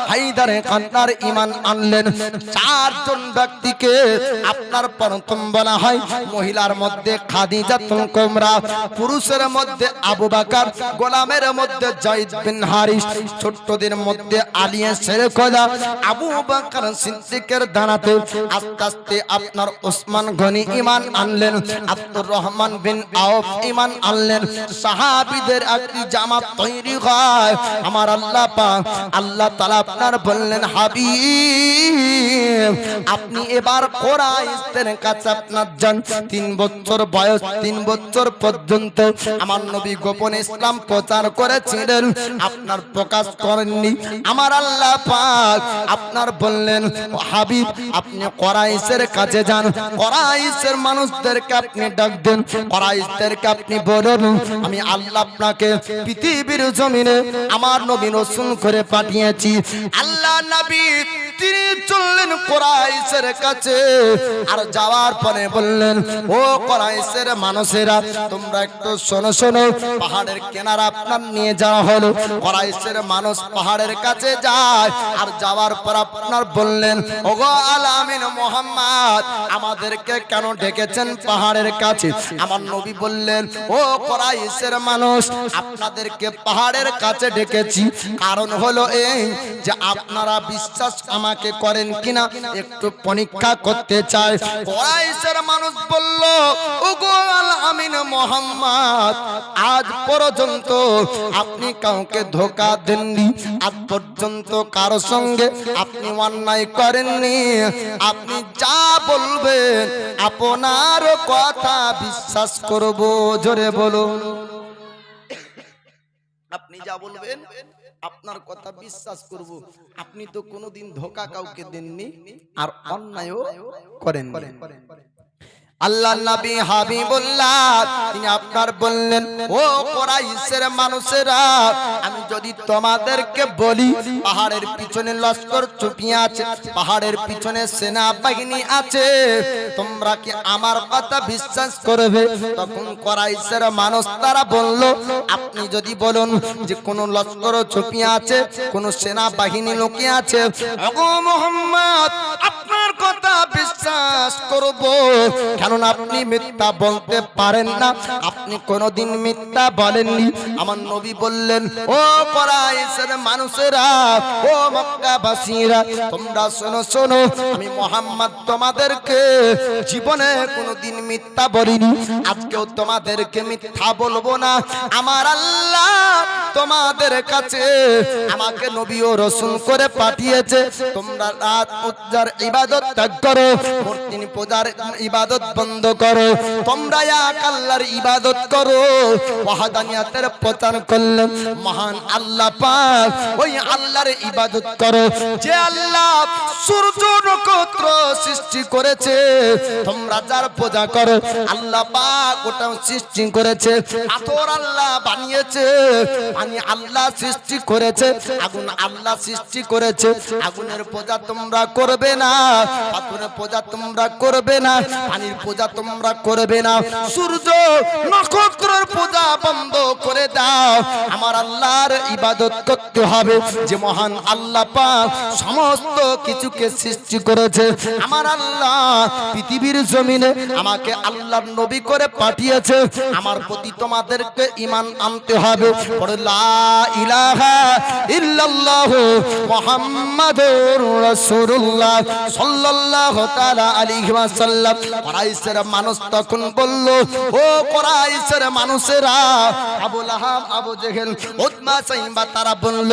হায়দার কান্নার ঈমান আনলেন চারজন ব্যক্তিকে আপনার প্রথম বলা হয় মহিলার মধ্যে খাদিজাতুল কুবরা পুরুষের মধ্যে আবু বকর গোলামের মধ্যে যায়েদ বিন হারিস ছোট্টদের মধ্যে আলী শেরখোদা আবু বকর সিদ্দিকের দাঁড়াতে আস্তে আস্তে আপনার ওসমান গনি ঈমান আনলেন আব্দুর রহমান বিন আউফ ঈমান আনলেন সাহাবীদের একটি জামাত তৈরি হয় আমার আল্লাহ পাক আল্লাহ তাআলা আপনার বললেন হাবিব আপনি এবার কুরাইশদের কাছে আপনার যান 3 বছর বয়স 3 বছর পর্যন্ত আমার নবী গোপন ইসলাম প্রচার করেছিলেন আপনার প্রকাশ করেননি আমার আল্লাহ পাক আপনার বললেন হাবিব আপনি কুরাইশের কাছে যান কুরাইশের মানুষদেরকে আপনি ডাক দেন কুরাইশদেরকে আপনি বলুন আমি আল্লাহ আপনাকে পৃথিবীর জমিনে আমার নবী রাসূল করে পাঠিয়েছি আল্লাহ নবী তিনি চললেন কুরাইশের কাছে আর যাওয়ার পরে বললেন ও কুরাইশের মানুষেরা তোমরা একটু শোনো শোনো পাহাড়ের কিনারা আপনার নিয়ে যাওয়া হলো কুরাইশের মানুষ পাহাড়ের কাছে যায় আর যাওয়ার পর আপনার বললেন ওগো আলামিন মুহাম্মদ আমাদেরকে কেন ডেকেছেন পাহাড়ের কাছে আমার নবী বললেন ও কুরাইশের মানুষ আপনাদেরকে পাহাড়ের কাছে ডেকেছি কারণ হলো এই যে আপনারা বিশ্বাস আমাকে করেন কিনা একটু পরীক্ষা করতে চাই কুরাইশের মানুষ বলল ওগো আলামিন মুহাম্মদ আজ পর্যন্ত আপনি কাউকে ধোঁকা দেননি আজ পর্যন্ত কারো সঙ্গে আপনি অন্যায় করেননি আপনি যা বলবেন আপনার কথা বিশ্বাস করব জোরে বলুন আপনি যা বলবেন আপনার কথা বিশ্বাস করব আপনি তো কোনোদিন ধোঁকা কাউকে দেননি আর অন্যায়ও করেননি আল্লাহ নবী হাবিবুল্লাহ তিনি আপনার বললেন ও কুরাইশের মানুষেরা আমি যদি তোমাদেরকে বলি পাহাড়ের পিছনে লস্কর চুপিয়ে আছে পাহাড়ের পিছনে সেনা বাহিনী আছে তোমরা কি আমার কথা বিশ্বাস করবে তখন কুরাইশের মানুষ তারা বলল আপনি যদি বলুন যে কোন লস্কর চুপিয়ে আছে কোন সেনা বাহিনী লুকিয়ে আছে ওগো মুহাম্মদ আপনার কথা বিশ্বাস করব কারণ আপনি মিথ্যা বলতে পারেন না আপনি কোনোদিন মিথ্যা বলেননি আমার নবী বললেন ও কুরাইশের মানুষেরা ও মক্কাবাসীরা তোমরা শোনো শোনো আমি মুহাম্মদ তোমাদেরকে জীবনে কোনোদিন মিথ্যা বলিনি আজকেও তোমাদেরকে মিথ্যা বলবো না আমার আল্লাহ তোমাদের কাছে আমাকে নবী ও রাসূল করে পাঠিয়েছে তোমরা রাত উজ্জার ইবাদত ত্যাগ করো মূর্তির পূজার ইবাদত বন্ধ করো তোমরা এক আল্লাহর ইবাদত করো ওয়াহদানিয়াতের প্রচার করলেন মহান আল্লাহ পাক ওই আল্লাহর ইবাদত করো যে আল্লাহ সূর্য নক্ষত্র সৃষ্টি করেছে তোমরা যার পূজা করো আল্লাহ পাক ওটা সৃষ্টি করেছে পাথর আল্লাহ বানিয়েছে পানি আল্লাহ সৃষ্টি করেছে আগুন আল্লাহ সৃষ্টি করেছে আগুনের পূজা তোমরা করবে না পাথরের পূজা তোমরা করবে না পানির পূজা তোমরা করবে না সূর্য নক্ষত্রের পূজা বন্ধ করে দাও আমার আল্লাহর ইবাদত করতে হবে যে মহান আল্লাহ পাক সমস্ত কিছুকে সৃষ্টি করেছে আমার আল্লাহ পৃথিবীর জমিনে আমাকে আল্লাহর নবী করে পাঠিয়েছে আমার প্রতি তোমাদেরকে ঈমান আনতে হবে পড়ে লা ইলাহা ইল্লাল্লাহ মুহাম্মাদুর রাসূলুল্লাহ সাল্লাল্লাহু তাআলা আলাইহি ওয়াসাল্লাম কুরাইশের মানুষ তখন বলল ও কুরাইশের মানুষেরা আবু লাহাব আবু জেহেল উতবা সাইবা তারা বলল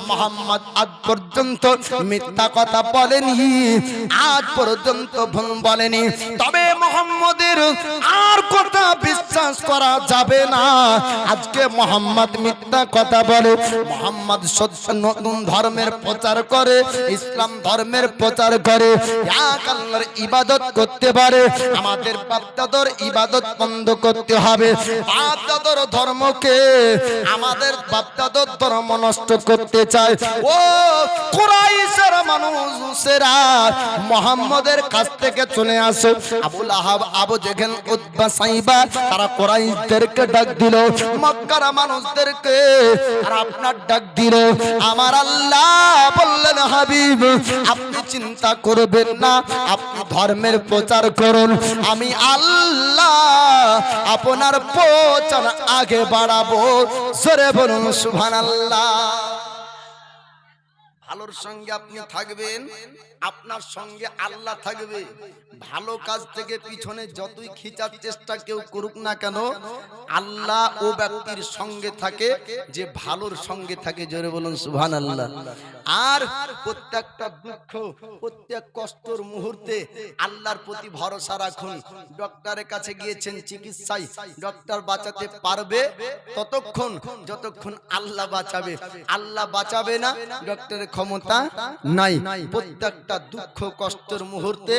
মুহাম্মদ আজ পর্যন্ত মিথ্যা কথা বলেনি আজ পর্যন্ত ভুল বলেনি তবে মুহাম্মদের মোহাম্মদের আর কথা বিশ্বাস করা যাবে না। আজকে মোহাম্মদ মিথ্যা কথা বলে, মোহাম্মদ সত্য নতুন ধর্মের প্রচার করে, ইসলাম ধর্মের প্রচার করে, এক আল্লাহর ইবাদত করতে পারে। আমাদের বাপ-দাদার ইবাদত বন্ধ করতে হবে। বাপ-দাদার ধর্মকে, আমাদের বাপ-দাদার ধর্ম নষ্ট করতে চায় ও কুরাইশের মানুষেরা, মোহাম্মদের কাছ থেকে চলে আসো। আবু লাহাব, আবু জেহেল, উতবা, সাইবা তারা কুরাইশদেরকে ডাক দিল, মক্কার মানুষদেরকে আর আপনার ডাক দিল। আমার আল্লাহ বললেন, হাবিব আপনি চিন্তা করবেন না, আপনি ধর্মের প্রচার করুন, আমি আল্লাহ আপনার প্রচার আগে বাড়াবো। জোরে বলুন সুবহানাল্লাহ। ভালোর সঙ্গে আপনি থাকবেন, আপনার সঙ্গে আল্লাহ থাকবে। ভালো কাজ থেকে পিছনে যতই খিচার চেষ্টা কেউ করুক না কেন, আল্লাহ ও ব্যক্তির সঙ্গে থাকে যে ভালোর সঙ্গে থাকে। জোরে বলুন সুবহানাল্লাহ। আর প্রত্যেকটা দুঃখ, প্রত্যেক কষ্টর মুহূর্তে আল্লাহর প্রতি ভরসা রাখুন। ডক্টরের কাছে গিয়েছেন চিকিৎসায়, ডক্টর বাঁচাতে পারবে ততক্ষণ যতক্ষণ আল্লাহ বাঁচাবে। আল্লাহ বাঁচাবে না, ডক্টরের ক্ষমতা নাই। প্রত্যেকটা দুঃখ কষ্টের মুহূর্তে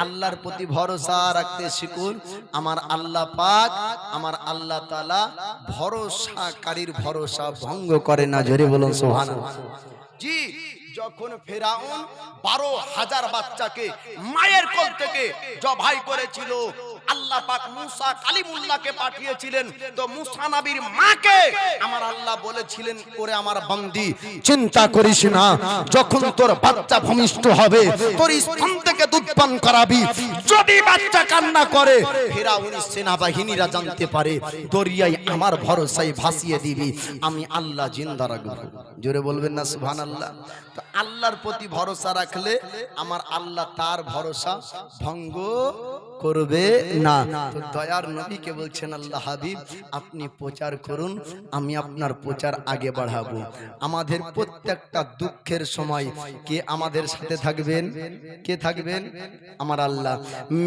আল্লাহর প্রতি ভরসা রাখতে শিখুন। আমার আল্লাহ পাক, আমার আল্লাহ তাআলা ভরসাকারীর ভরসা ভঙ্গ করে না। জোরে বলুন সুবহানাল্লাহ। জি, যখন ফেরাউন 12,000 বাচ্চাকে মায়ের কোল থেকে জবাই করেছিল, আল্লাহ পাক মুসা কালিমুল্লাহকে পাঠিয়েছিলেন। তো মুসা নবীর মাকে আমার আল্লাহ বলেছিলেন, ওরে আমার বান্দি চিন্তা করিস না, যখন তোর বাচ্চা ভূমিষ্ঠ হবে তোর স্তন থেকে দুধ পান করাবি। যদি বাচ্চা কান্না করে ফেরাউনের সেনাবাহিনীরা জানতে পারে, দরিয়ায় আমার ভরসায় ভাসিয়ে দিবি, আমি আল্লাহ জিন্দা রাখবো। জোরে বলবেন না সুবহানাল্লাহ। তো আল্লাহর প্রতি ভরসা রাখলে আমার আল্লাহ তার ভরসা ভঙ্গ করবে না। তো দয়ার নবীকে বলছেন, আল্লাহ হাবিব আপনি প্রচার করুন, আমি আপনার প্রচার আগে বাড়াবো। আমাদের প্রত্যেকটা দুঃখের সময় কে আমাদের সাথে থাকবেন? কে থাকবেন? আমার আল্লাহ।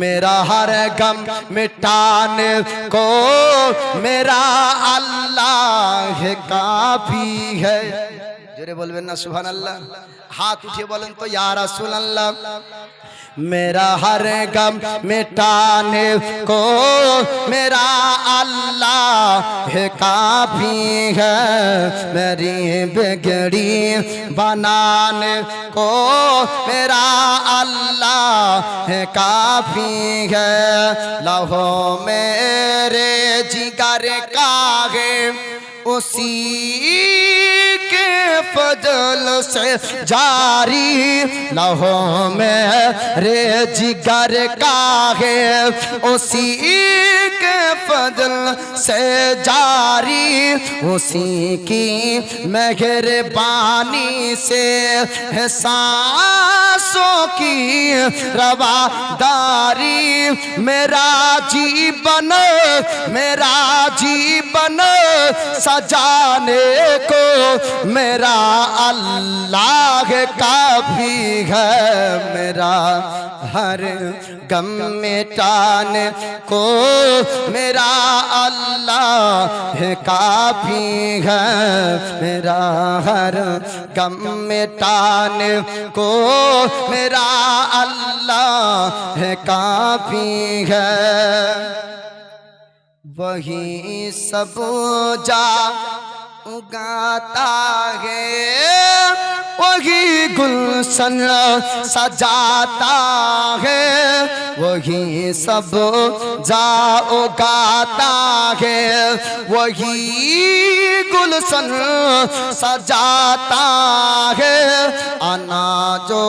মেরা হর গম মিটানে কো মেরা আল্লাহ কাফি হ্যায়। জোরে বলবেন না সুবহানাল্লাহ। হাত উঠিয়ে বলেন তো, ইয়া রাসূলুল্লাহ मेरा हर गम मिटाने को मेरा अल्लाह है काफी है, मेरी बिगड़ी बनाने को मेरा अल्लाह है काफी है। लहो मेरे जिगर का है उसी के फजल से जारी, लहो मेरे जिगर का है उसी के फजल से जारी, उसी की मेहरबानी से है सांसों की रवादारी। मेरा जीवन सजाने को मेरा अल्लाह काफी है, मेरा हर गम मिटाने को मेरा अल्लाह काफी है, मेरा हर गम मिटाने को मेरा अल्लाह काफी है। वही सब जा उगाता है, वही गुलशन सजाता है, वही सब जा उगाता है, वही गुलशन सजाता है। अनाजो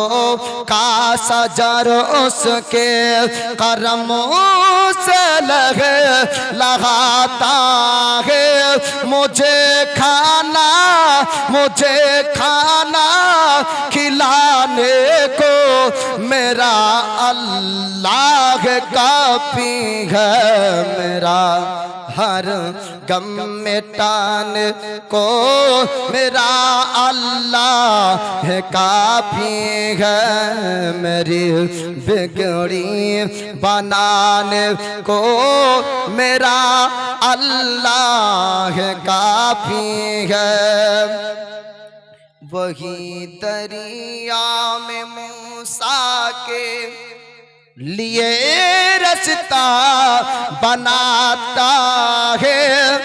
का सजर उसके करमों से लगाता है। मुझे खाना खिलाने को मेरा अल्लाह काफी है मेरा हर गम मिटाने को मेरा अल्लाह है काफी है मेरी बिगड़ी बनाने को मेरा अल्लाह है काफी है वही दरिया में मूसा के लिए रास्ता बनाता है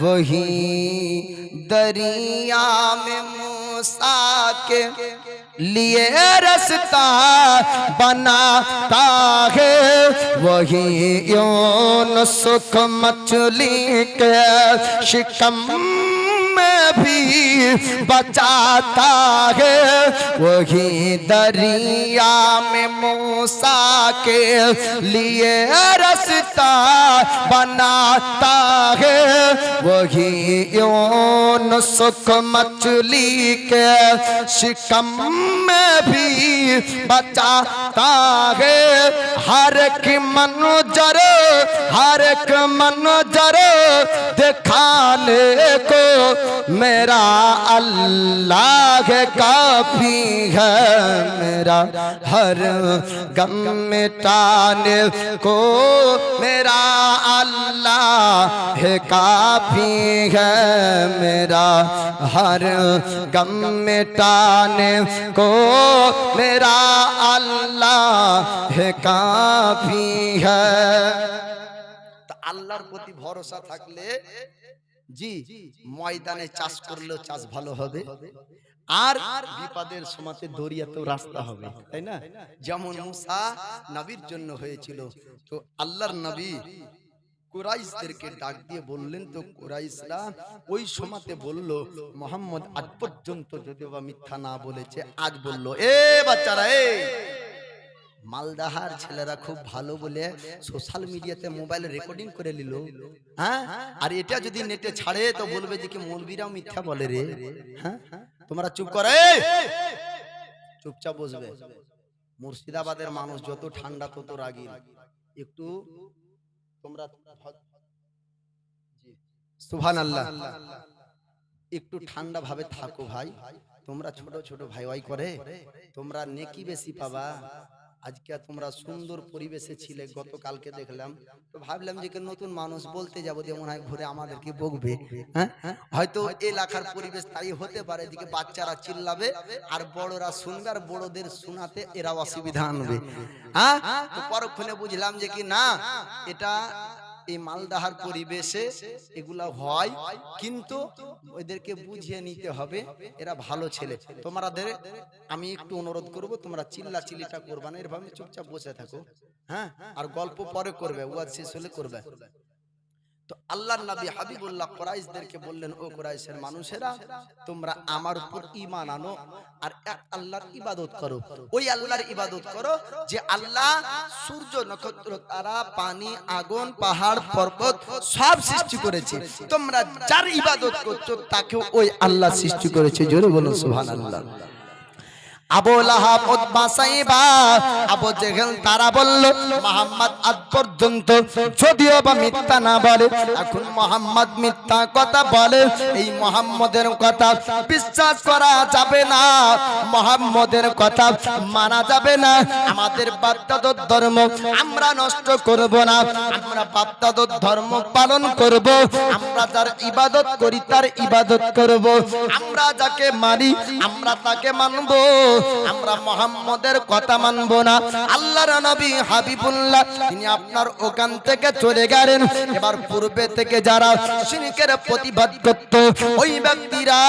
वही दरिया में मूसा के लिए रास्ता बनाता है वही यूनुस को मछली के शिकम भी बचाता है वही दरिया में मूसा के लिए रास्ता बनाता है वही यूनुस को मछली के शिकम में भी बचाता है हर एक मंजर दिखाने को मेरा अल्लाह काफी है मेरा हर गम मिटाने को मेरा अल्लाह काफी है मेरा हर गम मिटाने को मेरा अल्लाह काफी है আল্লাহর প্রতি ভরসা থাকলে জি ময়দানে চাষ করলেও চাষ ভালো হবে আর বিপদের সময়তে দরিয়াতেও রাস্তা হবে তাই না যেমন মুসা নবীর জন্য হয়েছিল তো আল্লাহর নবী কুরাইশদেরকে ডাক দিয়ে বললেন তো কুরাইশরা ওই সময়তে বলল মুহাম্মদ আজ পর্যন্ত যদিও বা মিথ্যা না বলেছে আজ বলল এ বাচ্চারা এ মালদাহার ছেলেরা খুব ভালো বলে সোশ্যাল মিডিয়াতে মোবাইলে রেকর্ডিং করে নিল হ্যাঁ আর এটা যদি নেটে ছাড়ে তো বলবে যে কি মৌলবীরাও মিথ্যা বলে রে হ্যাঁ তোমরা চুপ করে চুপচাপ বসবে মুর্শিদাবাদের মানুষ যত ঠান্ডা তত রাগী একটু তোমরা সুবহানাল্লাহ একটু ঠান্ডা ভাবে থাকো ভাই তোমরা ছোট ছোট ভাই ভাই করে তোমরা নেকি বেশি পাবা আজকে তোমরা সুন্দর পরিবেশে ছিলে গতকালকে দেখলাম তো ভাবলাম যে নতুন মানুষ বলতে যাব যে মনে হয় ঘুরে আমাদেরকে বকবে হ্যাঁ হয়তো এলাকার পরিবেশ তাই হতে পারে যে বাচ্চারা চিল্লাবে আর বড়রা শুনবে আর বড়দের শোনাতে এরা অসুবিধা আনবে হ্যাঁ তো পরক্ষণে বুঝলাম যে কি না এটা এই মালদাহার পরিবেশে এগুলা হয় কিন্তু ওদেরকে বুঝিয়ে নিতে হবে এরা ভালো ছেলে তোমাদের আমি একটু অনুরোধ করব তোমরা চিল্লাচিল্লিটা করবা না এরভাবে চুপচাপ বসে থাকো হ্যাঁ আর গল্প পরে করবে ওয়াজ শেষ হলে করবে তো আল্লাহর নবী হাবিবুল্লাহ কুরাইশদেরকে বললেন ও কুরাইশের মানুষেরা তোমরা আমার উপর ঈমান আনো আর এক আল্লাহর ইবাদত করো ওই আল্লাহর ইবাদত করো যে আল্লাহ সূর্য নক্ষত্র তারা পানি আগুন পাহাড় পর্বত সব সৃষ্টি করেছে তোমরা যার ইবাদত করছো তাকে ওই আল্লাহ সৃষ্টি করেছে জোরে বলো সুবহানাল্লাহ আবু লাহাব উতবা সাইবা আবু জেহেল তারা বলল মুহাম্মদ আজ পর্যন্ত যদিও বা মিথ্যা না বলে এখন মুহাম্মদ মিথ্যা কথা বলে এই মুহাম্মদের কথা বিশ্বাস করা যাবে না মুহাম্মদের কথা মানা যাবে না আমাদের বাপ-দাদার ধর্ম আমরা নষ্ট করব না আমরা বাপ-দাদার ধর্ম পালন করব আমরা যার ইবাদত করি তার ইবাদত করব আমরা যাকে মানি আমরা তাকে মানব আমরা মুহাম্মদের কথা মানব না আল্লাহর নবী হাবিবুল্লাহ তিনি আপনার ওখান থেকে চলে গেলেন এবার পূর্বে থেকে যারা শিরকের প্রতিবাদ করত ওই ব্যক্তিরা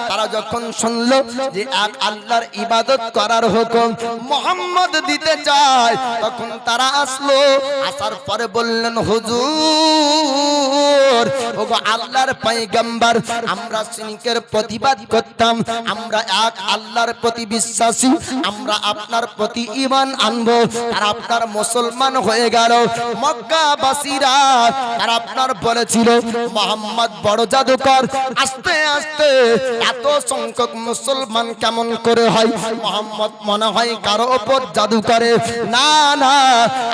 তারা যখন শুনলো যে এক আল্লাহর ইবাদত করার হুকুম মুহাম্মদ দিতে চায় তখন তারা আসলো আসার পরে বললেন হুজুর ওগো আল্লাহর পয়গম্বর আমরা শিরকের প্রতিবাদ করতাম আমরা এক আল্লাহর প্রতি বিশ্বাস বিশ্বাসী, আমরা আপনার প্রতি ঈমান আনবো। তারা আপনার মুসলমান হয়ে গেল। মক্কাবাসীরা তারা আপনার বলেছিল মুহাম্মদ বড় জাদুকর। আস্তে আস্তে এত সংখ্যক মুসলমান কেমন করে হয়? মুহাম্মদ মনে হয় কারো উপর জাদু করে। না না,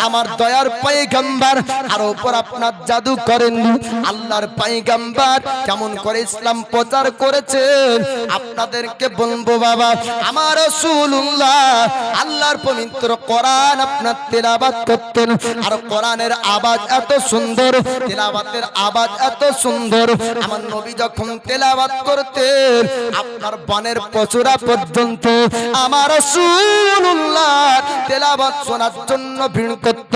আমার দয়ার পয়গম্বর আর উপর আপনার জাদু করেননি। আল্লাহর পয়গম্বর কেমন করে ইসলাম প্রচার করেছেন আপনাদেরকে বলবো বাবা। আমার রাসূলুল্লাহ আল্লাহর পবিত্র কোরআন আপনার তেলাওয়াত করতেন, আর কোরআনের আওয়াজ এত সুন্দর, তেলাওয়াতের আওয়াজ এত সুন্দর। আমার নবী যখন তেলাওয়াত করতেন আপনার বনের পশুরা পর্যন্ত আমার রাসূলুল্লাহ তেলাওয়াত শোনার জন্য ভিড় করত।